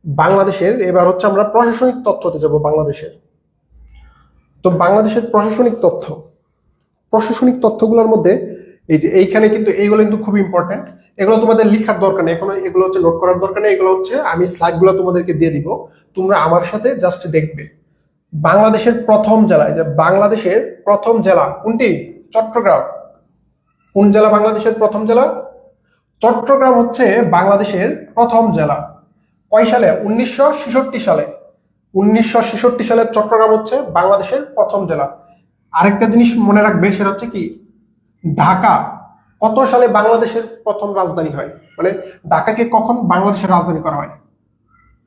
বাংলাদেশের এবার হচ্ছে আমরা প্রশাসনিক তথ্যতে যাব। বাংলাদেশের তো বাংলাদেশের প্রশাসনিক তথ্যগুলোর মধ্যে এই যে এইখানে কিন্তু এইগুলো কিন্তু খুব ইম্পর্টেন্ট। এগুলো তোমাদের লিখার দরকার নেই, এখনো এগুলো হচ্ছে নোট করার দরকার নেই। এগুলো হচ্ছে আমি স্লাইডগুলো তোমাদেরকে দিয়ে দিব, তোমরা আমার সাথে জাস্ট দেখবে। বাংলাদেশের প্রথম জেলা, যে বাংলাদেশের প্রথম জেলা কোনটি? চট্টগ্রাম। কোন জেলা বাংলাদেশের প্রথম জেলা? চট্টগ্রাম হচ্ছে বাংলাদেশের প্রথম জেলা। কয় সালে? 1966 সালে। 1966 সালে চট্টগ্রাম হচ্ছে বাংলাদেশের প্রথম জেলা। আরেকটা জিনিস মনে রাখবে, সেটা হচ্ছে কি? ঢাকা কত সালে বাংলাদেশের প্রথম রাজধানী হয়? মানে ঢাকাকে কখন বাংলাদেশের রাজধানী করা হয়?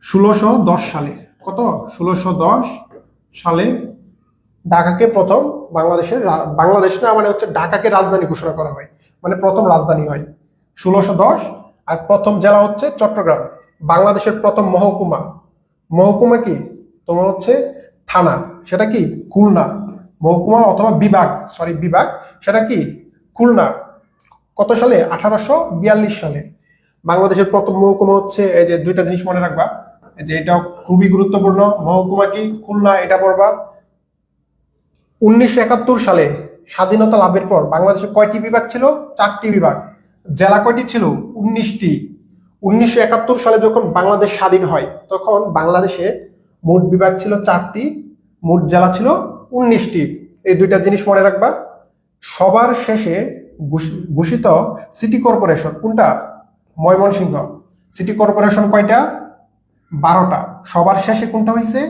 1610 সালে। কত? 1610 সালে ঢাকাকে প্রথম বাংলাদেশ না, মানে হচ্ছে ঢাকাকে রাজধানী ঘোষণা করা হয়, মানে প্রথম রাজধানী হয় 1610। আর প্রথম জেলা হচ্ছে চট্টগ্রাম। বাংলাদেশের প্রথম মহকুমা কি? তোমার হচ্ছে থানা, সেটা কি? খুলনা। মহকুমা অথবা বিভাগ, সেটা কি? খুলনা। কত সালে? 1842 সালে। বাংলাদেশের প্রথম মহকুমা হচ্ছে, এই যে 2টা জিনিস মনে রাখবা, যে এটা খুবই গুরুত্বপূর্ণ। মহকুমা কি? খুলনা, এটা পড়বা। 1971 সালে স্বাধীনতা লাভের পর বাংলাদেশে কয়টি বিভাগ ছিল? 4টি বিভাগ। জেলা কয়টি ছিল? 19টি। 1971 সালে যখন বাংলাদেশ স্বাধীন হয় তখন বাংলাদেশে মোট বিভাগ ছিল 4টি, মোট জেলা ছিল 19টি। এই 2টা জিনিস মনে রাখবা। সবার শেষে ঘোষিত সিটি কর্পোরেশন কোনটা? ময়মনসিংহ। সিটি কর্পোরেশন কয়টা? 12টা। সবার শেষে কোনটা হয়েছে?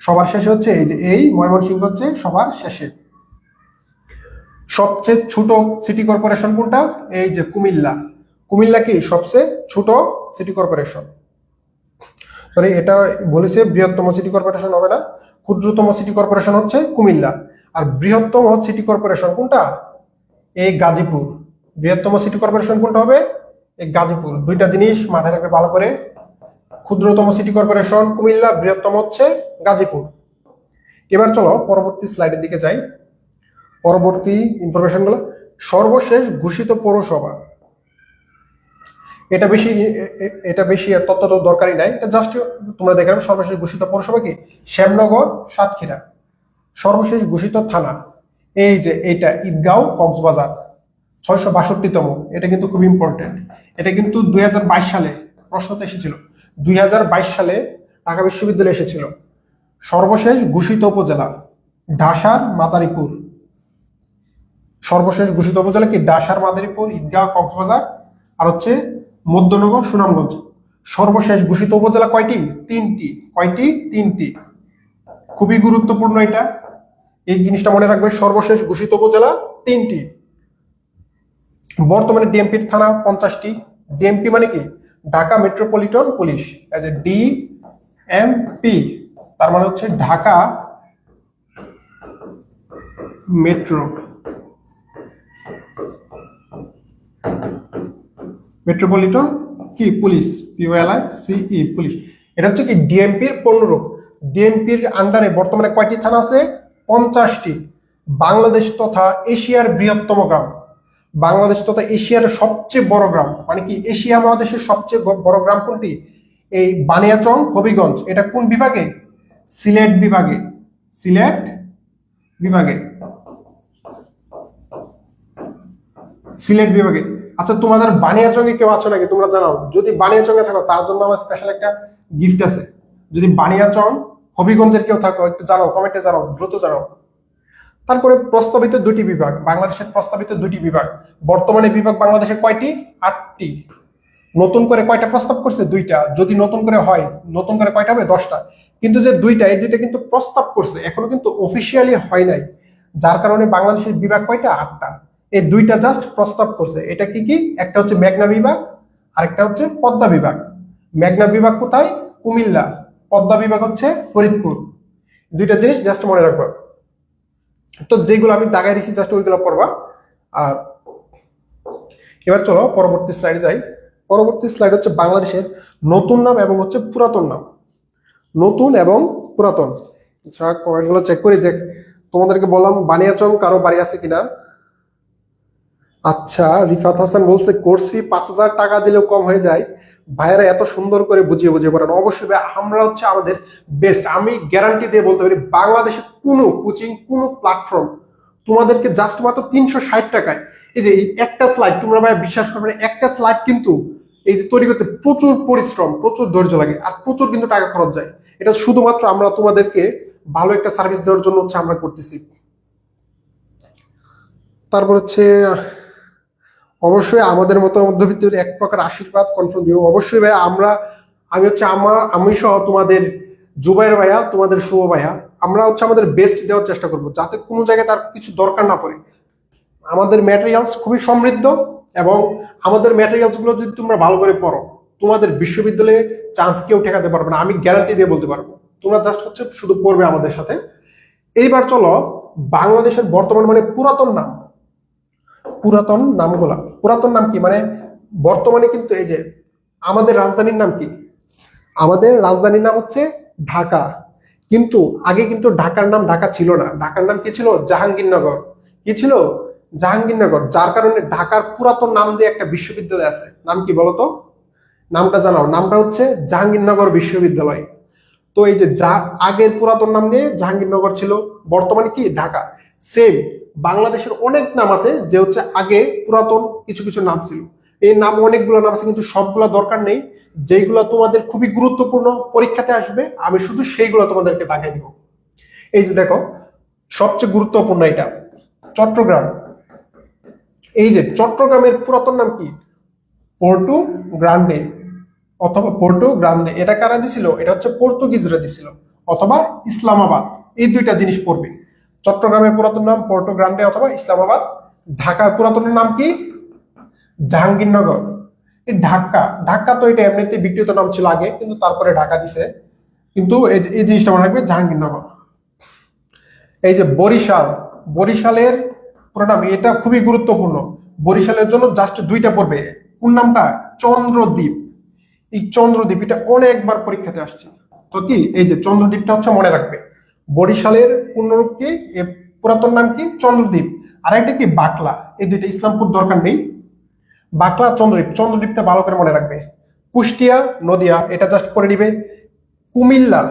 সবার শেষে হচ্ছে এই যে এই ময়মনসিংহ হচ্ছে সবার শেষে। সবচেয়ে ছোট সিটি কর্পোরেশন কোনটা? এই যে কুমিল্লা। কুমিল্লা কি? সবচেয়ে ছোট সিটি কর্পোরেশন। সরি, এটা বলেছে বৃহত্তম সিটি কর্পোরেশন হবে না, ক্ষুদ্রতম সিটি কর্পোরেশন হচ্ছে কুমিল্লা। আর বৃহত্তম সিটি কর্পোরেশন কোনটা? এই গাজীপুর। বৃহত্তম সিটি কর্পোরেশন কোনটা হবে? এই গাজীপুর। 2টা জিনিস মাথায় রাখবে ভালো করে। ক্ষুদ্রতম সিটি কর্পোরেশন কুমিল্লা, বৃহত্তম হচ্ছে গাজীপুর। এবার চলো পরবর্তী স্লাইডের দিকে যাই। পরবর্তী ইনফরমেশনগুলো, সর্বশেষ ঘোষিত পৌরসভা। এটা বেশি তথ্য তো দরকারই নাই, এটা জাস্ট তোমরা দেখে নাও। সর্বশেষ ঘোষিত পৌরসভা কি? শ্যামনগর, সাতক্ষীরা। সর্বশেষ ঘোষিত থানা এই যে এইটা ঈদগাঁও, কক্সবাজার। 662তম। এটা কিন্তু খুব ইম্পর্টেন্ট। এটা কিন্তু 2022 সালে প্রশ্নতে এসেছিল। 2022 সালে ঢাকা বিশ্ববিদ্যালয়ে এসেছিল। সর্বশেষ ঘোষিত উপজেলা ঢাসার মাদারীপুর। সর্বশেষ ঘোষিত উপজেলা কি? ঢাসার মাদারীপুর, ঈদগাঁও, কক্সবাজার আর হচ্ছে মধ্যনগর, সুনামগঞ্জ। সর্বশেষ ঘোষিত উপজেলা কয়টি? 3টি। কয়টি? 3টি। খুবই গুরুত্বপূর্ণ এটা, এই জিনিসটা মনে রাখবে। সর্বশেষ ঘোষিত উপজেলা 3টি। বর্তমানে ডিএমপির থানা 50টি। ডিএমপি মানে কি? Dhaka metropolitan police. As a DMP তার মানে হচ্ছে ঢাকা মেট্রোপলিটন কি পুলিশ, POLICE পুলিশ। এটা হচ্ছে কি ডিএমপির পূর্ণরূপ। ডিএমপির আন্ডারে বর্তমানে কয়টি থানা আছে? 50টি। বাংলাদেশ তথা এশিয়ার বৃহত্তম গ্রাম। বাংলাদেশ তথা এশিয়ার সবচেয়ে বড় গ্রাম মানে কি? এশিয়া মহাদেশের সবচেয়ে বড় গ্রাম কোনটি? এই বানিয়াচং, হবিগঞ্জ। এটা কোন বিভাগে? সিলেট বিভাগে। সিলেট বিভাগে। সিলেট বিভাগে। আচ্ছা, তোমাদের বানিয়াচংয়ে কেউ আছো নাকি? তোমরা জানাও। যদি বানিয়াচংয়ে থাকো তার জন্য আমার স্পেশাল একটা গিফট আছে। যদি বানিয়াচং, হবিগঞ্জের কেউ থাকো একটু জানাও, কমেন্টে জানাও, দ্রুত জানাও। তারপরে প্রস্তাবিত 2টি বিভাগ। বাংলাদেশের প্রস্তাবিত 2টি বিভাগ। বর্তমানে বিভাগ বাংলাদেশে কয়টি? 8টি। নতুন করে কয়টা প্রস্তাব করছে? 2টা। যদি নতুন করে হয়, নতুন করে কয়টা হবে? 10টা। কিন্তু যে 2টা, এই 2টা কিন্তু প্রস্তাব করছে, এখনো কিন্তু অফিসিয়ালি হয় নাই। যার কারণে বাংলাদেশের বিভাগ কয়টা? 8টা। এই 2টা জাস্ট প্রস্তাব করছে। এটা কি কি? একটা হচ্ছে মেঘনা বিভাগ, আরেকটা হচ্ছে পদ্মা বিভাগ। মেঘনা বিভাগ কোথায়? কুমিল্লা। পদ্মা বিভাগ হচ্ছে ফরিদপুর। 2টা জিনিস জাস্ট মনে রাখবা। তো যেগুলো আমি দাগাই দিচ্ছি জাস্ট ওইগুলো পড়বা। আর এবার চলো পরবর্তী স্লাইডে যাই। পরবর্তী স্লাইড হচ্ছে বাংলাদেশের নতুন নাম এবং হচ্ছে পুরাতন নাম। নতুন এবং পুরাতন। আচ্ছা, কমেন্টগুলো চেক করি দেখ। তোমাদেরকে বললাম বানিয়াচং কারো বাড়ি আছে কিনা। আচ্ছা, রিফাত হাসান বলছে কোর্স ফি 5000 টাকা দিলেও কম হয়ে যায়। ভাইয়েরা এত সুন্দর করে বুঝিয়ে বুঝিয়ে পড়ানো। অবশ্যই ভাই, আমরা হচ্ছে আমাদের বেস্ট। আমি গ্যারান্টি দিয়ে বলতে পারি বাংলাদেশের কোনো কোচিং, কোনো প্ল্যাটফর্ম তোমাদেরকে জাস্ট মাত্র 360 টাকায়, এই যে এই একটা স্লাইড, তোমরা ভাই বিশ্বাস করবে না, একটা স্লাইড কিন্তু এই যে তৈরি করতে প্রচুর পরিশ্রম, প্রচুর ধৈর্য লাগে আর প্রচুর কিন্তু টাকা খরচ যায়। এটা শুধুমাত্র আমরা তোমাদেরকে ভালো একটা সার্ভিস দেওয়ার জন্য হচ্ছে আমরা করতেছি। তারপর হচ্ছে অবশ্যই আমাদের মতো মধ্যবিত্তের এক প্রকার আশীর্বাদ কনফার্ম দিও। অবশ্যই ভাইয়া, আমি সহ তোমাদের জুবাইর ভাইয়া, তোমাদের শুভ ভাইয়া, আমরা হচ্ছে আমাদের বেস্ট দেওয়ার চেষ্টা করব, যাতে কোনো জায়গায় তার কিছু দরকার না পড়ে। আমাদের ম্যাটেরিয়ালস খুবই সমৃদ্ধ এবং আমাদের ম্যাটেরিয়ালস গুলো যদি তোমরা ভালো করে পড়ো, তোমাদের বিশ্ববিদ্যালয়ে চান্স কেউ ঠেকাতে পারবে না, আমি গ্যারান্টি দিয়ে বলতে পারবো। তোমরা জাস্ট হচ্ছে শুধু পড়বে আমাদের সাথে। এইবার চলো বাংলাদেশের বর্তমান মানে পুরাতন নাম। পুরাতন নামগুলা, পুরাতন নাম কি মানে বর্তমানে কিন্তু এই যে আমাদের রাজধানীর নাম কি? আমাদের রাজধানীর নাম হচ্ছে ঢাকা। কিন্তু আগে কিন্তু ঢাকার নাম ঢাকা ছিল না। ঢাকার নাম কি ছিল? জাহাঙ্গীরনগর। কি ছিল? জাহাঙ্গীরনগর। যার কারণে ঢাকার পুরাতন নাম দিয়ে একটা বিশ্ববিদ্যালয় আছে। নাম কি বলতো? নামটা জানাও। নামটা হচ্ছে জাহাঙ্গীরনগর বিশ্ববিদ্যালয়। তো এই যে আগের পুরাতন নাম দিয়ে জাহাঙ্গীরনগর ছিল, বর্তমানে কি? ঢাকা। সেম বাংলাদেশের অনেক নাম আছে যে হচ্ছে আগে পুরাতন কিছু কিছু নাম ছিল। এই নাম অনেকগুলো নাম আছে, কিন্তু সবগুলো দরকার নেই। যেগুলো তোমাদের খুবই গুরুত্বপূর্ণ, পরীক্ষাতে আসবে, আমি শুধু সেইগুলো তোমাদেরকে দেখাই দিব। এই যে দেখো, সবচেয়ে গুরুত্বপূর্ণ এটা চট্টগ্রাম। এই যে চট্টগ্রামের পুরাতন নাম কি? পোর্টো গ্রান্ডে অথবা পোর্টো গ্রান্ডে। এটা কারা দিছিল? এটা হচ্ছে পর্তুগিজরা দিছিল, অথবা ইসলামাবাদ। এই 2টা জিনিস পড়বে। চট্টগ্রামের পুরাতন নাম পোর্টো গ্রান্ডে অথবা ইসলামাবাদ। ঢাকার পুরাতন নাম কি? জাহাঙ্গীরনগর। এই ঢাকা, ঢাকা তো এটা এমনিতে বিকৃত নাম ছিল আগে, কিন্তু তারপরে ঢাকা দিছে। কিন্তু এই জিনিসটা মনে রাখবে, জাহাঙ্গীরনগর। এই যে বরিশাল, বরিশালের পুরো নাম, এটা খুবই গুরুত্বপূর্ণ। বরিশালের জন্য জাস্ট 2টা পড়বে। কোন নামটা? চন্দ্রদ্বীপ। এই চন্দ্রদ্বীপ এটা অনেকবার পরীক্ষাতে আসছে। তো কি এই যে চন্দ্রদ্বীপটা হচ্ছে মনে রাখবে। বরিশালের পূর্ণরূপ কি? পুরাতন নাম কি? চন্দ্রদ্বীপ। আর একটা কি? বাকলা। এই 2টা, ইসলামপুর দরকার নেই। বাকলা, চন্দ্রদ্বীপ। চন্দ্রদ্বীপটা ভালো করে মনে রাখবে। কুষ্টিয়া, নদিয়া, এটা জাস্ট পড়ে নিবে। কুমিল্লা,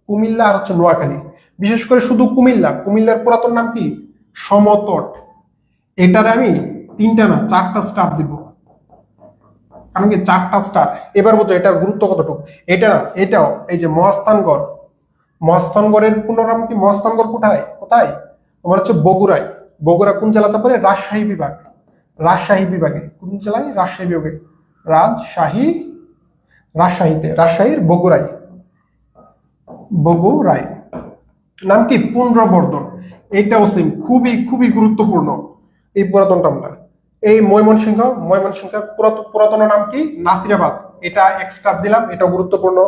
কুমিল্লা আর হচ্ছে নোয়াখালী। বিশেষ করে শুধু কুমিল্লা, কুমিল্লার পুরাতন নাম কি? সমতট। এটার আমি তিনটা না, 4টা স্টার দিব, কারণ কি 4টা স্টার। এবার বোঝো এটার গুরুত্ব কতটুকু। এটা না, এটাও এই যে মহাস্থানগড়, মহাস্থানগড়ের পূর্ণ নাম কি? মহাস্থানগড় কোথায় কোথায়? তোমার হচ্ছে বগুড়ায়। বগুড়া কোন জেলাতে পড়ে? রাজশাহী বিভাগ। রাজশাহী বিভাগে। কোন জেলায়? রাজশাহী বিভাগে। রাজশাহী, রাজশাহীতে, রাজশাহীর বগুড়ায়, বগুড়ায়। নাম কি? পুনর্বর্ধন। এইটাও সেম, খুবই খুবই গুরুত্বপূর্ণ এই পুরাতন নামটা। এই ময়মনসিংহ, ময়মনসিংহের পুরাতন নাম কি? নাসিরাবাদ। এটা এক্সট্রা দিলাম, এটাও গুরুত্বপূর্ণ।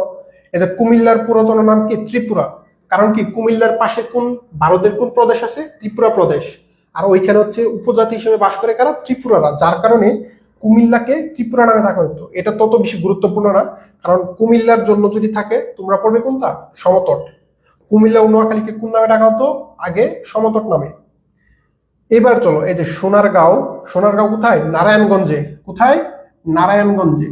এই যে কুমিল্লার পুরাতন নাম কি? ত্রিপুরা। কারণ কি? কুমিল্লার পাশে কোন ভারতের কোন প্রদেশ আছে? ত্রিপুরা প্রদেশ। আর ওইখানে হচ্ছে উপজাতি হিসেবে বাস করে কারা? ত্রিপুরারা। যার কারণে কুমিল্লাকে ত্রিপুরা নামে থাকা হতো। এটা তত বেশি গুরুত্বপূর্ণ না, কারণ কুমিল্লার জন্য যদি থাকে তোমরা পড়বে কোনটা? সমতট। কুমিল্লা ও নোয়াখালীকে কোন নামে ডাকা হতো আগে? সমতট নামে। এবার চলো, এই যে সোনারগাঁও, সোনারগাঁও কোথায়? নারায়ণগঞ্জে। কোথায়? নারায়ণগঞ্জে।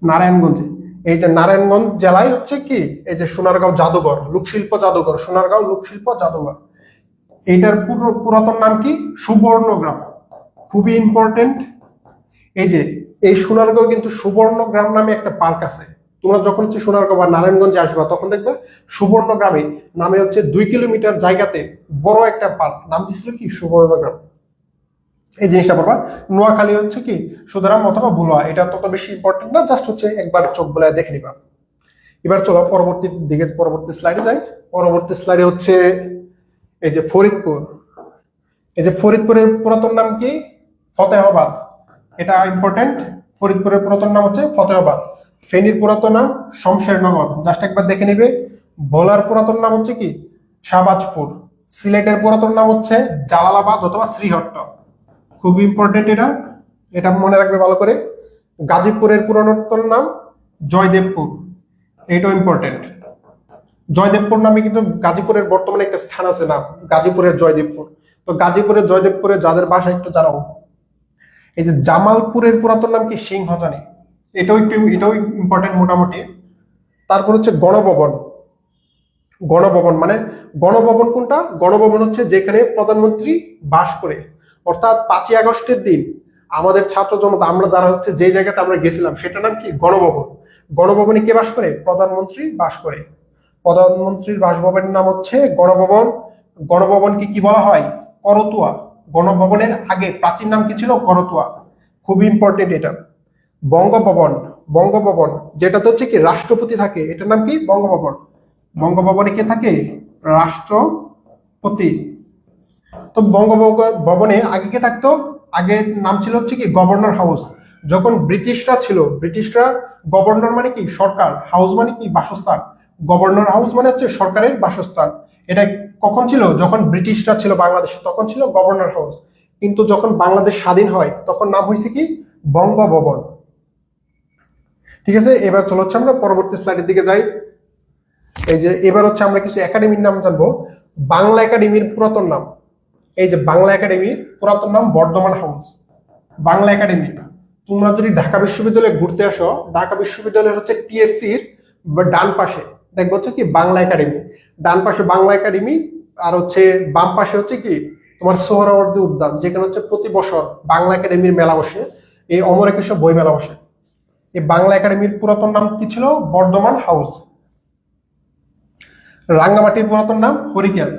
নারায়ণগঞ্জে। এই যে নারায়ণগঞ্জ জেলায় হচ্ছে কি? এই যে সোনারগাঁও জাদুঘর, লোকশিল্প জাদুঘর, সোনারগাঁও লোকশিল্প জাদুঘর। এইটার পুরাতন নাম কি? সুবর্ণগ্রাম। খুবই ইম্পর্টেন্ট। এই যে এই সোনারগাঁও কিন্তু সুবর্ণগ্রাম নামে একটা পার্ক আছে। তোমরা যখন হচ্ছে সোনারগাঁও বা নারায়ণগঞ্জে আসবা তখন দেখবে সুবর্ণগ্রামে নামে হচ্ছে 2 কিলোমিটার জায়গাতে বড় একটা পার্ক, নাম দিছিল কি? সুবর্ণগ্রাম। এই জিনিসটা পড়বা। নোয়াখালী হচ্ছে কি? সুতরাং অথবা ভুলুয়া। এটা তত বেশি ইম্পর্টেন্ট না, জাস্ট হচ্ছে একবার চোখ বলে দেখে নিবা। এবার চলো পরবর্তী দিকে, পরবর্তী স্লাইডে যাই। পরবর্তী স্লাইডে হচ্ছে এই যে ফরিদপুর। এই যে ফরিদপুরের পুরাতন নাম কি? ফতেহাবাদ। এটা ইম্পর্টেন্ট। ফরিদপুরের পুরাতন নাম হচ্ছে ফতেহাবাদ। ফেনীর পুরাতন নাম শমশেরনগর, জাস্ট একবার দেখে নিবে। ভোলার পুরাতন নাম হচ্ছে কি? শাহবাজপুর। সিলেটের পুরাতন নাম হচ্ছে জালালাবাদ অথবা শ্রীহট্ট। খুবই ইম্পর্টেন্ট এটা, এটা মনে রাখবে ভালো করে। গাজীপুরের পুরাতন নাম জয়দেবপুর, এটাও ইম্পর্টেন্ট। জয়দেবপুর নামে কিন্তু গাজীপুরের বর্তমানে একটা স্থান আছে, নাম গাজীপুরের জয়দেবপুর। তো গাজীপুরের জয়দেবপুরে যাদের বাসা একটু জানাও। এই যে জামালপুরের পুরাতন নাম কি? সিংহজানি। এটাও ইম্পর্টেন্ট মোটামুটি। তারপর হচ্ছে গণভবন। গণভবন মানে, গণভবন কোনটা? গণভবন হচ্ছে যেখানে প্রধানমন্ত্রী বাস করে। অর্থাৎ 5ই আগস্টের দিন আমাদের ছাত্র জনতা, আমরা যারা হচ্ছে যে জায়গাতে আমরা গেছিলাম সেটার নাম কি? গণভবন। গণভবনে কে বাস করে? প্রধানমন্ত্রী বাস করে। প্রধানমন্ত্রীর বাসভবনের নাম হচ্ছে গণভবন। গণভবনকে কি বলা হয়? করতোয়া। গণভবনের আগে প্রাচীন নাম কি ছিল? করতোয়া। খুবই ইম্পর্টেন্ট এটা। বঙ্গভবন। বঙ্গভবন যেটাতে হচ্ছে কি রাষ্ট্রপতি থাকে, এটার নাম কি? বঙ্গভবন। বঙ্গভবনে কে থাকে? রাষ্ট্রপতি। তো বঙ্গভবনে আগে কে থাকতো? আগে নাম ছিল হচ্ছে কি গভর্নর হাউস। যখন ব্রিটিশরা ছিল, ব্রিটিশরা, গভর্নর মানে কি? সরকার, হাউস মানে কি? বাসস্থান। গভর্নর হাউস মানে হচ্ছে সরকারের বাসস্থান। এটা কখন ছিল? যখন ব্রিটিশরা ছিল বাংলাদেশে তখন ছিল গভর্নর হাউস। কিন্তু যখন বাংলাদেশ স্বাধীন হয় তখন নাম হয়েছে কি? বঙ্গভবন। ঠিক আছে, এবার চলো হচ্ছে আমরা পরবর্তী স্লাইডের দিকে যাই। এই যে এবার হচ্ছে আমরা কিছু একাডেমির নাম জানবো। বাংলা একাডেমির পুরাতন নাম, এই যে বাংলা একাডেমির পুরাতন নাম বর্ধমান হাউস। বাংলা একাডেমি, তোমরা যদি ঢাকা বিশ্ববিদ্যালয়ে ঘুরতে আসো, ঢাকা বিশ্ববিদ্যালয় হচ্ছে টিএসসির ডান পাশে দেখবো হচ্ছে কি বাংলা একাডেমি। ডান পাশে বাংলা একাডেমি, আর হচ্ছে বাম পাশে হচ্ছে কি তোমার সোহরাওয়ার্দী উদ্যান, যেখানে হচ্ছে প্রতি বছর বাংলা একাডেমির মেলা বসে, এই অমর একুশে বই মেলা বসে। এই বাংলা একাডেমির পুরাতন নাম কি ছিল? বর্ধমান হাউস। রাঙ্গামাটির পুরাতন নাম হরিকেল,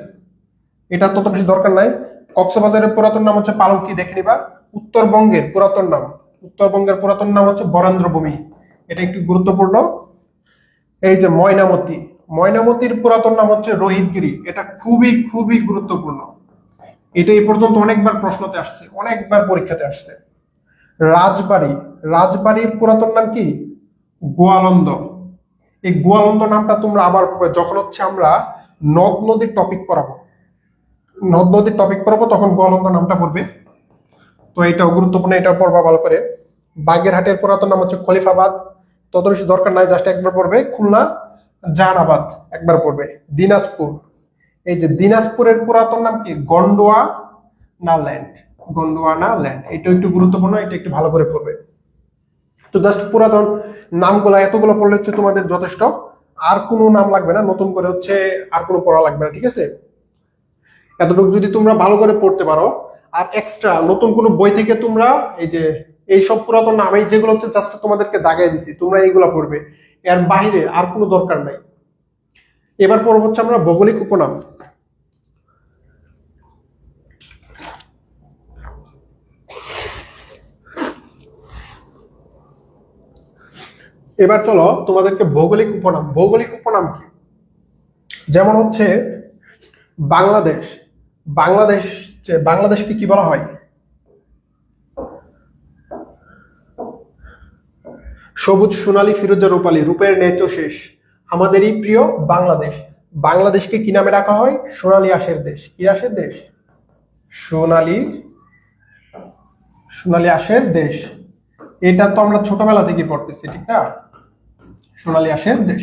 এটা তত বেশি দরকার নাই। কক্সবাজারের পুরাতন নাম হচ্ছে পালঙ্কি, দেখে নিবা। উত্তরবঙ্গের পুরাতন নাম, উত্তরবঙ্গের পুরাতন নাম হচ্ছে বরেন্দ্রভূমি, এটা একটু গুরুত্বপূর্ণ। এই যে ময়নামতি, ময়নামতির পুরাতন নাম হচ্ছে রোহিতগিরি, এটা খুবই খুবই গুরুত্বপূর্ণ। এটা এই পর্যন্ত অনেকবার প্রশ্নতে আসছে, অনেকবার পরীক্ষাতে আসছে। রাজবাড়ি, রাজবাড়ির পুরাতন নাম কি? গোয়ালন্দ। এই গোয়ালন্দ নামটা তোমরা আবার যখন হচ্ছে আমরা নদ নদীর টপিক পড়াবো, নদ নদীর টপিক পড়াবো তখন গোয়ালন্দ নামটা পড়বে। তো এটাও গুরুত্বপূর্ণ, এটাও পড়বা ভালো করে। বাগেরহাটের পুরাতন নাম হচ্ছে খলিফাবাদ, তত বেশি দরকার নাই, জাস্ট একবার পড়বে। খুলনা জাহানাবাদ একবার পড়বে। দিনাজপুর, এই যে দিনাজপুরের পুরাতন নাম কি? গন্ডোয়ানা ল্যান্ড, গন্ডোয়ানা ল্যান্ড, এটা একটু গুরুত্বপূর্ণ, এটা একটু ভালো করে পড়বে। তো জাস্ট পুরাতন নামগুলো এতগুলো পড়লে হচ্ছে তোমাদের যথেষ্ট, আর কোনো নাম লাগবে না, নতুন করে হচ্ছে আর কোনো পড়া লাগবে না, ঠিক আছে। এতটুকু যদি তোমরা ভালো করে পড়তে পারো, আর এক্সট্রা নতুন কোনো বই থেকে তোমরা এই যে এইসব পুরাতন নাম, এই যেগুলো হচ্ছে জাস্ট তোমাদেরকে দাগাই দিছি, তোমরা এইগুলা পড়বে, এর বাইরে আর কোনো দরকার নাই। এবার পড়ব হচ্ছে আমরা ভৌগোলিক উপনাম। এবার চলো তোমাদেরকে ভৌগোলিক উপনাম। ভৌগোলিক উপনাম কি? যেমন হচ্ছে বাংলাদেশ। বাংলাদেশ, বাংলাদেশকে কি বলা হয়? সবুজ সোনালী ফিরোজা রূপালী, রূপের ন্যায় তো শেষ, আমাদেরই প্রিয় বাংলাদেশ। বাংলাদেশকে কি নামে ডাকা হয়? সোনালী আঁশের দেশ। কি আঁশের দেশ? সোনালী, সোনালী আঁশের দেশ। এটা তো আমরা ছোটবেলা থেকে পড়তেছি, ঠিক না? সোনালী আঁশের দেশ।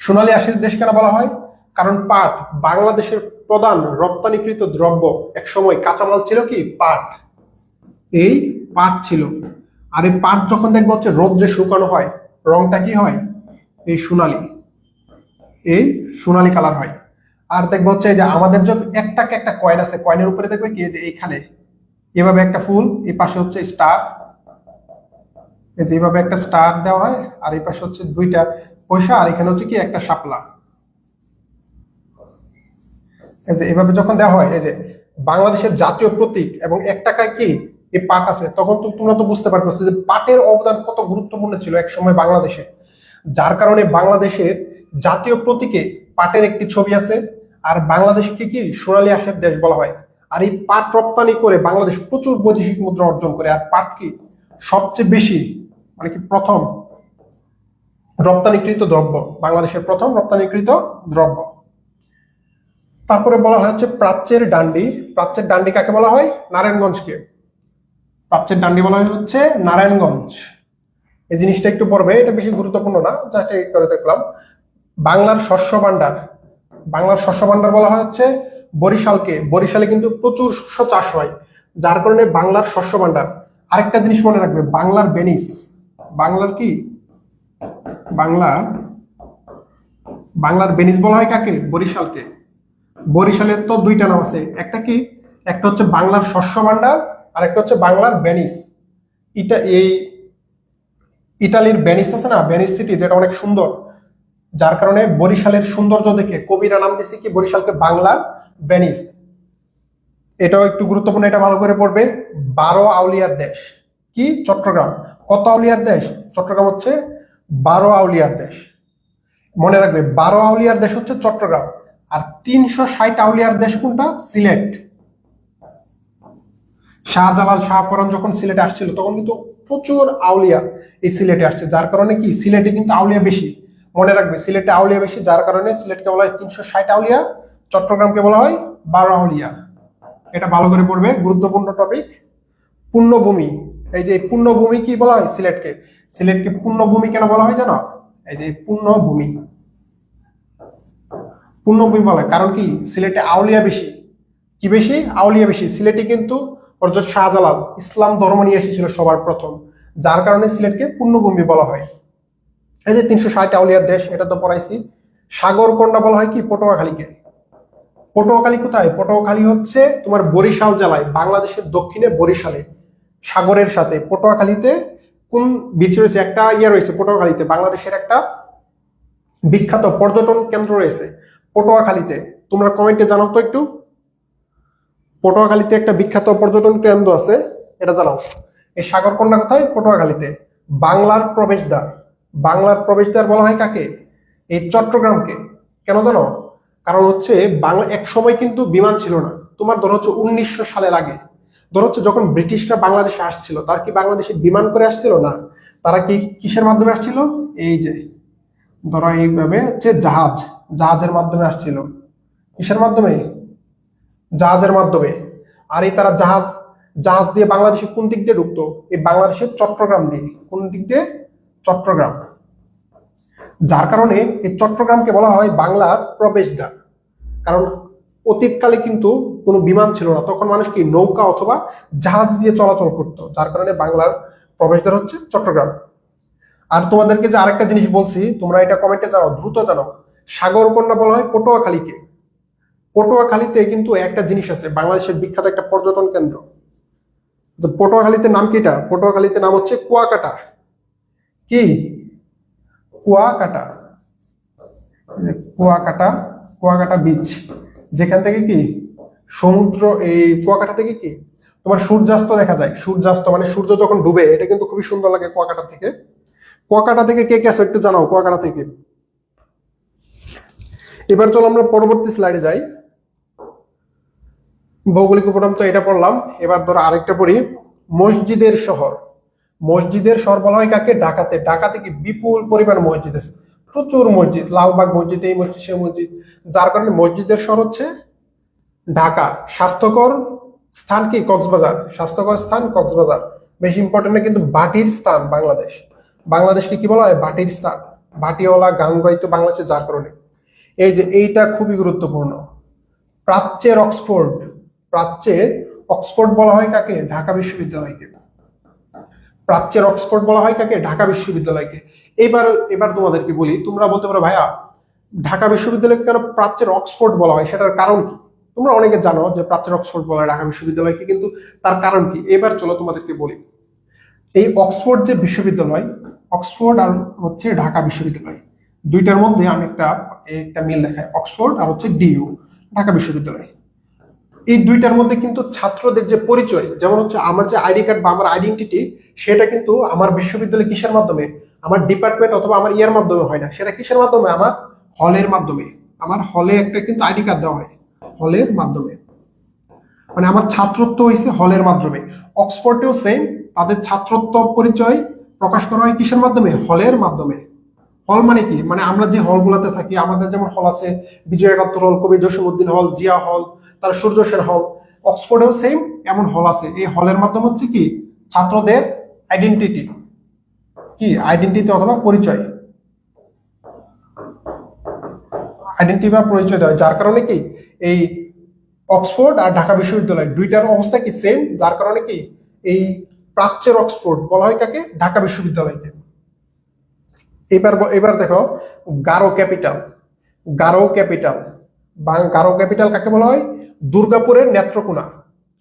সোনালী আঁশের দেশ কেন বলা হয়? কারণ পাট বাংলাদেশের প্রধান রপ্তানিকৃত দ্রব্য। এক সময় কাঁচামাল ছিল কি? পাট। এই পাট ছিল। আর এই পাট যখন দেখবো হচ্ছে রোদ্রে শুকানো হয়, রংটা কি হয়? এই সোনালী, এই সোনালী কালার হয়। আর দেখবো হচ্ছে যে আমাদের যে একটা একটা কয়েন আছে, কয়েনের উপরে দেখবে কি যে এইখানে এভাবে একটা ফুল, এই পাশে হচ্ছে স্টার, এই যে এইভাবে একটা স্টার দেওয়া হয়, আর এই পাশে হচ্ছে দুইটা পয়সা, আর এখানে হচ্ছে কি একটা শাপলা। এই যে এভাবে যখন দেওয়া হয়, এই যে বাংলাদেশের জাতীয় প্রতীক এবং 1 টাকায় কি এই পাট আছে, তখন তো তোমরা তো বুঝতে পারতেছো যে পাটের অবদান কত গুরুত্বপূর্ণ ছিল এক সময় বাংলাদেশে। যার কারণে বাংলাদেশের জাতীয় প্রতীকে পাটের একটি ছবি আছে। আর বাংলাদেশকে কি সোনালী আঁশের দেশ বলা হয়। আর এই পাট রপ্তানি করে বাংলাদেশ প্রচুর বৈদেশিক মুদ্রা অর্জন করে। আর পাট কি সবচেয়ে বেশি, মানে কি প্রথম রপ্তানিকৃত দ্রব্য, বাংলাদেশের প্রথম রপ্তানিকৃত দ্রব্য। তারপরে বলা হয় হচ্ছে প্রাচ্যের ডান্ডি। প্রাচ্যের ডান্ডি কাকে বলা হয়? নারায়ণগঞ্জকে। প্রাচ্যের ডান্ডি বলা হয় হচ্ছে নারায়ণগঞ্জ। এই জিনিসটা একটু পড়বে, এটা বেশি গুরুত্বপূর্ণ না, জাস্ট এই করে দেখলাম। বাংলার শস্য ভান্ডার। বাংলার শস্য ভান্ডার বলা হয় হচ্ছে বরিশালকে। বরিশালে কিন্তু প্রচুর শস্য চাষ হয়, যার কারণে বাংলার শস্য ভান্ডার। আরেকটা জিনিস মনে রাখবে, বাংলার ভেনিস। বাংলার কি? বাংলার, বাংলার ভেনিস বলা হয় কাকে? বরিশালকে। বরিশালের তো দুইটা নাম আছে, একটা কি? একটা হচ্ছে বাংলার শস্য ভান্ডার, আর একটা হচ্ছে বাংলার ভেনিস। এই ইটালির ভেনিস আছে না, ভেনিস সিটি, যেটা অনেক সুন্দর, যার কারণে বরিশালের সৌন্দর্য দেখে কবিরা নাম দিয়েছে কি বরিশালকে বাংলার ভেনিস। এটাও একটু গুরুত্বপূর্ণ, এটা ভালো করে পড়বে। 12 আউলিয়ার দেশ কি? চট্টগ্রাম। কত আউলিয়ার দেশ? চট্টগ্রাম হচ্ছে 12 আউলিয়ার দেশ। মনে রাখবে 12 আউলিয়ার দেশ হচ্ছে চট্টগ্রাম। আর 360 আউলিয়ার দেশ কোনটা? সিলেট। শাহজালাল শাহপরান যখন সিলেটে আসছিল তখন কিন্তু প্রচুর আউলিয়া এই সিলেটে আসছে, যার কারণে কি সিলেটে কিন্তু আউলিয়া বেশি। মনে রাখবে সিলেটে আউলিয়া বেশি, যার কারণে সিলেটকে বলা হয় 360 আউলিয়া, চট্টগ্রামকে বলা হয় 12 আউলিয়া। এটা ভালো করে পড়বে, গুরুত্বপূর্ণ টপিক। পুণ্যভূমি। এই যে পুণ্যভূমি কি বলা হয় সিলেটকে? সিলেটকে পুণ্যভূমি কেন বলা হয় জানো? এই যে পুণ্যভূমি, পুণ্যভূমি বলা হয় কারণ কি সিলেটে আউলিয়া বেশি। কি বেশি? আউলিয়া বেশি। সিলেটে কিন্তু হযরত শাহজালাল ইসলাম ধর্ম নিয়ে এসেছিল সবার প্রথম, যার কারণে সিলেটকে পুণ্যভূমি বলা হয়। এই যে 360 আউলিয়ার দেশ, এটা তো পড়াইছি। সাগর কন্যা বলা হয় কি? পটুয়াখালীকে। পটুয়াখালী কোথায়? পটুয়াখালী হচ্ছে তোমার বরিশাল জেলায়, বাংলাদেশের দক্ষিণে বরিশালে, সাগরের সাথে। পটুয়াখালীতে কোন বিচ রয়েছে? একটা রয়েছে পটুয়াখালীতে, বাংলাদেশের একটা বিখ্যাত পর্যটন কেন্দ্র রয়েছে পটুয়াখালীতে। তোমরা কমেন্টে জানাও তো একটু, পটুয়াখালীতে একটা বিখ্যাত পর্যটন কেন্দ্র আছে, এটা জানাও। এই সাগরকন্যা কোথায়? পটুয়াখালীতে। বাংলার প্রবেশদ্বার। বাংলার প্রবেশদ্বার বলা হয় কাকে? এই চট্টগ্রামকে। কেন জানো? কারণ হচ্ছে বাংলা এক সময় কিন্তু বিমান ছিল না। তোমার ধরো হচ্ছে 1900 সালের আগে, ধরো হচ্ছে যখন ব্রিটিশরা বাংলাদেশে আসছিল, তার কি বাংলাদেশে বিমান করে আসছিল না? তারা কি কিসের মাধ্যমে আসছিল? এই যে ধরো এইভাবে হচ্ছে জাহাজের মাধ্যমে আসছিল। কিসের মাধ্যমে? জাহাজের মাধ্যমে। আর এই তারা জাহাজ দিয়ে বাংলাদেশে কোন দিক দিয়ে ঢুকতো? এই বাংলাদেশের চট্টগ্রাম দিয়ে। কোন দিক দিয়ে? চট্টগ্রাম। যার কারণে এই চট্টগ্রামকে বলা হয় বাংলার প্রবেশদ্বার। কারণ অতীতকালে কিন্তু কোনো বিমান ছিল না, তখন মানুষ কি নৌকা অথবা জাহাজ দিয়ে চলাচল করতো, যার কারণে বাংলার প্রবেশদ্বার হচ্ছে চট্টগ্রাম। আর তোমাদেরকে যে আরেকটা জিনিস বলছি, তোমরা এটা কমেন্টে জানাও, দ্রুত জানাও। সাগরকন্যা বলা হয় পটুয়াখালীকে। পটুয়াখালীতে কিন্তু একটা জিনিস আছে, বাংলাদেশের বিখ্যাত একটা পর্যটন কেন্দ্র। পটুয়াখালীতে নাম কি? এটা পটুয়াখালীতে নাম হচ্ছে কুয়াকাটা। কি? কুয়াকাটা। কুয়াকাটা, কুয়াকাটা বিচ, যেখান থেকে কি সমুদ্র, এই কুয়াকাটা থেকে কি তোমার সূর্যাস্ত দেখা যায়। সূর্যাস্ত মানে সূর্য যখন ডুবে, এটা কিন্তু খুবই সুন্দর লাগে কুয়াকাটা থেকে। কুয়াকাটা থেকে কে কে আছো একটু জানাও কুয়াকাটা থেকে। এবার চলো আমরা পরবর্তী স্লাইডে যাই। ভৌগোলিক উপনাম তো এটা পড়লাম, এবার ধরো আরেকটা পড়ি। মসজিদের শহর। মসজিদের শহর বলা হয় কাকে? ঢাকাতে। ঢাকাতে কি বিপুল পরিমাণ মসজিদ আছে, প্রচুর মসজিদ, লালবাগ মসজিদ, এই মসজিদ সেই মসজিদ, যার কারণে মসজিদের শহর হচ্ছে ঢাকা। স্বাস্থ্যকর স্থান কি? কক্সবাজার। স্বাস্থ্যকর স্থান কক্সবাজার। বেশি ইম্পর্টেন্ট না কিন্তু বাটির স্থান বাংলাদেশ। বাংলাদেশকে কি বলা হয়? বাটির স্থান। বাটিওয়ালা গান গাইতো বাংলাদেশে, যার কারণে এই যে এইটা খুবই গুরুত্বপূর্ণ। প্রাচ্যের অক্সফোর্ড। প্রাচ্যের অক্সফোর্ড বলা হয় কাকে? ঢাকা বিশ্ববিদ্যালয়কে। প্রাচ্যের অক্সফোর্ড বলা হয় কাকে? ঢাকা বিশ্ববিদ্যালয়কে। এবার এবার তোমাদেরকে বলি, তোমরা বলতে পারো ভাইয়া ঢাকা বিশ্ববিদ্যালয়কে কেন প্রাচ্যের অক্সফোর্ড বলা হয়, সেটার কারণ কি? তোমরা অনেকে জানো যে প্রাচ্যের অক্সফোর্ড বলা হয় ঢাকা বিশ্ববিদ্যালয়কে, কিন্তু তার কারণ কি? এবার চলো তোমাদেরকে বলি। এই অক্সফোর্ড যে বিশ্ববিদ্যালয়, অক্সফোর্ড আর হচ্ছে ঢাকা বিশ্ববিদ্যালয়, দুইটার মধ্যে আমি একটা মিল দেখাই। অক্সফোর্ড আর হচ্ছে ডিইউ, ঢাকা বিশ্ববিদ্যালয়। এই দুইটার মধ্যে কিন্তু ছাত্রদের যে পরিচয়, যেমন হচ্ছে আমার যে আইডি কার্ড বা আমার আইডেন্টিটি, সেটা কিন্তু আমার বিশ্ববিদ্যালয় কিসের মাধ্যমে? আমার ডিপার্টমেন্ট অথবা আমার ইয়ার মাধ্যমে হয় না, সেটা কিসের মাধ্যমে? আমার হলের মাধ্যমে। আমার হলে একটা কিন্তু আইডি কার্ড দেওয়া হয়, হলের মাধ্যমে। মানে আমার ছাত্রত্ব হয়েছে হলের মাধ্যমে। অক্সফোর্ডেও সেম, তাদের ছাত্রত্ব পরিচয় প্রকাশ করা হয় কিসের মাধ্যমে? হলের মাধ্যমে। হল মানে কি? মানে আমরা যে হলগুলোতে থাকি, আমাদের যেমন হল আছে বিজয় একাত্তর হল, কবি জসিমউদ্দিন হল, জিয়া হল, তার সূর্য সেন হল। অক্সফোর্ডেও সেম এমন হল আছে। এই হলের মাধ্যমে হচ্ছে কি ছাত্রদের আইডেন্টিটি, কি আইডেন্টিটি অথবা পরিচয়, আইডেন্টিটি বা পরিচয় দেওয়া, যার কারণে কি এই অক্সফোর্ড আর ঢাকা বিশ্ববিদ্যালয় দুইটার অবস্থা কি সেম, যার কারণে কি এই প্রাচ্যের অক্সফোর্ড বলা হয় কাকে? ঢাকা বিশ্ববিদ্যালয়কে। এবার এবার দেখো Garo capital. Garo capital, Garo capital কাকে বলা হয়? দুর্গাপুরের নেত্রকোনা।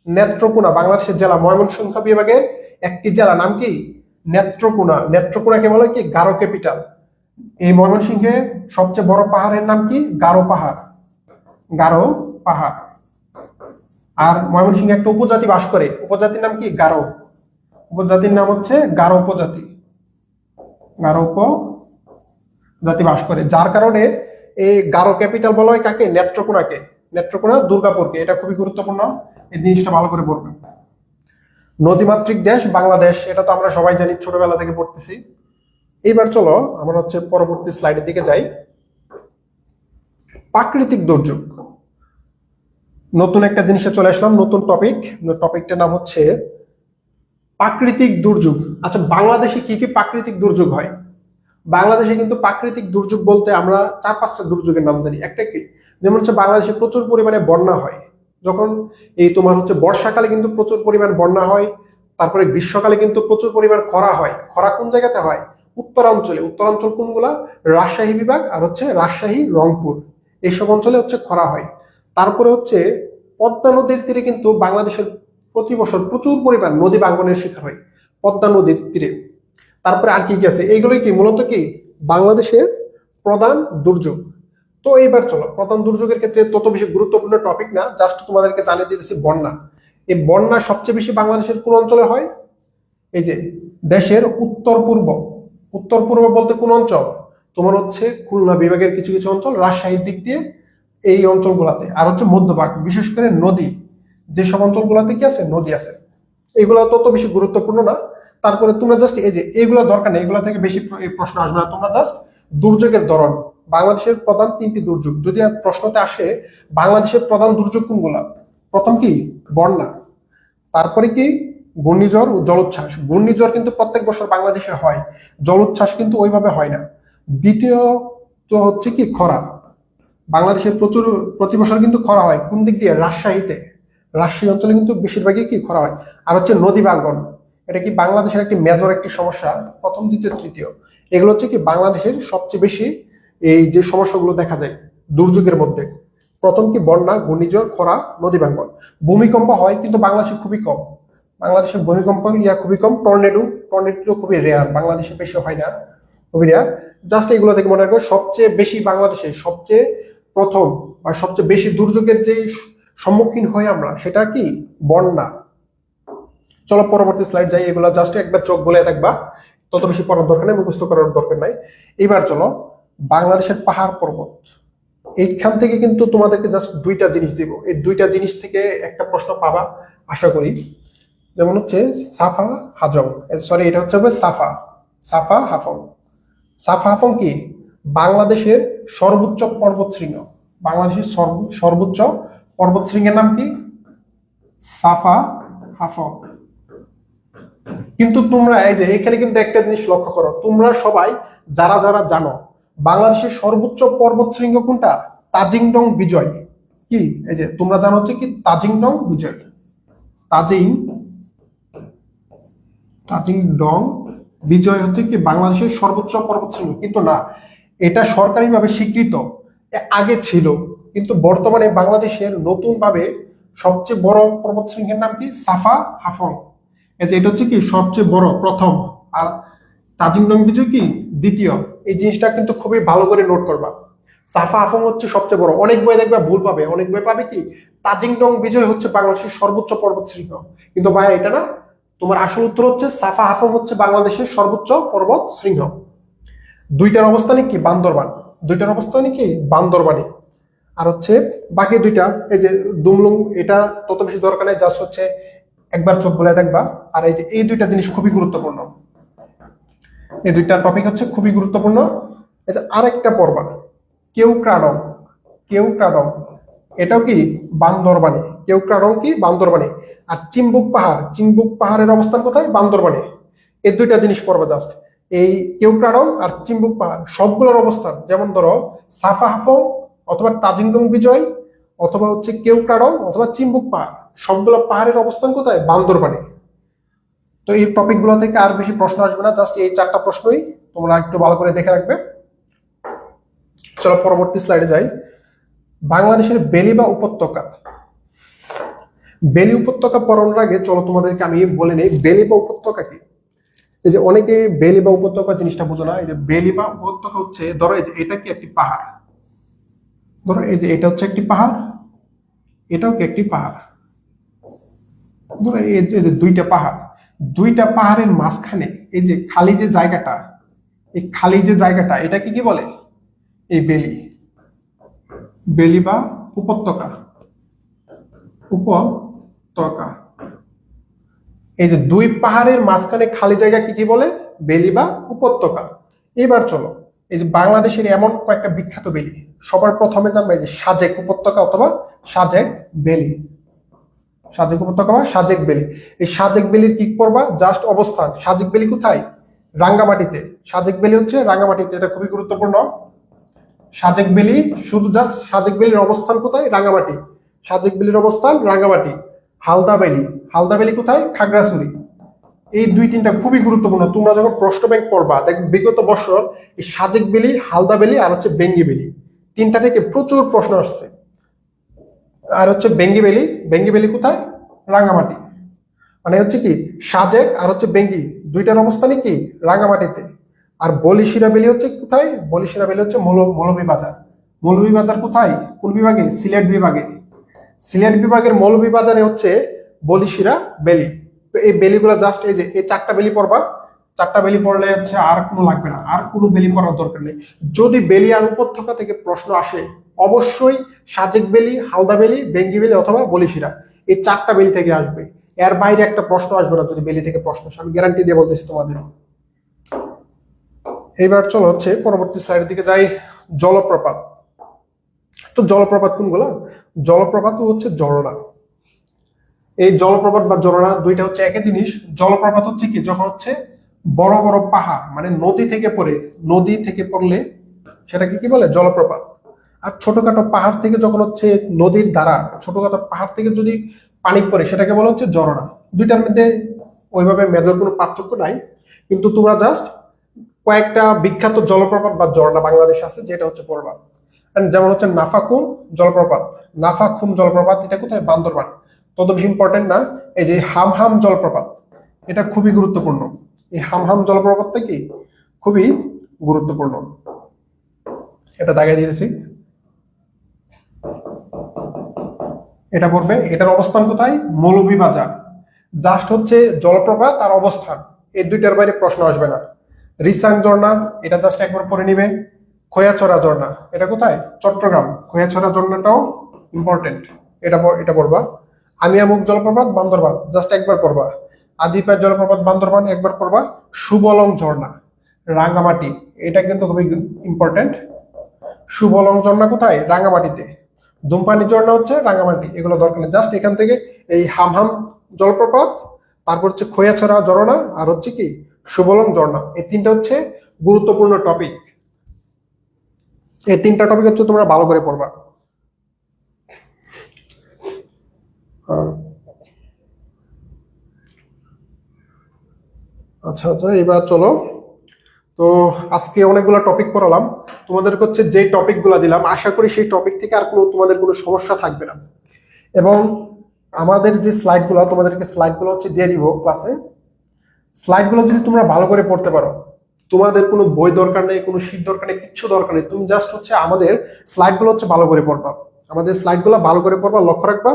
নেত্রকোনা বাংলাদেশের জেলা ময়মনসিংহ বিভাগের একটি জেলা, নাম কি? নেত্রকোনা। নেত্রকোনাকে বলা হয় কি? গারো ক্যাপিটাল। এই ময়মনসিংহে সবচেয়ে বড় পাহাড়ের নাম কি? গারো পাহাড়। গারো পাহাড়। আর ময়মনসিংহে একটা উপজাতি বাস করে, উপজাতির নাম কি? গারো। উপজাতির নাম হচ্ছে গারো উপজাতি। গারো উপজাতি বাস করে, যার কারণে এই গারো ক্যাপিটাল বলা হয় কাকে? নেত্রকোনাকে। নেত্রকোনা দুর্গাপুরকে। এটা খুবই গুরুত্বপূর্ণ, এই জিনিসটা ভালো করে পড়বেন। নদীমাতৃক দেশ বাংলাদেশ, এটা তো আমরা সবাই জানি, ছোটবেলা থেকে পড়তেছি। এইবার চলো আমরা হচ্ছে পরবর্তী স্লাইডের দিকে যাই। প্রাকৃতিক দুর্যোগ, নতুন একটা জিনিসে চলে আসলাম, নতুন টপিক। টপিকটার নাম হচ্ছে প্রাকৃতিক দুর্যোগ। আচ্ছা, বাংলাদেশে কি কি প্রাকৃতিক দুর্যোগ হয়? বাংলাদেশে কিন্তু প্রাকৃতিক দুর্যোগ বলতে আমরা 4-5টা দুর্যোগের নাম জানি। একটা কি, যেমন হচ্ছে বাংলাদেশে প্রচুর পরিমাণে বন্যা হয়। যখন এই তোমার হচ্ছে বর্ষাকালে কিন্তু প্রচুর পরিমাণ বন্যা হয়, তারপরে গ্রীষ্মকালে কিন্তু প্রচুর পরিমাণ খরা হয়। খরা কোন জায়গাতে হয়? উত্তরাঞ্চলে। উত্তরাঞ্চল কোনগুলা? রাজশাহী বিভাগ আর হচ্ছে রাজশাহী, রংপুর, এইসব অঞ্চলে হচ্ছে খরা হয়। তারপরে হচ্ছে পদ্মা নদীর তীরে কিন্তু বাংলাদেশের প্রতি বছর প্রচুর পরিমাণ নদী ভাঙ্গনের শিকার হয়, পদ্মা নদীর তীরে। তারপরে আর কি কি আছে? এইগুলোই কি মূলত কি বাংলাদেশের প্রধান দুর্যোগ। তো এইবার চলো, প্রধান দুর্যোগের ক্ষেত্রে তত বেশি গুরুত্বপূর্ণ টপিক না, জাস্ট তোমাদেরকে জানিয়ে দিতেছি বন্যা। এই বন্যা সবচেয়ে বেশি বাংলাদেশের কোন অঞ্চলে হয়? এই যে দেশের উত্তর পূর্ব। উত্তর পূর্ব বলতে কোন অঞ্চল? তোমার হচ্ছে খুলনা বিভাগের কিছু কিছু অঞ্চল, রাজশাহীর দিক দিয়ে এই অঞ্চলগুলাতে, আর হচ্ছে মধ্যভাগ, বিশেষ করে নদী, যেসব অঞ্চলগুলাতে কি আছে? নদী আছে। এগুলো তত বেশি গুরুত্বপূর্ণ না। তারপরে তোমরা জাস্ট এই যে এইগুলো দরকার নেই, এগুলো থেকে বেশি প্রশ্ন আসবে না। তোমরা জাস্ট দুর্যোগের ধরন, বাংলাদেশের প্রধান 3টি দুর্যোগ যদি প্রশ্নতে আসে, বাংলাদেশের প্রধান দুর্যোগ কোনগুলা? প্রথম কি? বন্যা। তারপরে কি? ঘূর্ণিঝড় ও জলোচ্ছ্বাস। ঘূর্ণিঝড় কিন্তু প্রত্যেক বছর বাংলাদেশে হয়, জলোচ্ছ্বাস কিন্তু ওইভাবে হয় না। দ্বিতীয় তো হচ্ছে কি? খরা। বাংলাদেশের প্রতি বছর কিন্তু খরা হয়। কোন দিক দিয়ে? রাজশাহীতে। রাজশাহী অঞ্চলে কিন্তু বেশিরভাগই কি খরা হয়। আর হচ্ছে নদী ভাঙ্গন, এটা কি বাংলাদেশের একটি মেজর একটি সমস্যা, প্রথম, দ্বিতীয়, তৃতীয়। এগুলো হচ্ছে কি বাংলাদেশের সবচেয়ে বেশি এই যে সমস্যাগুলো দেখা যায় দুর্যোগের মধ্যে। প্রথম কি বন্যা, ঘূর্ণিঝড়, খরা, নদী ভাঙ্গন। ভূমিকম্প হয় কিন্তু বাংলাদেশে খুবই কম। বাংলাদেশে ভূমিকম্প খুবই কম। টর্নেডো খুবই রেয়ার, বাংলাদেশে বেশি হয় না, খুবই রেয়ার। জাস্ট এগুলো থেকে মনে রাখবে, সবচেয়ে বেশি বাংলাদেশে সবচেয়ে প্রথম বা সবচেয়ে বেশি দুর্যোগের যে সম্মুখীন হই আমরা, সেটা কি বন্যা। চলো পরবর্তী স্লাইড যাই। এগুলো জাস্ট একবার চোখ বলে দেখবা, তত বেশি পড়ার দরকার নেই, মুখস্থ করার দরকার নাই। এবার চলো বাংলাদেশের পাহাড় পর্বত। এইখান থেকে কিন্তু তোমাদেরকে জাস্ট দুইটা জিনিস দিব, এই দুইটা জিনিস থেকে একটা প্রশ্ন পাবা আশা করি। যেমন হচ্ছে সাফা হাজং, সরি এটা হচ্ছে সাফা সাফা হাফং। সাফা হাফং কি বাংলাদেশের সর্বোচ্চ পর্বতশৃঙ্গ। বাংলাদেশের সর্বোচ্চ পর্বতশৃঙ্গের নাম কি? সাফা হাফং। কিন্তু তোমরা এই যে এখানে কিন্তু একটা জিনিস লক্ষ্য করো, তোমরা সবাই যারা যারা জানো বাংলাদেশের সর্বোচ্চ পর্বতশৃঙ্গ কোনটা? তাজিংডং বিজয়। কি এই যে তোমরা জানো হচ্ছে কি তাজিংডং বিজয়। তাজিংডং বিজয় হচ্ছে কি বাংলাদেশের সর্বোচ্চ পর্বতশৃঙ্গ, কিন্তু না, এটা সরকারিভাবে স্বীকৃত আগে ছিল, কিন্তু বর্তমানে বাংলাদেশের নতুন ভাবে সবচেয়ে বড় পর্বতশৃঙ্গের নাম কি? সাফা হাফং। এই যে এটা হচ্ছে কি সবচেয়ে বড় প্রথম, আর তাজিংডং বিজয় কি দ্বিতীয়। এই জিনিসটা কিন্তু খুবই ভালো করে নোট করবা। সাফা হাফং হচ্ছে সবচেয়ে বড়। অনেক বই দেখবা ভুল পাবে, অনেক বই পাবে কি তাজিংডং বিজয় হচ্ছে বাংলাদেশের সর্বোচ্চ পর্বতশৃঙ্গ, কিন্তু ভাই এটা না। তোমার আসল উত্তর হচ্ছে সাফা হাফং হচ্ছে বাংলাদেশের সর্বোচ্চ পর্বত শৃঙ্গ। দুইটার অবস্থানে কি? বান্দরবান। দুইটার অবস্থানে কি? বান্দরবানে। আর হচ্ছে বাকি দুইটা এই যে দুমলুং, এটা তত বেশি দরকার নেই, জাস্ট হচ্ছে একবার চোখ বলে দেখবা। আর এই যে এই দুইটা জিনিস খুবই গুরুত্বপূর্ণ, এই দুইটা টপিক হচ্ছে খুবই গুরুত্বপূর্ণ। এই যে আরেকটা পড়বা কেওক্রাডং। কেওক্রাডং এটাও কি বান্দরবানে। কেওক্রাডং কি বান্দরবানে। আর চিম্বুক পাহাড়ের অবস্থান কোথায়? বান্দরবানে। এই দুইটা জিনিস পড়বা জাস্ট। এই কেওক্রাডং আর চিম্বুক পাহাড় সবগুলোর অবস্থান, যেমন ধরো সাফা হাফং অথবা তাজিংডং বিজয় অথবা হচ্ছে কেওক্রাডং অথবা চিম্বুক পাহাড়, সবগুলো পাহাড়ের অবস্থান কোথায়? বান্দরবানে। তো এই টপিকগুলো থেকে আর বেশি প্রশ্ন আসবে না, জাস্ট এই চারটা প্রশ্নই তোমরা একটু ভালো করে দেখে রাখবে। চলো পরবর্তী স্লাইডে যাই। বাংলাদেশের বেলি বা উপত্যকা। বেলি উপত্যকা পড়ানোর আগে চলো তোমাদেরকে আমি বলে নেই বেলি বা উপত্যকা কি। এই যে অনেকে বেলি বা উপত্যকা জিনিসটা বোঝো না। এই যে বেলি বা উপত্যকা হচ্ছে, ধরো এই যে এটা কি একটি পাহাড়, ধরো এই যে এটা হচ্ছে একটি পাহাড়, এটাও কি একটি পাহাড়। ধরো এই যে দুইটা পাহাড়, দুইটা পাহাড়ের মাঝখানে এই যে খালি যে জায়গাটা, এই খালি যে জায়গাটা এটাকে কি বলে? এই বেলি। বেলি বা উপত্যকা। উপত্যকা। এই যে দুই পাহাড়ের মাঝখানে খালি জায়গা কি বলে? বেলি বা উপত্যকা। এবার চলো এই যে বাংলাদেশের এমন কয়েকটা বিখ্যাত বেলি। সবার প্রথমে জানবে এই যে সাজেক উপত্যকা অথবা সাজেক বেলি। সাজেক উপত্যকা বা সাজেক বেলি। এই সাজেক বেলির কি করবা? জাস্ট অবস্থান। সাজেক বেলি কোথায়? রাঙ্গামাটিতে। সাজেক বেলি হচ্ছে রাঙ্গামাটিতে, এটা খুবই গুরুত্বপূর্ণ। সাজেক বেলি শুধু জাস্ট সাজেক বেলির অবস্থান কোথায়? রাঙ্গামাটি। সাজেক বেলির অবস্থান রাঙ্গামাটি। হালদা বেলি কোথায়? খাগড়াছড়ি। এই দুই তিনটা খুবই গুরুত্বপূর্ণ। তোমরা যখন প্রশ্ন ব্যাংক পড়বা দেখ বিগত বছর এই সাজেক বেলি, হালদা বেলি আর হচ্ছে বেঙ্গি বেলি, তিনটা থেকে প্রচুর প্রশ্ন আসছে। আর হচ্ছে বেঙ্গি বেলি কোথায়? রাঙ্গামাটি। মানে হচ্ছে কি সাজেক আর হচ্ছে বেঙ্গি দুইটার অবস্থানই কি? রাঙ্গামাটিতে। আর বলিশিরা বেলি হচ্ছে কোথায়? বলিশিরা বেলি হচ্ছে মৌলভীবাজার। মৌলভীবাজার কোথায়? কোন বিভাগে? সিলেট বিভাগে। সিলেট বিভাগের মৌলভীবাজারে হচ্ছে বলিশিরা বেলি। তো এই বেলিগুলো জাস্ট এই যে এই চারটা বেলি পড়বা। চারটা বেলি পড়লে হচ্ছে আর কোনো লাগবে না, আর কোনো বেলি পড়ার দরকার নেই। যদি বেলি আর উপত্যকা থেকে প্রশ্ন আসে অবশ্যই সাজেক বেলি, হালদা বেলি, বেঙ্গি বেলি অথবা বলিশিরা, এই চারটা বেলি থেকে আসবে। এর বাইরে একটা প্রশ্ন আসবে না যদি বেলি থেকে প্রশ্ন আসে, আমি গ্যারান্টি দিয়ে বলতেছি তোমাদের। এইবার চলো হচ্ছে পরবর্তী স্লাইডের দিকে যাই। জলপ্রপাত। তো জলপ্রপাত কোনগুলো? জলপ্রপাত হচ্ছে ঝর্ণা। এই জলপ্রপাত বা ঝর্ণা দুইটা হচ্ছে একই জিনিস। জলপ্রপাত হচ্ছে কি যখন হচ্ছে বড় বড় পাহাড় মানে নদী থেকে পড়লে সেটাকে কি বলে? জলপ্রপাত। আর ছোটখাটো পাহাড় থেকে যখন হচ্ছে নদীর দ্বারা ছোটখাটো পাহাড় থেকে যদি পানি পড়ে সেটাকে বলা হচ্ছে ঝর্ণা। দুইটার মধ্যে ওইভাবে মেজর কোনো পার্থক্য নাই, কিন্তু তোমরা জাস্ট কয়েকটা বিখ্যাত জলপ্রপাত বা ঝর্ণা বাংলাদেশে আছে যেটা হচ্ছে পড়বা। যেমন হচ্ছে নাফাকুম জলপ্রপাত, নাফাখুম জলপ্রপাত এটা কোথায়? বান্দরবান। তত বেশি ইম্পর্টেন্ট না। এই যে হামহাম জলপ্রপাত, এটা খুবই গুরুত্বপূর্ণ। এই হামহাম জলপ্রপাতটা কি খুবই গুরুত্বপূর্ণ, এটা দাগাই দিয়েছি। এটা পড়বে। এটার অবস্থান কোথায়? মৌলভীবাজার। জাস্ট হচ্ছে জলপ্রপাত আর অবস্থান, এই দুইটার বাইরে প্রশ্ন আসবে না। রিসাং ঝর্ণা, এটা জাস্ট একবার পড়ে নিবে। খোয়াছড়া ঝর্ণা, এটা কোথায়? চট্টগ্রাম। খোয়াছড়া ঝর্ণাটাও ইম্পর্টেন্ট, এটা পড়বা। আমিয়ামুখ জলপ্রপাত বান্দরবান, জাস্ট একবার পড়বা। আদিপার জলপ্রপাত বান্দরবান একবার পড়বা। সুবলং ঝর্ণা রাঙ্গামাটি, এটা কিন্তু খুবই ইম্পর্টেন্ট। সুবলং ঝর্ণা কোথায়? রাঙ্গামাটিতে। ধূমপানি ঝর্ণা হচ্ছে রাঙ্গামাটি। এগুলো দরকার নেই, জাস্ট এখান থেকে এই হামহাম জলপ্রপাত, তারপর হচ্ছে খোয়াছড়া ঝর্ণা, আর হচ্ছে কি সুবলং ঝর্ণা, এই তিনটা হচ্ছে গুরুত্বপূর্ণ টপিক। এই তিনটা টপিক হচ্ছে তোমরা ভালো করে পড়বা। আচ্ছা আচ্ছা, এবার চলো। তো আজকে অনেকগুলো টপিক পড়ালাম তোমাদেরকে, হচ্ছে যে টপিকগুলো দিলাম আশা করি সেই টপিক থেকে আর কোনো তোমাদের কোনো সমস্যা থাকবে না। এবং আমাদের যে স্লাইডগুলো, তোমাদেরকে স্লাইডগুলো হচ্ছে দিয়ে দিব ক্লাসে। স্লাইডগুলো যদি তোমরা ভালো করে পড়তে পারো, তোমাদের কোনো বই দরকার নেই, কোনো শীট দরকার নেই, কিচ্ছু দরকার নেই। তুমি জাস্ট হচ্ছে আমাদের স্লাইডগুলো হচ্ছে ভালো করে পড়বা, আমাদের স্লাইডগুলো ভালো করে পড়বা, লক্ষ্য রাখবা।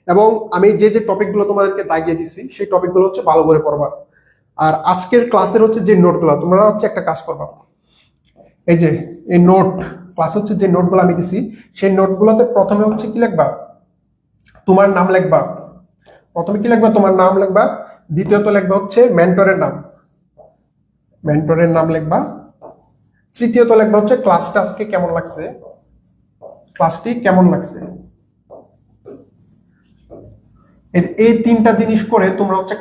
এবং আমি যে যে টপিকগুলো তোমাদেরকে দাগিয়ে দিচ্ছি সেই টপিকগুলো হচ্ছে ভালো করে পড়বা। আর আজকের ক্লাসের হচ্ছে যে নোটগুলো, তোমরা হচ্ছে একটা কাজ করবা। এই যে এই নোট ক্লাস হচ্ছে যে নোটগুলো আমি দিছি, সেই নোটগুলোতে প্রথমে হচ্ছে কি লিখবা? তোমার নাম লিখবা। প্রথমে কি লিখবা? তোমার নাম লিখবা। দ্বিতীয়ত লিখবা হচ্ছে মেন্টরের নাম, মেন্টরের নাম লিখবা। তৃতীয়ত লিখবা হচ্ছে ক্লাসটা আজকে কেমন লাগছে, ক্লাসটি কেমন লাগছে। এই তিনটা জিনিস করে তোমরা হচ্ছে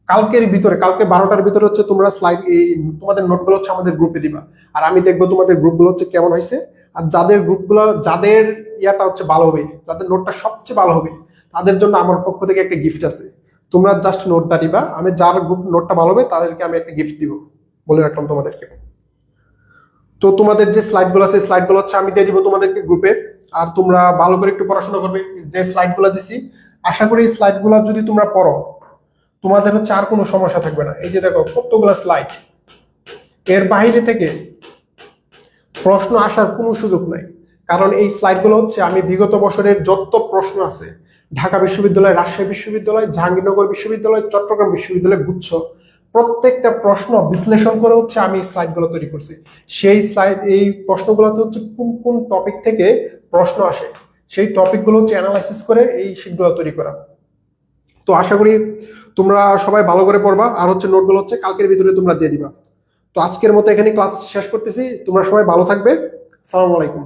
কালকের ভিতরে, কালকে 12টার ভিতরে হচ্ছে তোমরা স্লাইড, এই তোমাদের নোটগুলো হচ্ছে আমাদের গ্রুপে দিবা। আর আমি দেখবো তোমাদের গ্রুপগুলো হচ্ছে কেমন হয়েছে। আর যাদের গ্রুপগুলো, যাদের ইয়াটা হচ্ছে ভালো হবে, যাদের নোটটা সবচেয়ে ভালো হবে, তাদের জন্য আমার পক্ষ থেকে একটা গিফট আছে। তোমরা জাস্ট নোটটা দিবা, আমি যার গ্রুপ নোটটা ভালো হবে তাদেরকে আমি একটা গিফট দিব, বলে রাখলাম তোমাদেরকে। তো তোমাদের যে স্লাইডগুলো আছে, স্লাইডগুলো হচ্ছে আমি দিয়ে দিব তোমাদেরকে গ্রুপে। আর তোমরা ভালো করে একটু পড়াশোনা করবে। যে স্লাইডগুলো দিছি, আশা করি এই স্লাইডগুলো যদি তোমরা পড়ো, তোমাদের হচ্ছে আর কোনো সমস্যা থাকবে না। এই যে দেখো কতগুলো স্লাইড, এর বাইরে থেকে প্রশ্ন আসার কোনো সুযোগ নাই। কারণ এই স্লাইডগুলো হচ্ছে আমি বিগত বছরের যত প্রশ্ন আছে, ঢাকা বিশ্ববিদ্যালয়, রাজশাহী বিশ্ববিদ্যালয়, জাহাঙ্গীরনগর বিশ্ববিদ্যালয়, চট্টগ্রাম বিশ্ববিদ্যালয় গুচ্ছ, প্রত্যেকটা প্রশ্ন বিশ্লেষণ করে হচ্ছে আমি স্লাইডগুলো তৈরি করছি। সেই স্লাইড, এই প্রশ্নগুলোতে হচ্ছে কোন কোন টপিক থেকে প্রশ্ন আসে, সেই টপিকগুলো হচ্ছে অ্যানালাইসিস করে এই শীটগুলো তৈরি করা। তো আশা করি তোমরা সবাই ভালো করে পড়বা। আর হচ্ছে নোটগুলো হচ্ছে কালকের ভিতরে তোমরা দিয়ে দিবা। তো আজকের মতো এখানে ক্লাস শেষ করতেছি। তোমরা সবাই ভালো থাকবে। আসসালামু আলাইকুম।